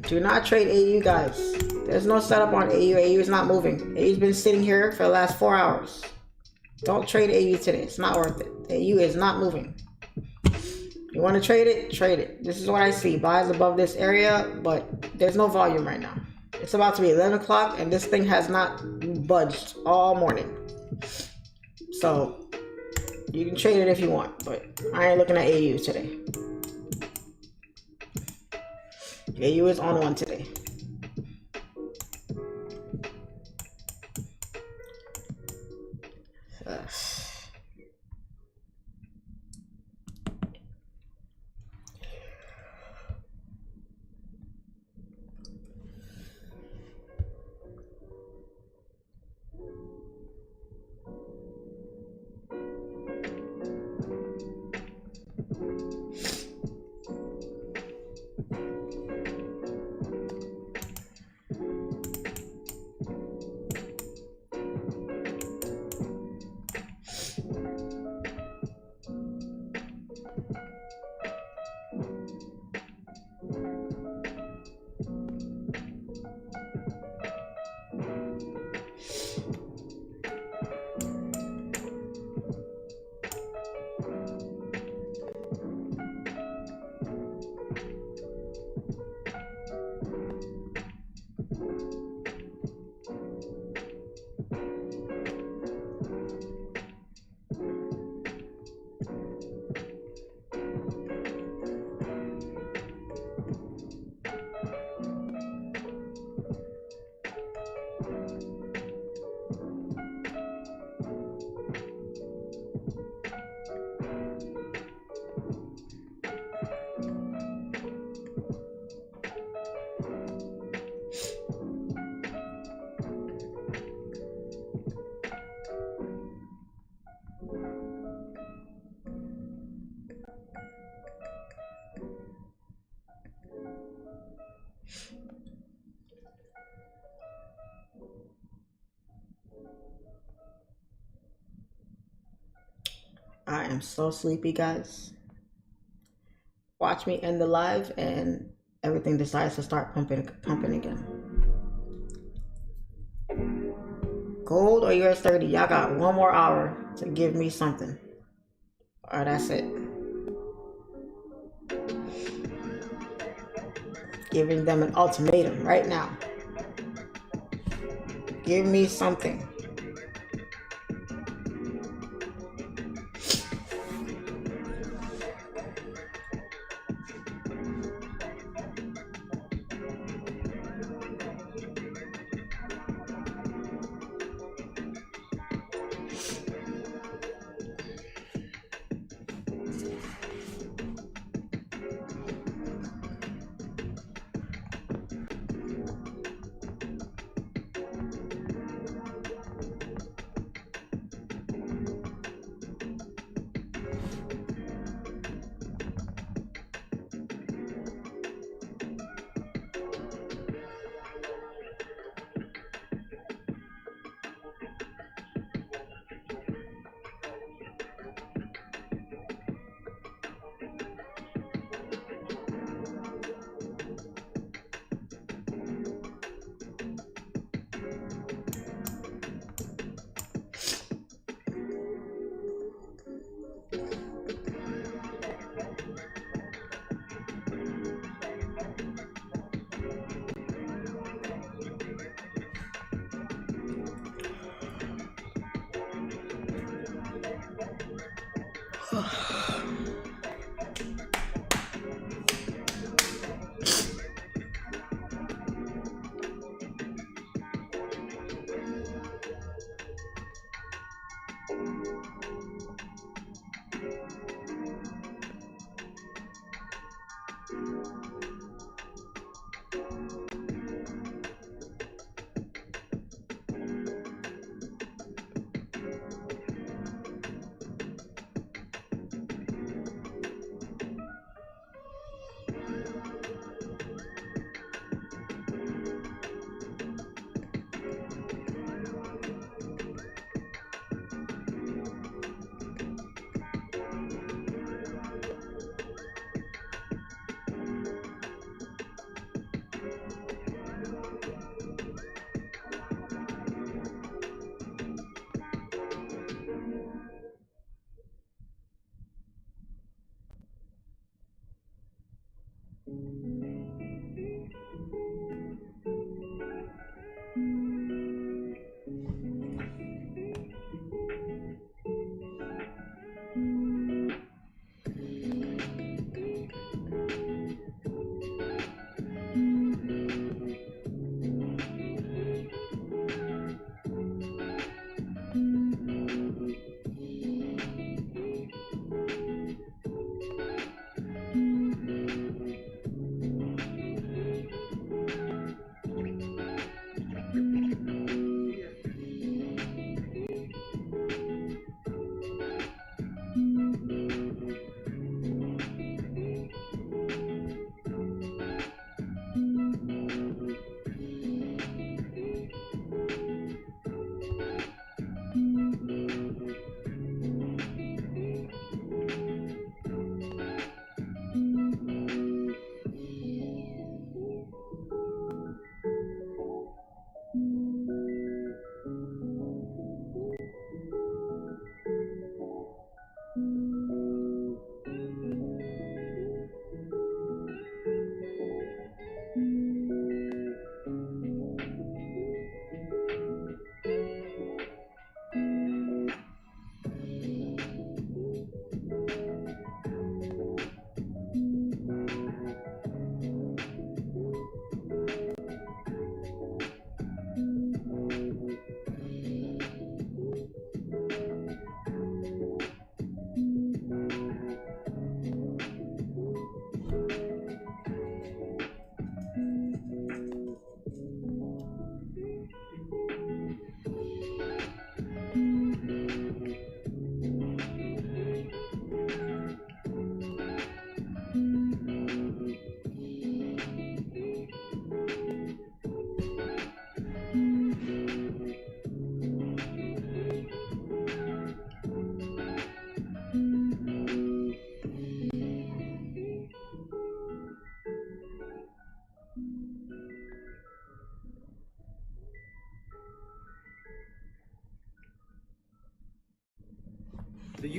Do not trade AU, guys. There's no setup on AU. AU is not moving. AU's been sitting here for the last 4 hours. Don't trade AU today. It's not worth it. AU is not moving. You want to trade it? Trade it. This is what I see. Buys above this area, but there's no volume right now. It's about to be 11 o'clock, and this thing has not budged all morning. So, you can trade it if you want, but I ain't looking at AU today. AU is on one today. I am so sleepy, guys. Watch me end the live and everything decides to start pumping again. Gold or US30? Y'all got 1 more hour to give me something. All right, that's it. Giving them an ultimatum right now. Give me something.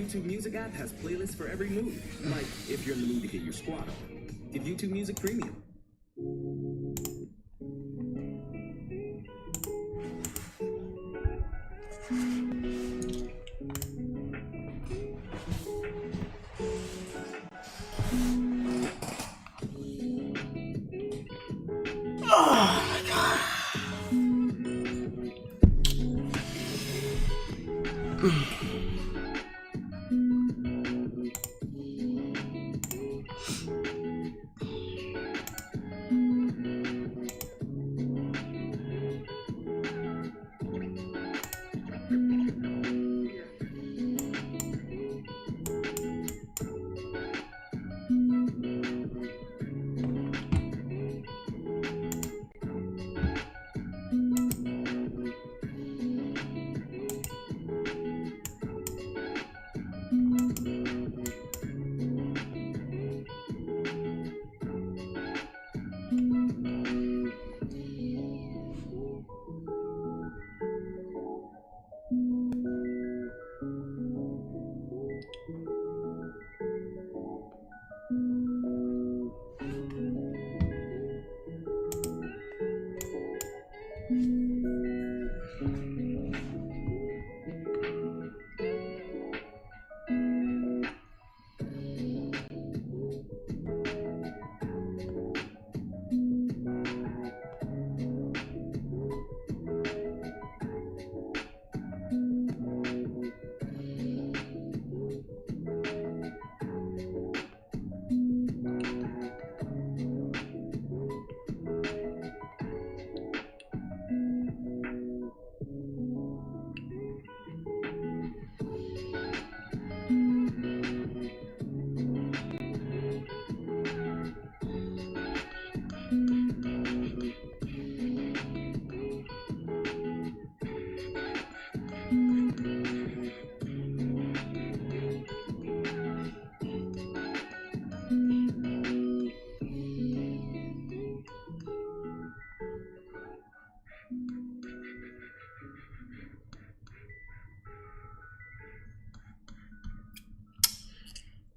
YouTube Music app has playlists for every mood. Like if you're in the mood to get your squat on. Give YouTube Music Premium.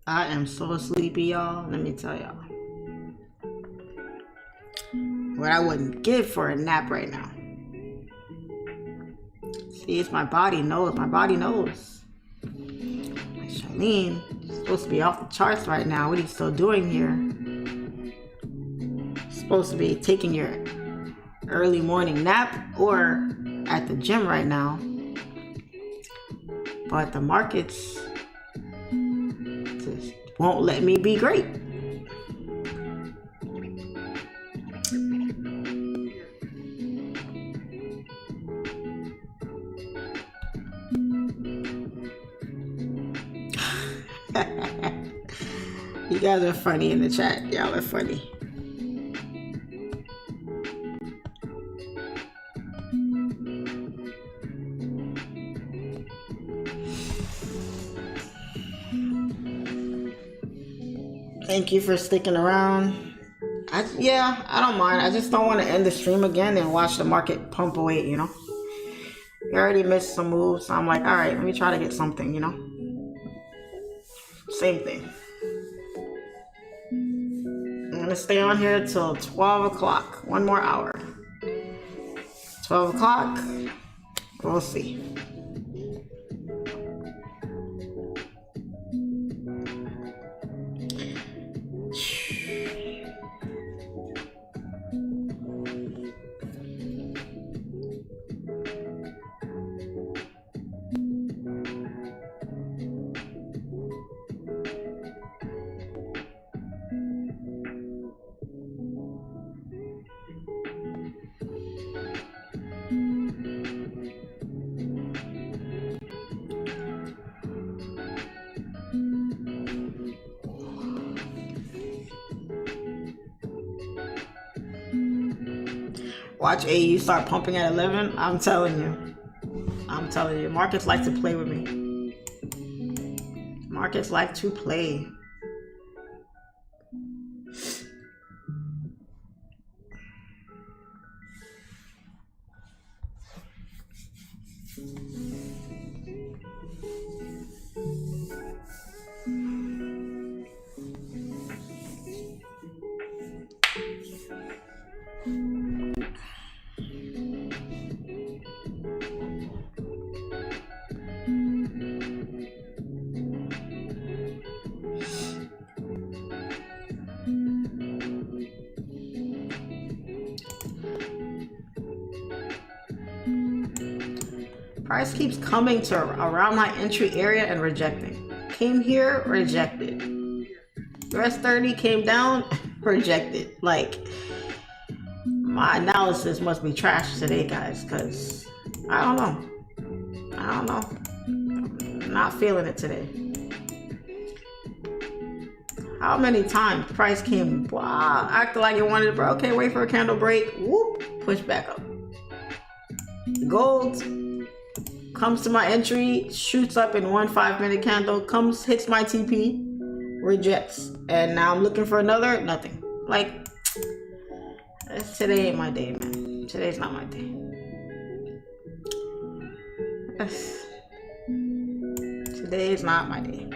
I am so sleepy, y'all. Let me tell y'all. What I wouldn't give for a nap right now. See, it's my body knows. My body knows. Like, Charlene, you're supposed to be off the charts right now. What are you still doing here? You're supposed to be taking your early morning nap or at the gym right now. But the markets just won't let me be great. You guys are funny in the chat. Y'all are funny. Thank you for sticking around. I don't mind. I just don't want to end the stream again and watch the market pump away, you know? We already missed some moves, so I'm like, all right, let me try to get something, you know? Same thing. I'm going to stay on here till 12 o'clock. One more hour. 12 o'clock. We'll see. Watch AU start pumping at 11. I'm telling you, markets like to play with me. Markets like to play. Price keeps coming to around my entry area and rejecting. Came here, rejected. US30 came down, rejected. Like, my analysis must be trash today, guys, because I don't know. I don't know. I'm not feeling it today. How many times price came, wow, acted like it wanted, bro. Okay, wait for a candle break. Whoop, push back up. Gold comes to my entry, shoots up in 1 5-minute candle, comes, hits my TP, rejects. And now I'm looking for another, nothing. Like, today ain't my day, man. Today's not my day. Today is not my day.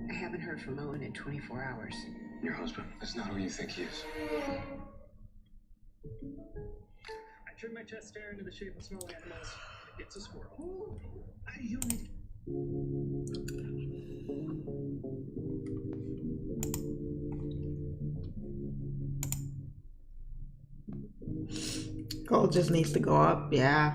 I haven't heard from Owen in 24 hours. Your husband is not who you think he is. I trim my chest hair into the shape of small animals. It's a squirrel. You need. Gold just needs to go up, yeah.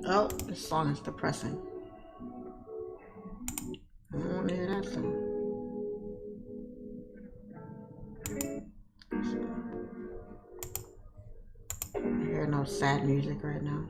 Oh, this song is depressing. I don't want to hear that song. I hear no sad music right now.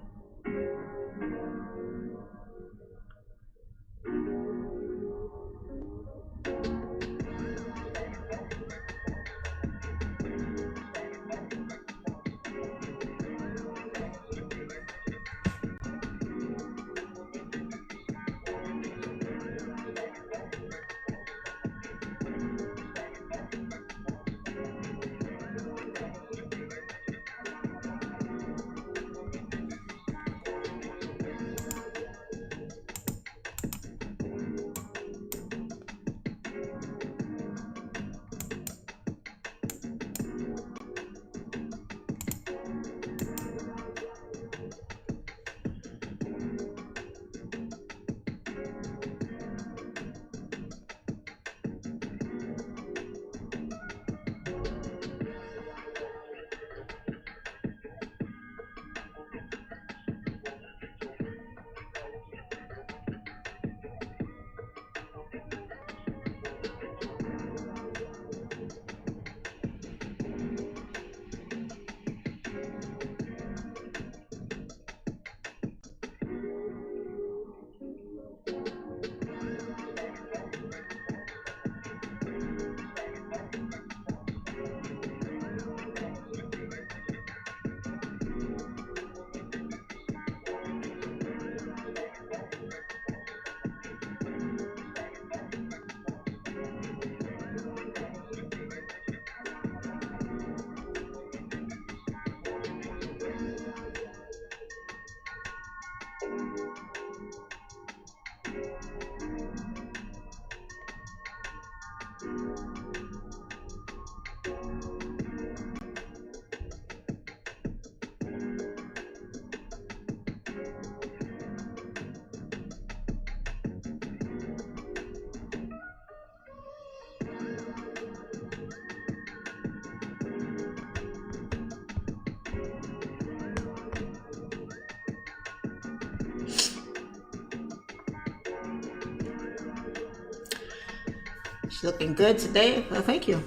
She's looking good today. Well, thank you.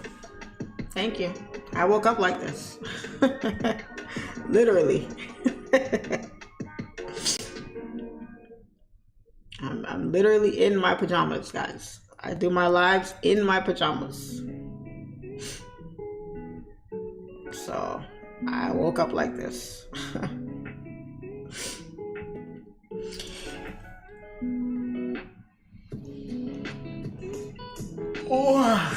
Thank you. I woke up like this. Literally. I'm literally in my pajamas, guys. I do my lives in my pajamas. So I woke up like this. Oh.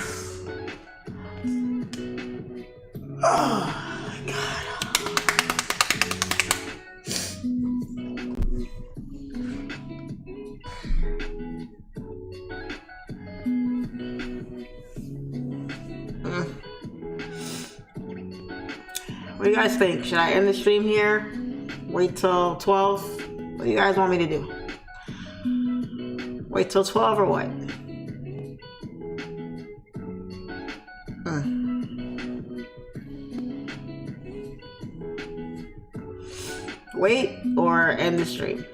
Oh God. What do you guys think? Should I end the stream here? Wait till 12? What do you guys want me to do? Wait till 12 or what? Wait or end the stream?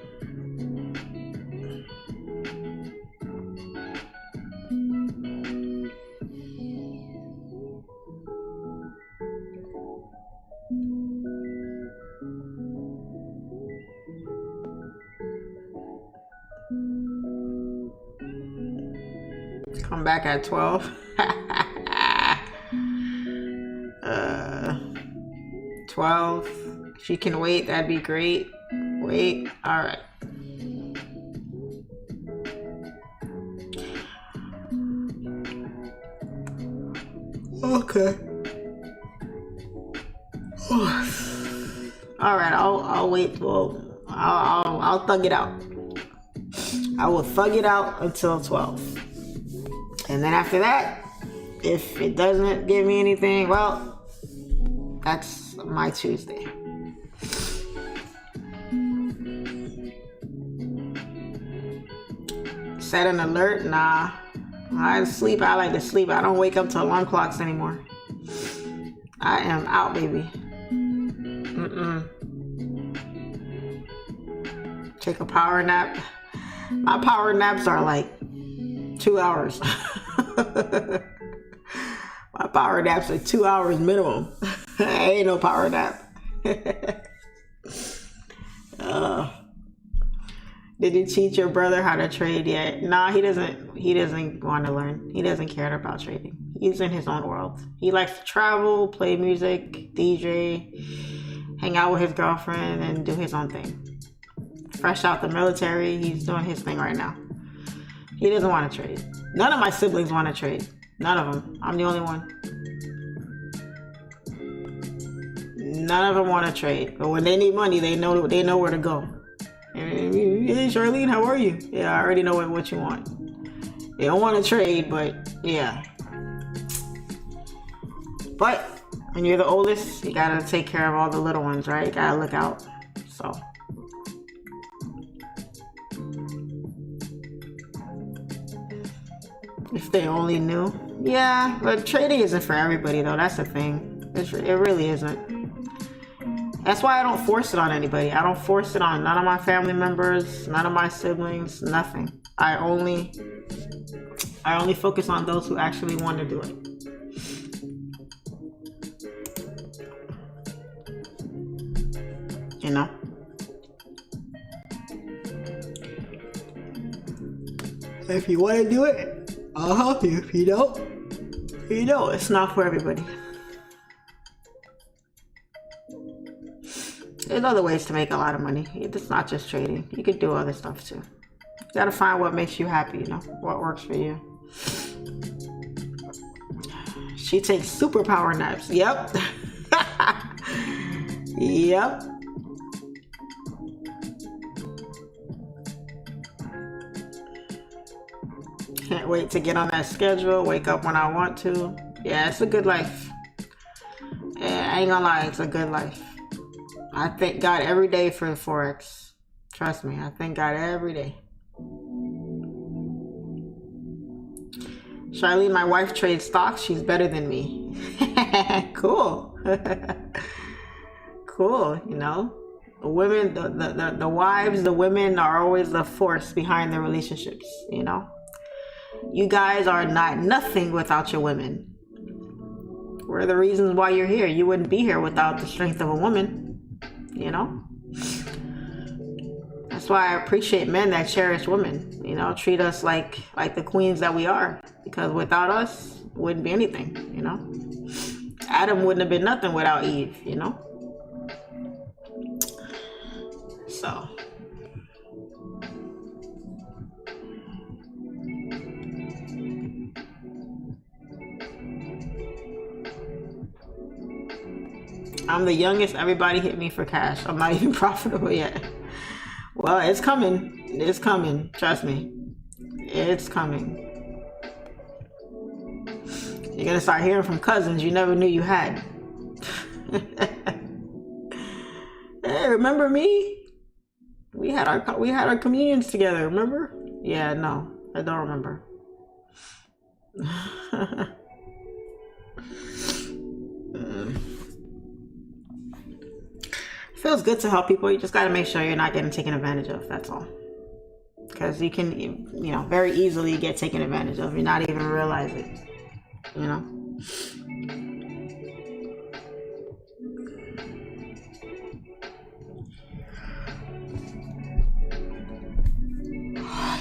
Come back at 12. 12. If you can wait, that'd be great. Wait. All right. Okay. All right. I'll wait. Well, I'll thug it out. I will thug it out until 12. And then after that, if it doesn't give me anything, well, that's my Tuesday. Set an alert? Nah. I sleep. I like to sleep. I don't wake up to alarm clocks anymore. I am out, baby. Take a power nap. My power naps are like 2 hours. My power naps are 2 hours minimum. Ain't no power nap. Did you teach your brother how to trade yet? Nah, he doesn't want to learn. He doesn't care about trading. He's in his own world. He likes to travel, play music, DJ, hang out with his girlfriend, and do his own thing. Fresh out the military, he's doing his thing right now. He doesn't want to trade. None of my siblings want to trade. None of them. I'm the only one. None of them want to trade. But when they need money, they know where to go. Hey, Charlene, how are you? Yeah, I already know what you want. They don't want to trade, but yeah. But when you're the oldest, you gotta take care of all the little ones, right? You gotta look out. So. If they only knew. Yeah, but trading isn't for everybody, though. That's the thing. It really isn't. That's why I don't force it on anybody. I don't force it on none of my family members, none of my siblings, nothing. I only focus on those who actually want to do it. You know? If you want to do it, I'll help you. If you don't, it's not for everybody. There's other ways to make a lot of money. It's not just trading. You could do other stuff too. You gotta find what makes you happy, you know, what works for you. She takes superpower naps. Yep. Yep. Can't wait to get on that schedule, wake up when I want to. Yeah, it's a good life. Yeah, I ain't gonna lie, it's a good life. I thank God every day for the Forex. Trust me, I thank God every day. Charlene, my wife trades stocks. She's better than me. Cool. Cool, you know. The women, the wives, the women are always the force behind the relationships, you know. You guys are not nothing without your women. We're the reasons why you're here. You wouldn't be here without the strength of a woman, you know? That's why I appreciate men that cherish women, you know, treat us like the queens that we are, because without us, it wouldn't be anything, you know? Adam wouldn't have been nothing without Eve, you know? So. I'm the youngest. Everybody hit me for cash. I'm not even profitable yet. Well, it's coming. It's coming. Trust me. It's coming. You're gonna start hearing from cousins you never knew you had. Hey, remember me? We had our communions together. Remember? Yeah, no, I don't remember. Feels good to help people. You just got to make sure you're not getting taken advantage of. That's all. Because you can, you know, very easily get taken advantage of. You not even realize it. You know.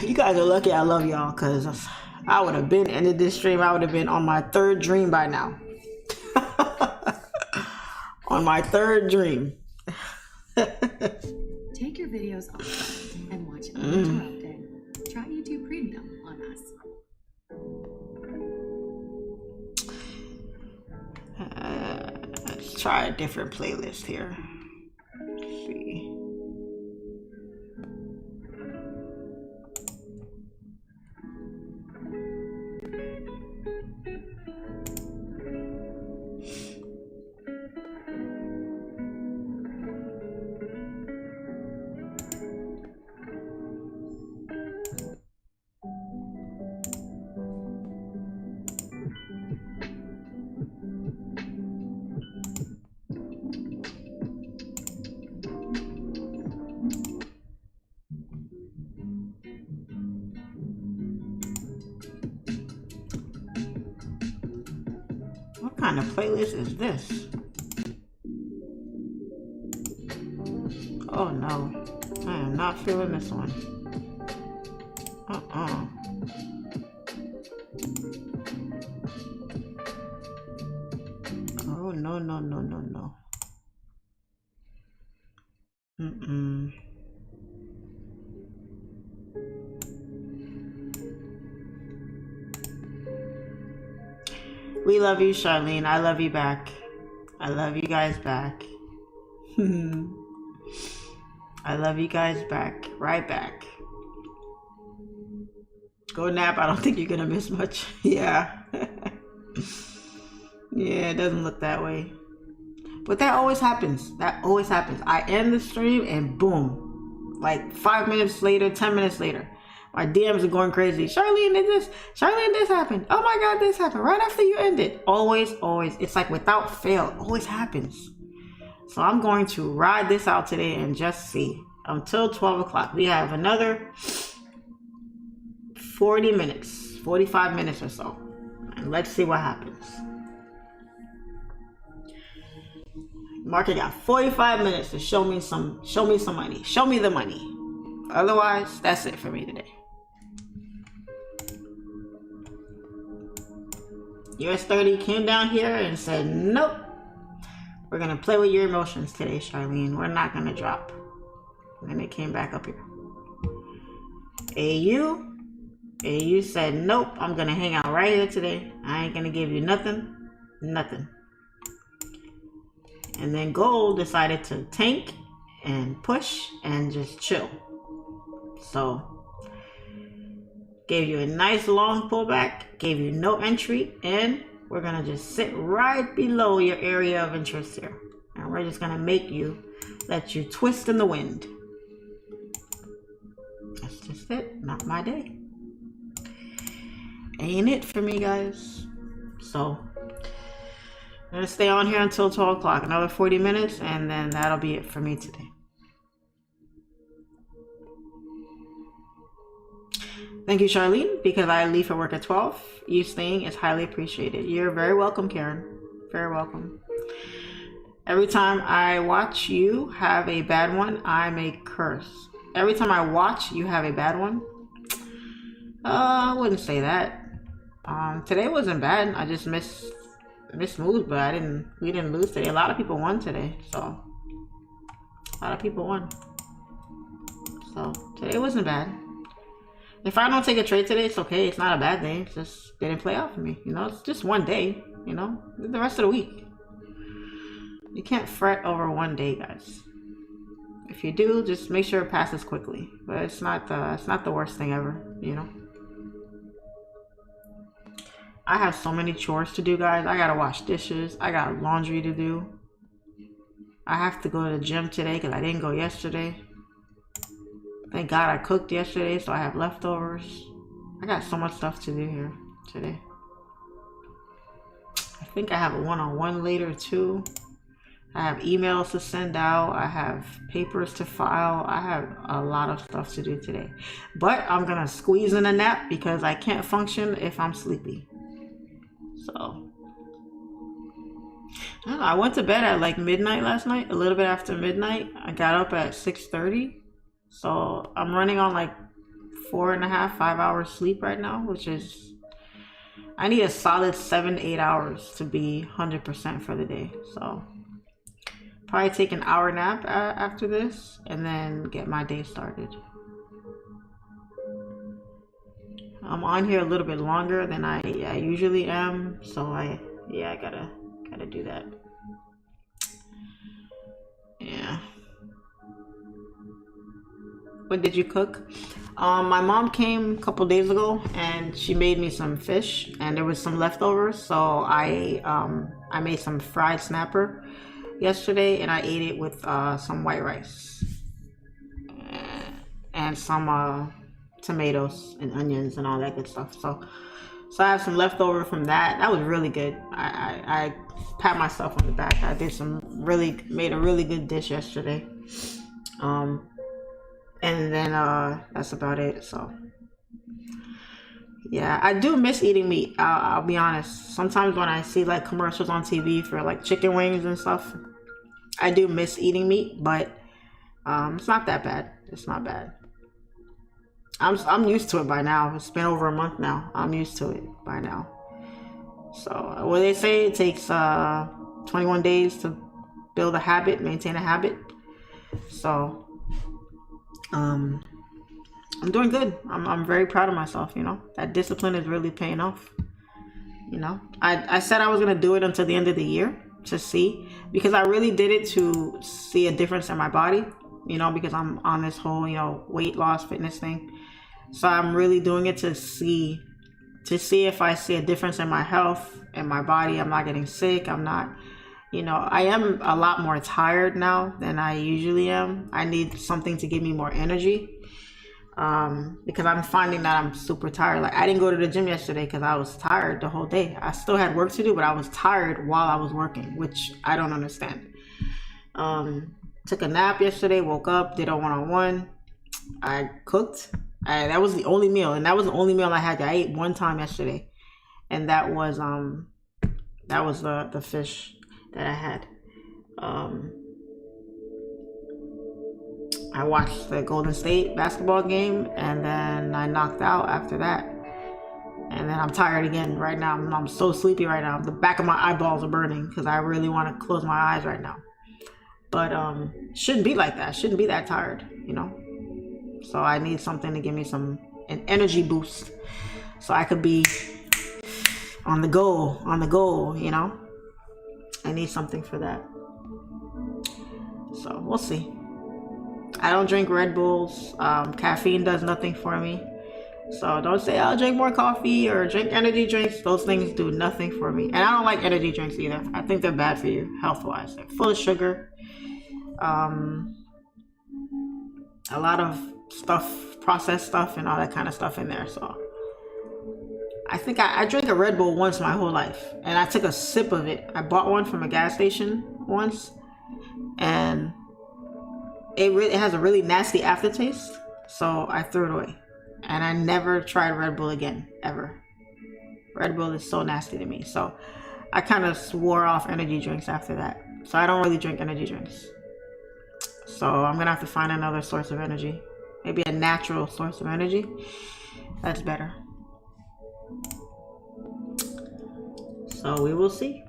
You guys are lucky I love y'all, because I would have been ended this stream. I would have been on my third dream by now. On my third dream. Take your videos off and watch Uninterrupted. Try YouTube Premium on us. Let's try a different playlist here. Let's see. What kind of playlist is this? Oh no, I am not feeling this one. Oh no, no, no, no, no. We love you, Charlene. I love you back. I love you guys back. I love you guys back. Right back. Go nap. I don't think you're gonna miss much. Yeah. Yeah, it doesn't look that way. But that always happens. That always happens. I end the stream and boom. Like 5 minutes later, 10 minutes later, my DMs are going crazy. Charlene did this. Charlene, this happened. Oh my God, this happened. Right after you ended. Always, always. It's like without fail. It always happens. So I'm going to ride this out today and just see. Until 12 o'clock. We have another 40 minutes. 45 minutes or so. And let's see what happens. Market got 45 minutes to show me some money. Show me the money. Otherwise, that's it for me today. US30 came down here and said, nope. We're going to play with your emotions today, Charlene. We're not going to drop. And then it came back up here. AU said, nope. I'm going to hang out right here today. I ain't going to give you nothing. Nothing. And then Gold decided to tank and push and just chill. So, gave you a nice long pullback, gave you no entry, and we're gonna just sit right below your area of interest here. And we're just gonna let you twist in the wind. That's just it, not my day. Ain't it for me, guys? So, I'm gonna stay on here until 12 o'clock, another 40 minutes, and then that'll be it for me today. Thank you, Charlene, because I leave for work at 12. You staying is highly appreciated. You're very welcome, Karen. Very welcome. Every time I watch you have a bad one, I may curse. Every time I watch you have a bad one, I wouldn't say that. Today wasn't bad. I just missed moves, but we didn't lose today. A lot of people won today, so a lot of people won. So today wasn't bad. If I don't take a trade today, it's okay. It's not a bad day. It's just didn't play out for me. You know, it's just one day. You know, the rest of the week. You can't fret over one day, guys. If you do, just make sure it passes quickly. But it's not the worst thing ever. You know. I have so many chores to do, guys. I gotta wash dishes. I got laundry to do. I have to go to the gym today because I didn't go yesterday. Thank God I cooked yesterday, so I have leftovers. I got so much stuff to do here today. I think I have a one-on-one later too. I have emails to send out. I have papers to file. I have a lot of stuff to do today. But I'm gonna squeeze in a nap because I can't function if I'm sleepy. So I don't know, I went to bed at like midnight last night, a little bit after midnight. I got up at 6:30. So I'm running on like 4.5, 5 hours sleep right now, which is, I need a solid 7-8 hours to be 100% for the day. So probably take an hour nap after this and then get my day started. I'm on here a little bit longer than I usually am, so I gotta do that. Yeah. What did you cook? My mom came a couple days ago and she made me some fish and there was some leftovers, so I made some fried snapper yesterday and I ate it with some white rice and some tomatoes and onions and all that good stuff. So I have some leftover from that. That was really good. I pat myself on the back. I made a really good dish yesterday. And then that's about it. So yeah, I do miss eating meat. I'll be honest. Sometimes when I see like commercials on TV for like chicken wings and stuff, I do miss eating meat, but it's not that bad. It's not bad. I'm used to it by now. It's been over a month now. I'm used to it by now. So what they say, it takes 21 days to build a habit, maintain a habit. So I'm doing good. I'm very proud of myself, you know. That discipline is really paying off. You know, I said I was gonna do it until the end of the year to see, because I really did it to see a difference in my body, you know, because I'm on this whole, you know, weight loss fitness thing. So I'm really doing it to see if I see a difference in my health and my body. I'm not getting sick. I'm not, you know, I am a lot more tired now than I usually am. I need something to give me more energy, because I'm finding that I'm super tired. Like I didn't go to the gym yesterday because I was tired the whole day. I still had work to do, but I was tired while I was working, which I don't understand. Took a nap yesterday, woke up, did a one-on-one. I cooked. That was the only meal, and that was the only meal I had. I ate one time yesterday, and that was the fish that I had. I watched the Golden State basketball game, and then I knocked out after that. And then I'm tired again right now. I'm so sleepy right now. The back of my eyeballs are burning because I really want to close my eyes right now. But shouldn't be like that. Shouldn't be that tired, you know. So I need something to give me an energy boost, so I could be on the go, you know. I need something for that. So we'll see. I don't drink Red Bulls. Caffeine does nothing for me. So don't say I'll drink more coffee or drink energy drinks. Those things do nothing for me. And I don't like energy drinks either. I think they're bad for you health-wise. They're full of sugar. A lot of stuff, processed stuff and all that kind of stuff in there. So I think I drank a Red Bull once my whole life, and I took a sip of it. I bought one from a gas station once, and it has a really nasty aftertaste, so I threw it away. And I never tried Red Bull again, ever. Red Bull is so nasty to me. So I kind of swore off energy drinks after that. So I don't really drink energy drinks. So I'm going to have to find another source of energy. Maybe a natural source of energy. That's better. So we will see.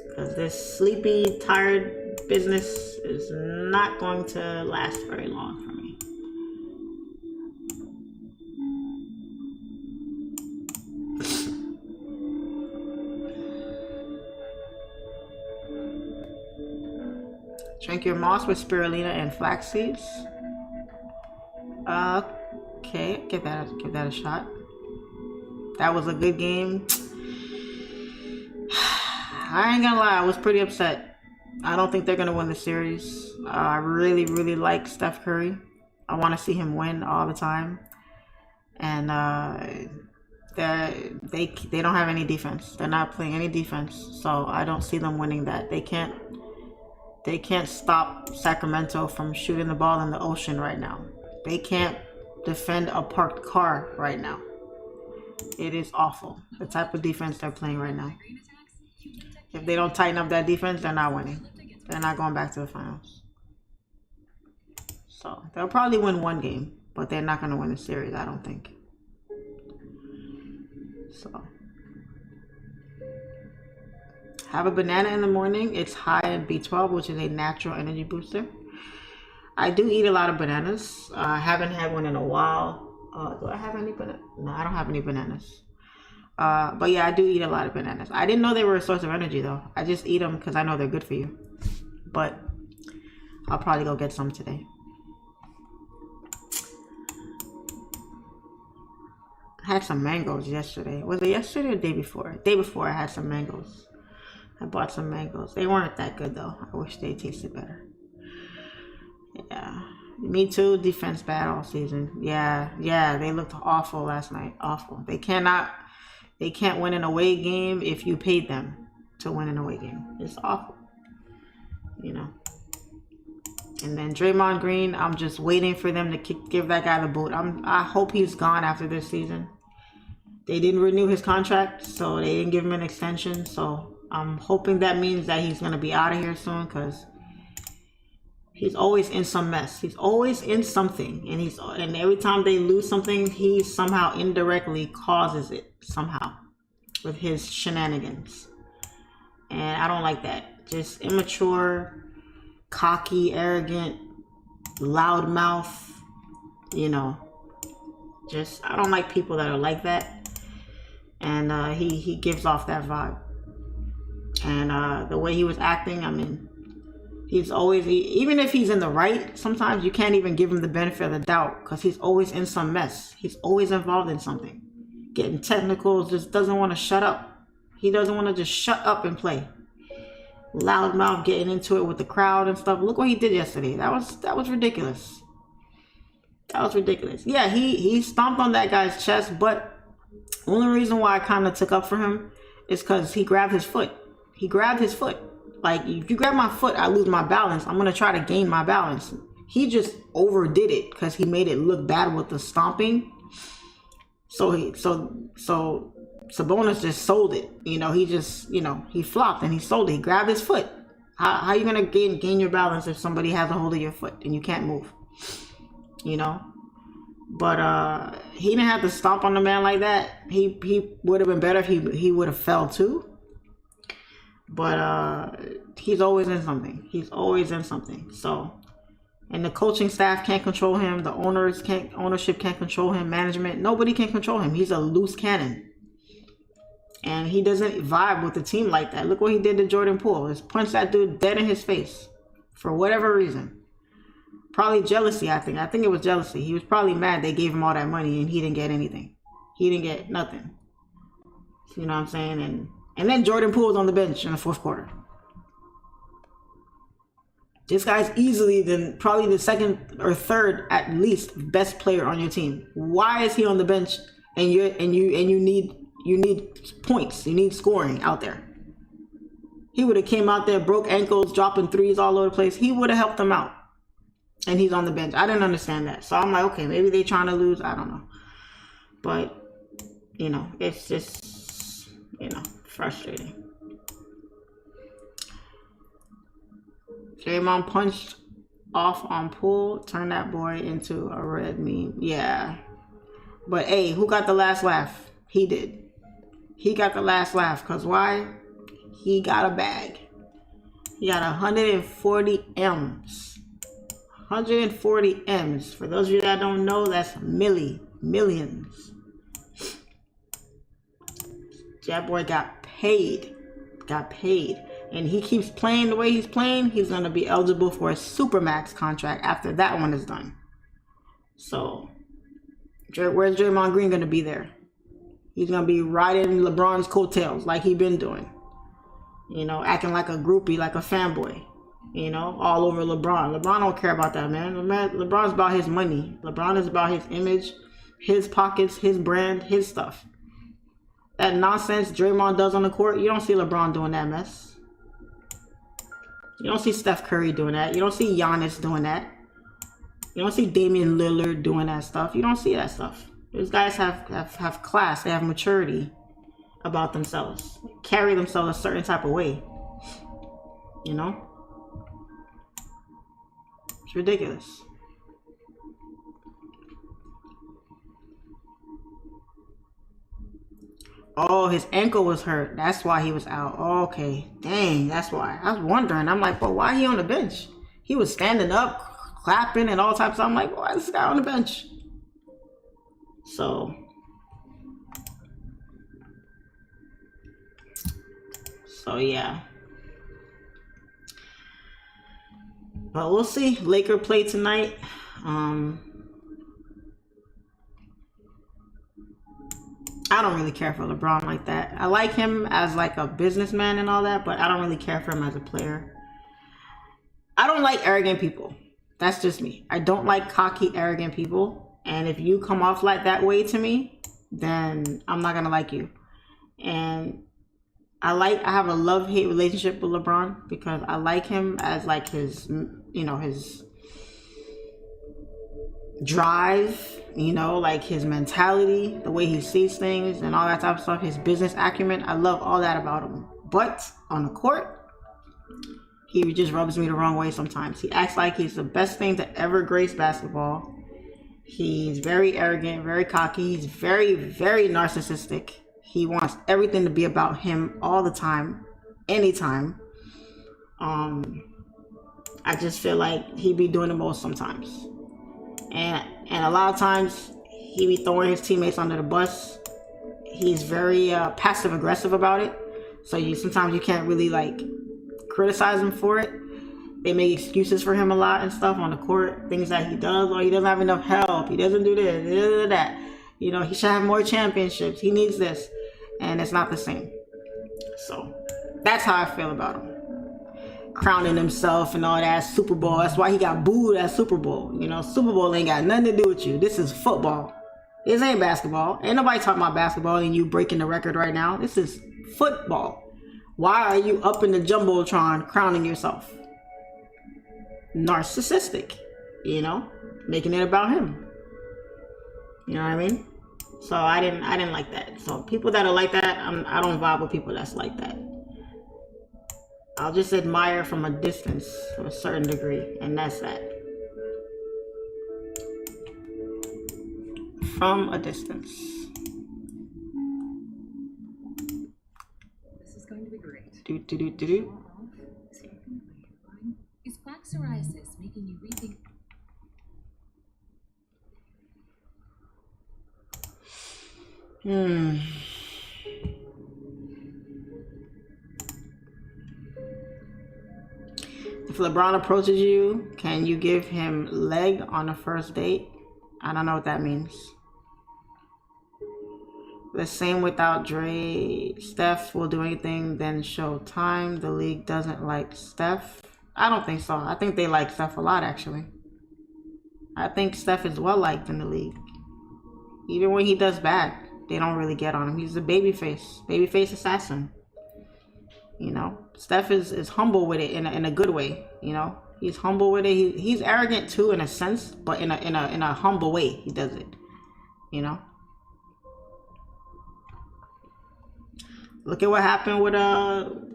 Because this sleepy, tired business is not going to last very long for me. Drink your moss with spirulina and flax seeds. Okay, give that a shot. That was a good game. I ain't gonna lie, I was pretty upset. I don't think they're gonna win the series. I really like Steph Curry. I want to see him win all the time. And they don't have any defense. They're not playing any defense, so I don't see them winning that. They can't stop Sacramento from shooting the ball in the ocean right now. They can't defend a parked car right now. It is awful, the type of defense they're playing right now. If they don't tighten up that defense, they're not winning. They're not going back to the finals. So they'll probably win one game, but they're not going to win the series, I don't think. So have a banana in the morning. It's high in B12, which is a natural energy booster. I do eat a lot of bananas. I haven't had one in a while. Do I have any bananas? No, I don't have any bananas. But yeah, I do eat a lot of bananas. I didn't know they were a source of energy though. I just eat them because I know they're good for you. But I'll probably go get some today. I had some mangoes yesterday. Was it yesterday or the day before? Day before I had some mangoes. I bought some mangoes. They weren't that good though. I wish they tasted better. Yeah. Me too. Defense bad all season. Yeah. They looked awful last night. Awful. They can't win an away game if you paid them to win an away game. It's awful. You know. And then Draymond Green, I'm just waiting for them to give that guy the boot. I hope he's gone after this season. They didn't renew his contract, so they didn't give him an extension. So I'm hoping that means that he's going to be out of here soon, because he's always in some mess. He's always in something. And every time they lose something, he somehow indirectly causes it somehow with his shenanigans. And I don't like that. Just immature, cocky, arrogant, loudmouth, you know. Just, I don't like people that are like that. And he gives off that vibe. And the way he was acting, I mean, he's always, even if he's in the right, sometimes you can't even give him the benefit of the doubt, because he's always in some mess. He's always involved in something. Getting technical, just doesn't want to shut up. He doesn't want to just shut up and play. Loudmouth, getting into it with the crowd and stuff. Look what he did yesterday. That was ridiculous. That was ridiculous. Yeah, he stomped on that guy's chest, but the only reason why I kind of took up for him is because he grabbed his foot. He grabbed his foot. Like, if you grab my foot, I lose my balance. I'm going to try to gain my balance. He just overdid it because he made it look bad with the stomping. So Sabonis just sold it. You know, he just, you know, he flopped and he sold it. He grabbed his foot. How are you going to gain your balance if somebody has a hold of your foot and you can't move? You know? But he didn't have to stomp on the man like that. He would have been better if he would have fell too. But he's always in something. He's always in something. So, and the coaching staff can't control him. The ownership can't control him. Management, nobody can control him. He's a loose cannon. And he doesn't vibe with the team like that. Look what he did to Jordan Poole. Just punched that dude dead in his face. For whatever reason. Probably jealousy, I think. I think it was jealousy. He was probably mad they gave him all that money and he didn't get anything. He didn't get nothing. You know what I'm saying? And then Jordan Poole was on the bench in the fourth quarter. This guy's easily probably the second or third at least best player on your team. Why is he on the bench and you need points, you need scoring out there? He would have came out there, broke ankles, dropping threes all over the place. He would have helped them out. and he's on the bench. I didn't understand that. So I'm like, okay, maybe they trying to lose. I don't know. But, you know, it's just, you know, frustrating. Draymond punched off on Poole, turned that boy into a red meme. Yeah. But, hey, who got the last laugh? He did. He got the last laugh. Because why? He got a bag. He got 140 M's. 140 M's. For those of you that don't know, that's millions. That boy got paid. And he keeps playing the way he's playing, he's going to be eligible for a Supermax contract after that one is done. So, where's Draymond Green going to be there? He's going to be riding LeBron's coattails like he been doing. You know, acting like a groupie, like a fanboy. You know, all over LeBron. LeBron don't care about that, man. LeBron's about his money. LeBron is about his image, his pockets, his brand, his stuff. That nonsense Draymond does on the court, you don't see LeBron doing that mess. You don't see Steph Curry doing that. You don't see Giannis doing that. You don't see Damian Lillard doing that stuff. You don't see that stuff. Those guys have class. They have maturity about themselves. Carry themselves a certain type of way. You know? It's ridiculous. Oh, his ankle was hurt. That's why he was out. Oh, okay. Dang, that's why. I was wondering. I'm like, but why he on the bench? He was standing up, clapping and all types of stuff. I'm like, why is this guy on the bench? So yeah. But we'll see. Laker play tonight. I don't really care for LeBron like that. I like him as like a businessman and all that, but I don't really care for him as a player. I don't like arrogant people. That's just me. I don't like cocky, arrogant people. And if you come off like that way to me, then I'm not gonna like you. And I have a love-hate relationship with LeBron because I like him as like his, you know, his drive, you know, like his mentality, the way he sees things and all that type of stuff, his business acumen. I love all that about him. But on the court, he just rubs me the wrong way sometimes. He acts like he's the best thing to ever grace basketball. He's very arrogant, very cocky. He's very, very narcissistic. He wants everything to be about him all the time, anytime. I just feel like he be doing the most sometimes. And a lot of times he be throwing his teammates under the bus. He's very passive aggressive about it. So sometimes you can't really like criticize him for it. They make excuses for him a lot and stuff on the court. Things that he does, or he doesn't have enough help. He doesn't do this, that. You know, he should have more championships. He needs this. And it's not the same. So that's how I feel about him. Crowning himself and all that Super Bowl. That's why he got booed at Super Bowl. You know, Super Bowl ain't got nothing to do with you. This is football. This ain't basketball. Ain't nobody talking about basketball and you breaking the record right now. This is football. Why are you up in the Jumbotron crowning yourself? Narcissistic. You know? Making it about him. You know what I mean? So I didn't like that. So people that are like that, I don't vibe with people that's like that. I'll just admire from a distance to a certain degree, and that's that. From a distance. This is going to be great. Do. Is plaque psoriasis making you rethink? If LeBron approaches you, can you give him leg on a first date? I don't know what that means. The same without Dre. Steph will do anything, then show time. The league doesn't like Steph. I don't think so. I think they like Steph a lot, actually. I think Steph is well liked in the league. Even when he does bad, they don't really get on him. He's a babyface assassin. You know, Steph is humble with it in a good way. You know, He's humble with it. He's arrogant too in a sense, but in a humble way he does it. You know. Look at what happened with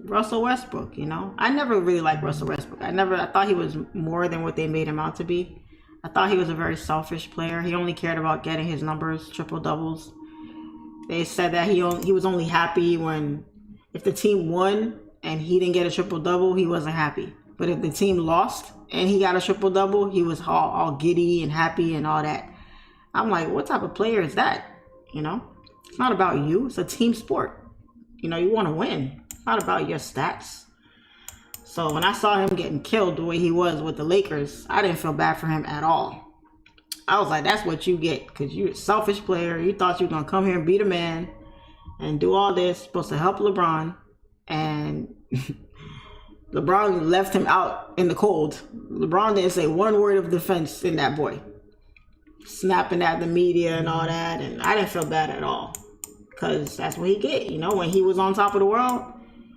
Russell Westbrook. You know, I never really liked Russell Westbrook. I thought he was more than what they made him out to be. I thought he was a very selfish player. He only cared about getting his numbers, triple doubles. They said that he was only happy if the team won and he didn't get a triple double, he wasn't happy. But if the team lost and he got a triple double, he was all giddy and happy and all that. I'm like, what type of player is that? You know, it's not about you. It's a team sport. You know, you want to win. It's not about your stats. So when I saw him getting killed the way he was with the Lakers, I didn't feel bad for him at all. I was like, that's what you get, because you're a selfish player. You thought you were going to come here and beat a man and do all this, supposed to help LeBron. And LeBron left him out in the cold. LeBron didn't say one word of defense in that boy. Snapping at the media and all that. And I didn't feel bad at all. Because that's what he get. You know, when he was on top of the world,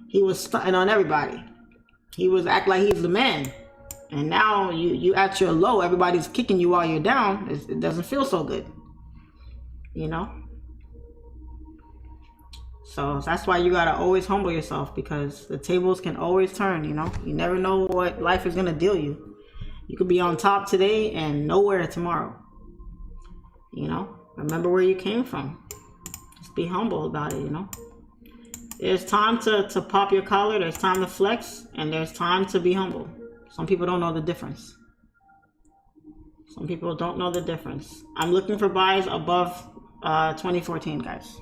he was stunting on everybody. He was act like he's the man. And now you at your low, everybody's kicking you while you're down. It doesn't feel so good. You know? So that's why you gotta always humble yourself, because the tables can always turn, you know? You never know what life is gonna deal you. You could be on top today and nowhere tomorrow. You know? Remember where you came from. Just be humble about it, you know? There's time to pop your collar, there's time to flex, and there's time to be humble. Some people don't know the difference. Some people don't know the difference. I'm looking for buys above 2014, guys.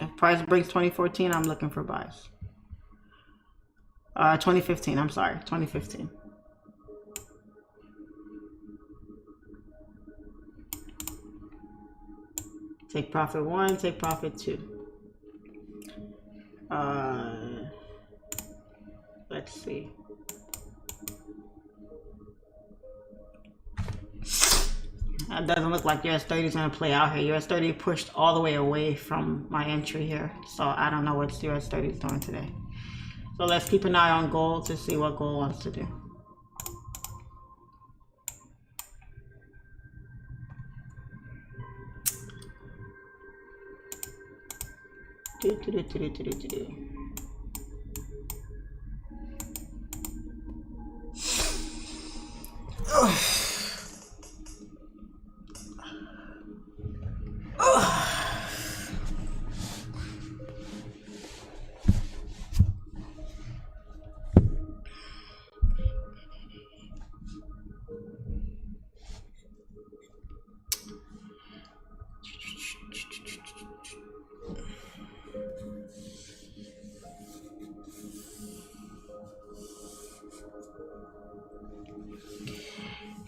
If price breaks 2014, I'm looking for buys. 2015, I'm sorry, 2015. Take profit 1, take profit 2. Let's see. That doesn't look like US30 is going to play out here. US30 pushed all the way away from my entry here. So I don't know what US30 is doing today. So let's keep an eye on gold to see what gold wants to do.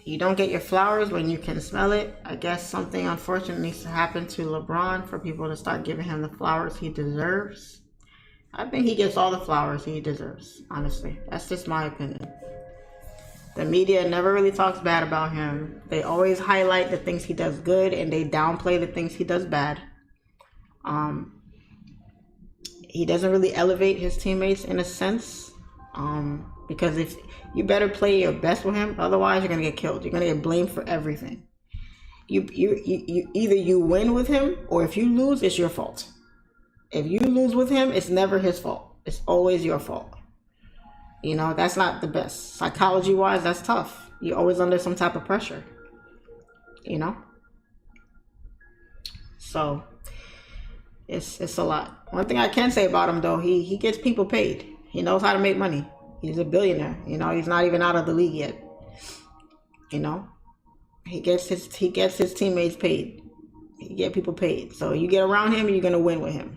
You don't get your flowers when you can smell it. I guess something unfortunate needs to happen to LeBron for people to start giving him the flowers he deserves. I think he gets all the flowers he deserves, honestly. That's just my opinion. The media never really talks bad about him. They always highlight the things he does good and they downplay the things he does bad. He doesn't really elevate his teammates in a sense. Because if you better play your best with him, otherwise you're gonna get killed. You're gonna get blamed for everything. You either you win with him, or if you lose, it's your fault. If you lose with him, it's never his fault. It's always your fault. You know, that's not the best. Psychology wise, that's tough. You're always under some type of pressure. You know? So it's a lot. One thing I can say about him though, he gets people paid. He knows how to make money. He's a billionaire. You know, he's not even out of the league yet. You know, he gets his teammates paid. He get people paid. So you get around him, you're gonna win with him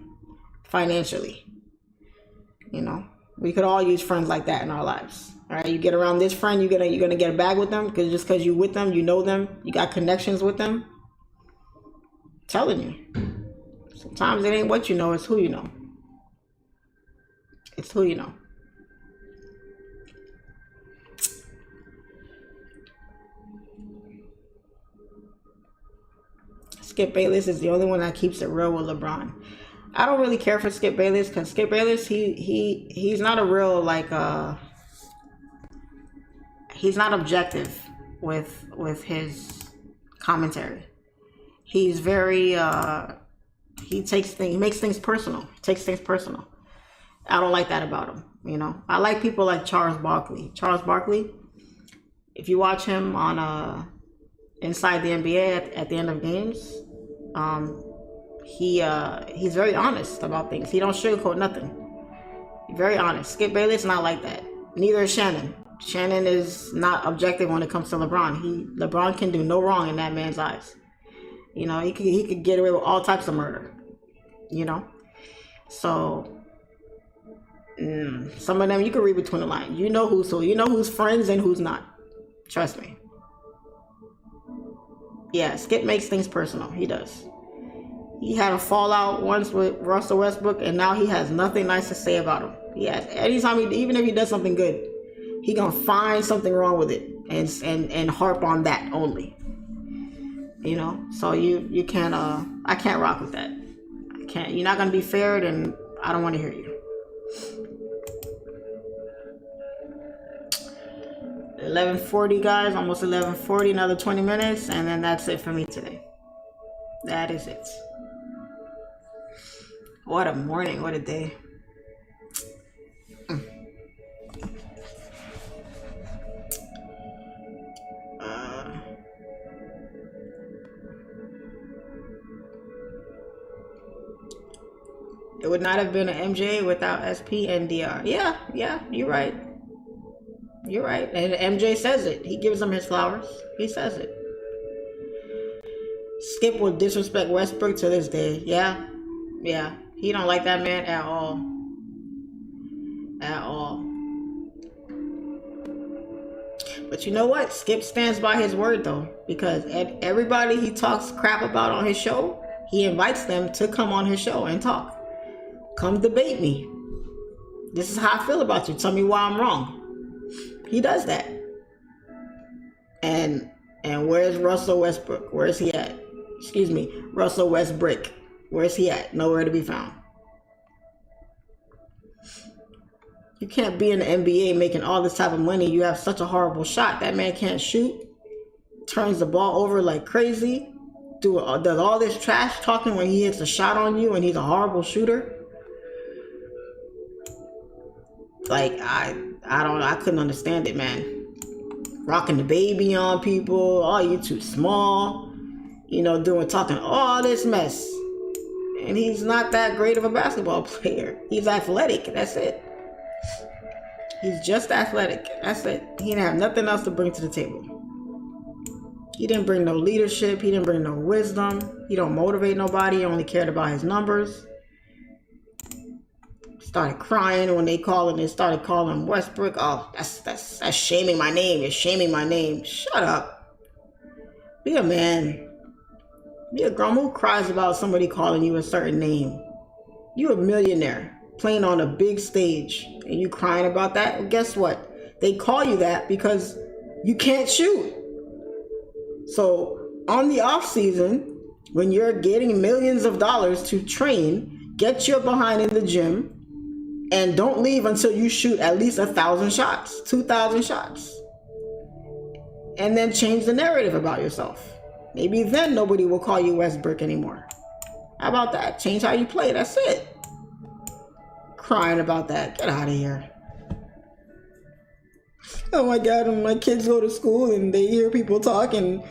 financially. You know, we could all use friends like that in our lives. All right, you get around this friend, you're gonna get a bag with them because you with them, you know them, you got connections with them. I'm telling you, sometimes it ain't what you know, it's who you know. It's who you know. Skip Bayless is the only one that keeps it real with LeBron. I don't really care for Skip Bayless because Skip Bayless, he's not a real he's not objective with his commentary. He's very he makes things personal. Takes things personal. I don't like that about him. You know, I like people like Charles Barkley. Charles Barkley, if you watch him on Inside the NBA at the end of games, he's very honest about things. He don't sugarcoat nothing. He's very honest. Skip Bayless not like that. Neither is Shannon. Shannon is not objective when it comes to LeBron. LeBron can do no wrong in that man's eyes. You know, he could get away with all types of murder. You know, so some of them you can read between the lines. You know who's who. You know who's friends and who's not. Trust me. Yeah, Skip makes things personal. He does. He had a fallout once with Russell Westbrook, and now he has nothing nice to say about him. He has, anytime even if he does something good, he gonna find something wrong with it and harp on that only. You know, so you can't I can't rock with that. I can't. You're not gonna be fair, then I don't want to hear you. 11:40, guys, almost 11:40, another 20 minutes, and then that's it for me today. That is it. What a morning, what a day. It would not have been an MJ without SP and DR. Yeah, you're right. You're right. And MJ says it. He gives him his flowers. He says it. Skip will disrespect Westbrook to this day. Yeah. He don't like that man at all. At all. But you know what? Skip stands by his word though. Because everybody he talks crap about on his show, he invites them to come on his show and talk. Come debate me. This is how I feel about you. Tell me why I'm wrong. He does that. And where's Russell Westbrook? Where's he at? Excuse me, Russell Westbrook. Where's he at? Nowhere to be found. You can't be in the NBA making all this type of money. You have such a horrible shot. That man can't shoot. Turns the ball over like crazy. Does all this trash talking when he hits a shot on you and he's a horrible shooter. Like, I couldn't understand it, man. Rocking the baby on people. Oh, you too small. You know, talking all this mess. And he's not that great of a basketball player. He's athletic. That's it. He's just athletic. That's it. He didn't have nothing else to bring to the table. He didn't bring no leadership. He didn't bring no wisdom. He don't motivate nobody. He only cared about his numbers. Started crying when they started calling Westbrook. Oh, that's shaming my name. You're shaming my name. Shut up. Be a man. Be a grown. Who cries about somebody calling you a certain name? You a millionaire playing on a big stage and you crying about that? Well, guess what? They call you that because you can't shoot. So on the off season, when you're getting millions of dollars to train, get your behind in the gym. And don't leave until you shoot at least 1,000 shots, 2,000 shots. And then change the narrative about yourself. Maybe then nobody will call you Westbrook anymore. How about that? Change how you play. That's it. Crying about that. Get out of here. Oh my God, when my kids go to school and they hear people talking,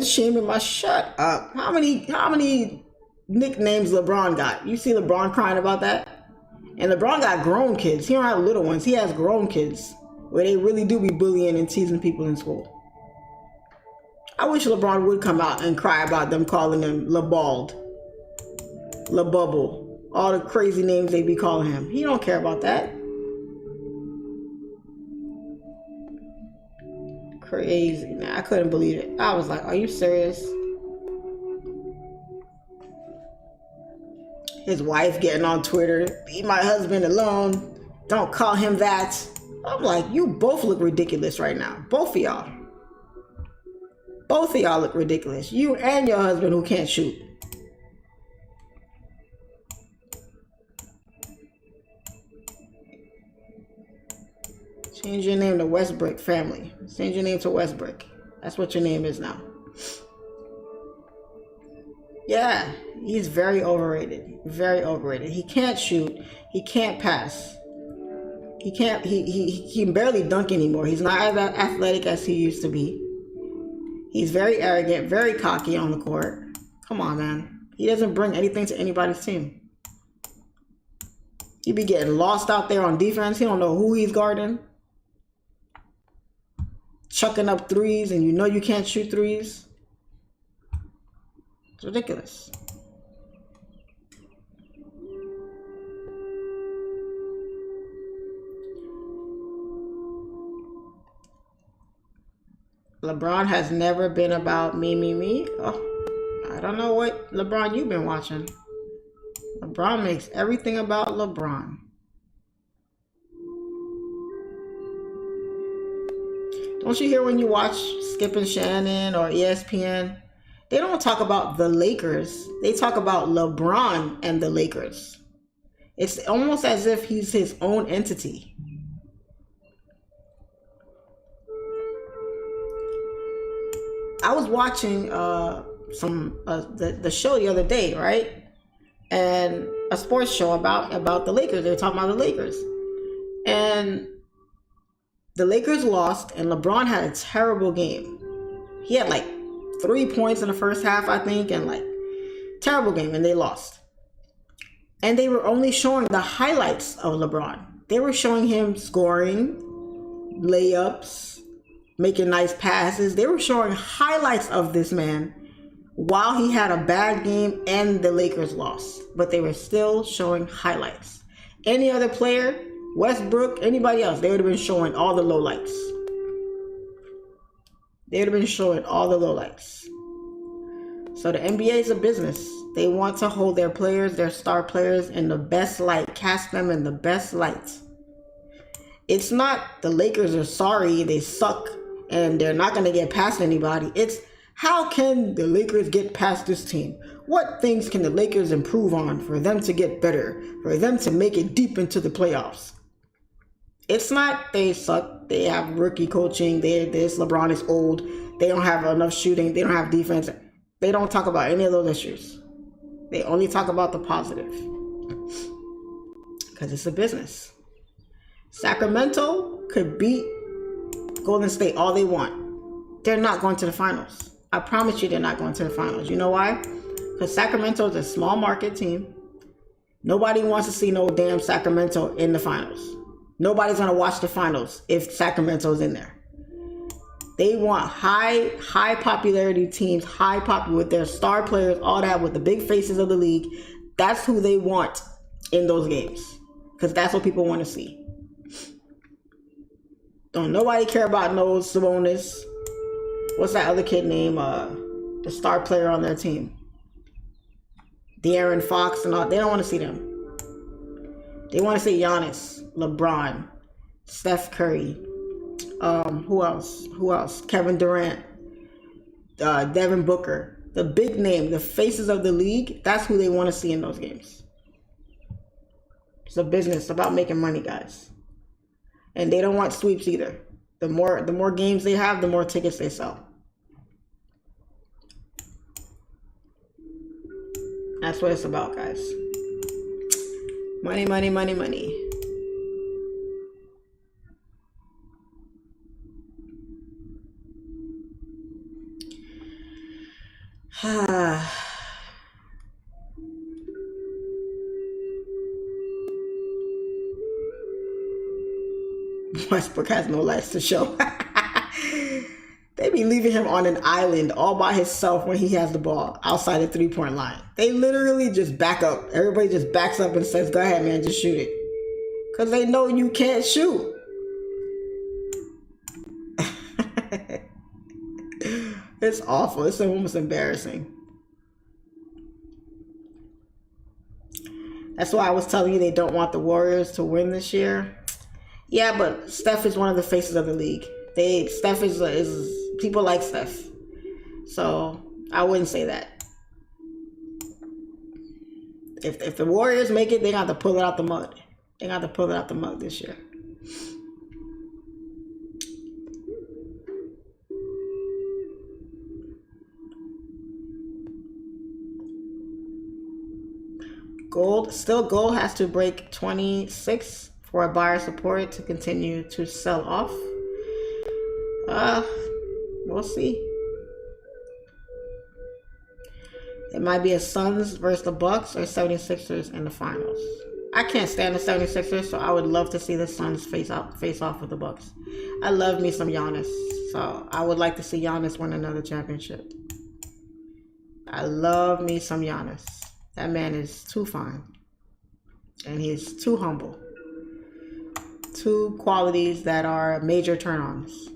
shaming my shut up. How many nicknames LeBron got? You see LeBron crying about that? And LeBron got grown kids. He don't have little ones. He has grown kids where they really do be bullying and teasing people in school. I wish LeBron would come out and cry about them calling him LeBald, LeBubble, all the crazy names they be calling him. He don't care about that. Crazy, man. I couldn't believe it. I was like, are you serious? His wife getting on Twitter, leave my husband alone, don't call him that. I'm like, you both look ridiculous right now. Both of y'all. Both of y'all look ridiculous. You and your husband who can't shoot. Change your name to Westbrook family. Change your name to Westbrook. That's what your name is now. Yeah, he's very overrated. Very overrated. He can't shoot. He can't pass. He can't. He can barely dunk anymore. He's not as athletic as he used to be. He's very arrogant, very cocky on the court. Come on, man. He doesn't bring anything to anybody's team. He be getting lost out there on defense. He don't know who he's guarding. Chucking up threes, and you know you can't shoot threes. It's ridiculous. LeBron has never been about me, me, me. Oh, I don't know what LeBron you've been watching. LeBron makes everything about LeBron. Don't you hear when you watch Skip and Shannon or ESPN? They don't talk about the Lakers. They talk about LeBron and the Lakers. It's almost as if he's his own entity. I was watching the show the other day, right? And a sports show about the Lakers. They were talking about the Lakers. And the Lakers lost, and LeBron had a terrible game. He had like 3 points in the first half, I think, and like terrible game, and they lost. And they were only showing the highlights of LeBron. They were showing him scoring, layups, making nice passes. They were showing highlights of this man while he had a bad game and the Lakers lost. But they were still showing highlights. Any other player, Westbrook, anybody else, they would have been showing all the lowlights. They would have been showing all the lowlights. So the NBA is a business. They want to hold their players, their star players, in the best light. Cast them in the best light. It's not the Lakers are sorry, they suck, and they're not going to get past anybody. It's how can the Lakers get past this team? What things can the Lakers improve on for them to get better, for them to make it deep into the playoffs? It's not they suck, they have rookie coaching, they're this, LeBron is old, they don't have enough shooting, they don't have defense. They don't talk about any of those issues. They only talk about the positive. Because it's a business. Sacramento could beat Golden State all they want. They're not going to the finals. I promise you they're not going to the finals. You know why? Because Sacramento is a small market team. Nobody wants to see no damn Sacramento in the finals. Nobody's going to watch the finals if Sacramento's in there. They want high popularity teams, with their star players, all that, with the big faces of the league. That's who they want in those games. Because that's what people want to see. Don't nobody care about no Sabonis. What's that other kid name? The star player on their team. De'Aaron Fox and all. They don't want to see them. They want to see Giannis, LeBron, Steph Curry. Who else? Kevin Durant, Devin Booker. The big name, the faces of the league. That's who they want to see in those games. It's a business about making money, guys. And they don't want sweeps either. The more games they have, the more tickets they sell. That's what it's about, guys. Money, money, money, money. Westbrook has no lights to show. They be leaving him on an island all by himself when he has the ball outside the three-point line. They literally just back up. Everybody just backs up and says, go ahead, man, just shoot it. Because they know you can't shoot. It's awful. It's almost embarrassing. That's why I was telling you they don't want the Warriors to win this year. Yeah, but Steph is one of the faces of the league. Steph is people like Steph. So I wouldn't say that. If the Warriors make it, they got to pull it out the mud. They got to pull it out the mud this year. Gold has to break 26 for a buyer support to continue to sell off. We'll see. It might be a Suns versus the Bucks or 76ers in the finals. I can't stand the 76ers, so I would love to see the Suns face off with the Bucks. I love me some Giannis, so I would like to see Giannis win another championship. I love me some Giannis. That man is too fine. And he's too humble. Two qualities that are major turn-ons.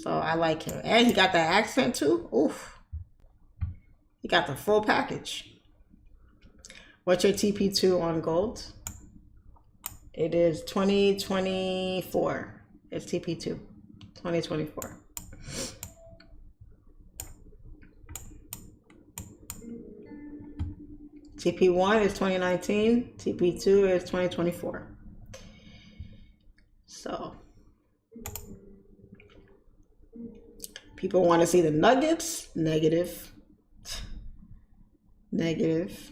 So I like him. And he got that accent too. Oof. He got the full package. What's your TP2 on gold? It is 2024. It's TP2. 2024. TP1 is 2019. TP2 is 2024. So people want to see the Nuggets. Negative. Negative.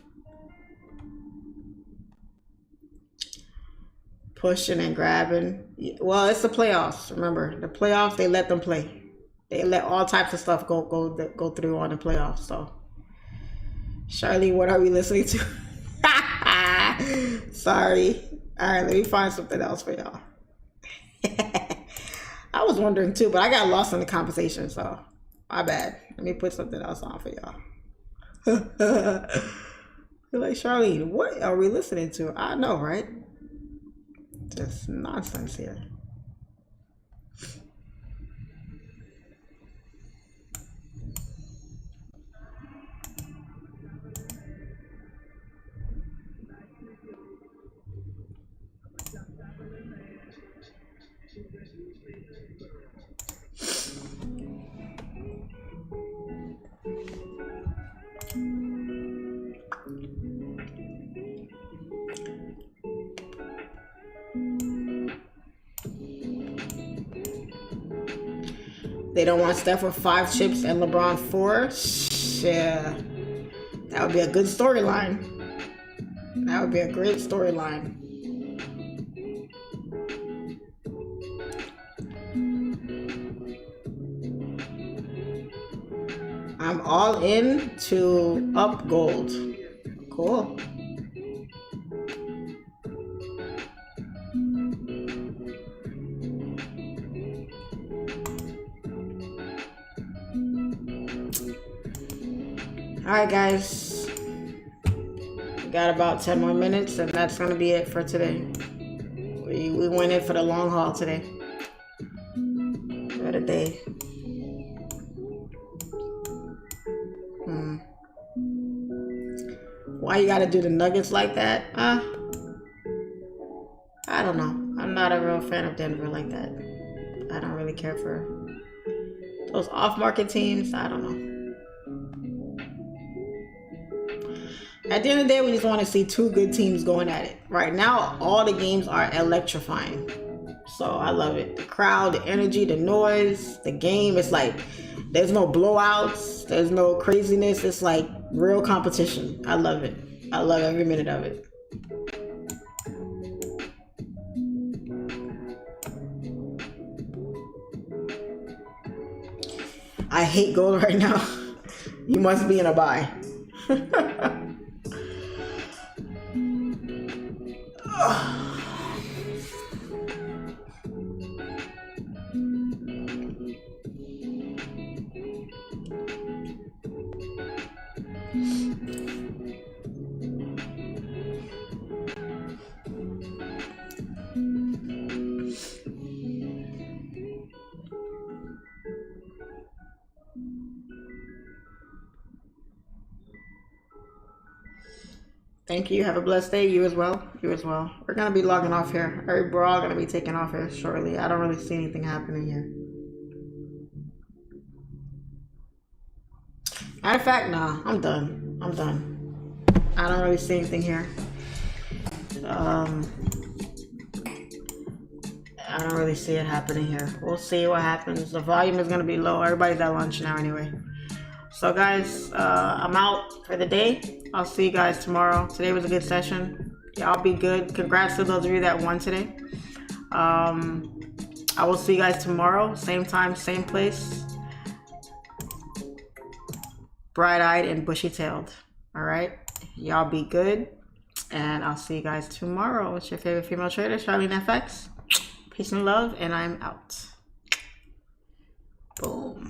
Pushing and grabbing. Well, it's the playoffs. Remember, the playoffs, they let them play. They let all types of stuff go through on the playoffs. So, Charlie, what are we listening to? Sorry. All right, let me find something else for y'all. I was wondering too, but I got lost in the conversation, so my bad. Let me put something else on for y'all. You're like, Charlie, what are we listening to? I know, right? Just nonsense here. They don't want Steph with 5 chips and LeBron 4. Yeah, that would be a good storyline. That would be a great storyline. I'm all in to up gold. Cool. Alright guys, we got about 10 more minutes and that's going to be it for today. We went in for the long haul today. For the day. Why you got to do the Nuggets like that? I don't know. I'm not a real fan of Denver like that. I don't really care for those off-market teams. I don't know. At the end of the day, we just want to see 2 good teams going at it. Right now, all the games are electrifying. So I love it. The crowd, the energy, the noise, the game. It's like there's no blowouts. There's no craziness. It's like real competition. I love it. I love every minute of it. I hate gold right now. You must be in a buy. Thank you. Have a blessed day. You as well. You as well. We're going to be logging off here. We're all going to be taking off here shortly. I don't really see anything happening here. Matter of fact, nah, I'm done. I'm done. I don't really see anything here. I don't really see it happening here. We'll see what happens. The volume is going to be low. Everybody's at lunch now anyway. So guys, I'm out for the day. I'll see you guys tomorrow. Today was a good session. Y'all be good. Congrats to those of you that won today. I will see you guys tomorrow. Same time, same place. Bright-eyed and bushy-tailed. All right? Y'all be good. And I'll see you guys tomorrow. It's your favorite female trader, Charlene FX. Peace and love, and I'm out. Boom.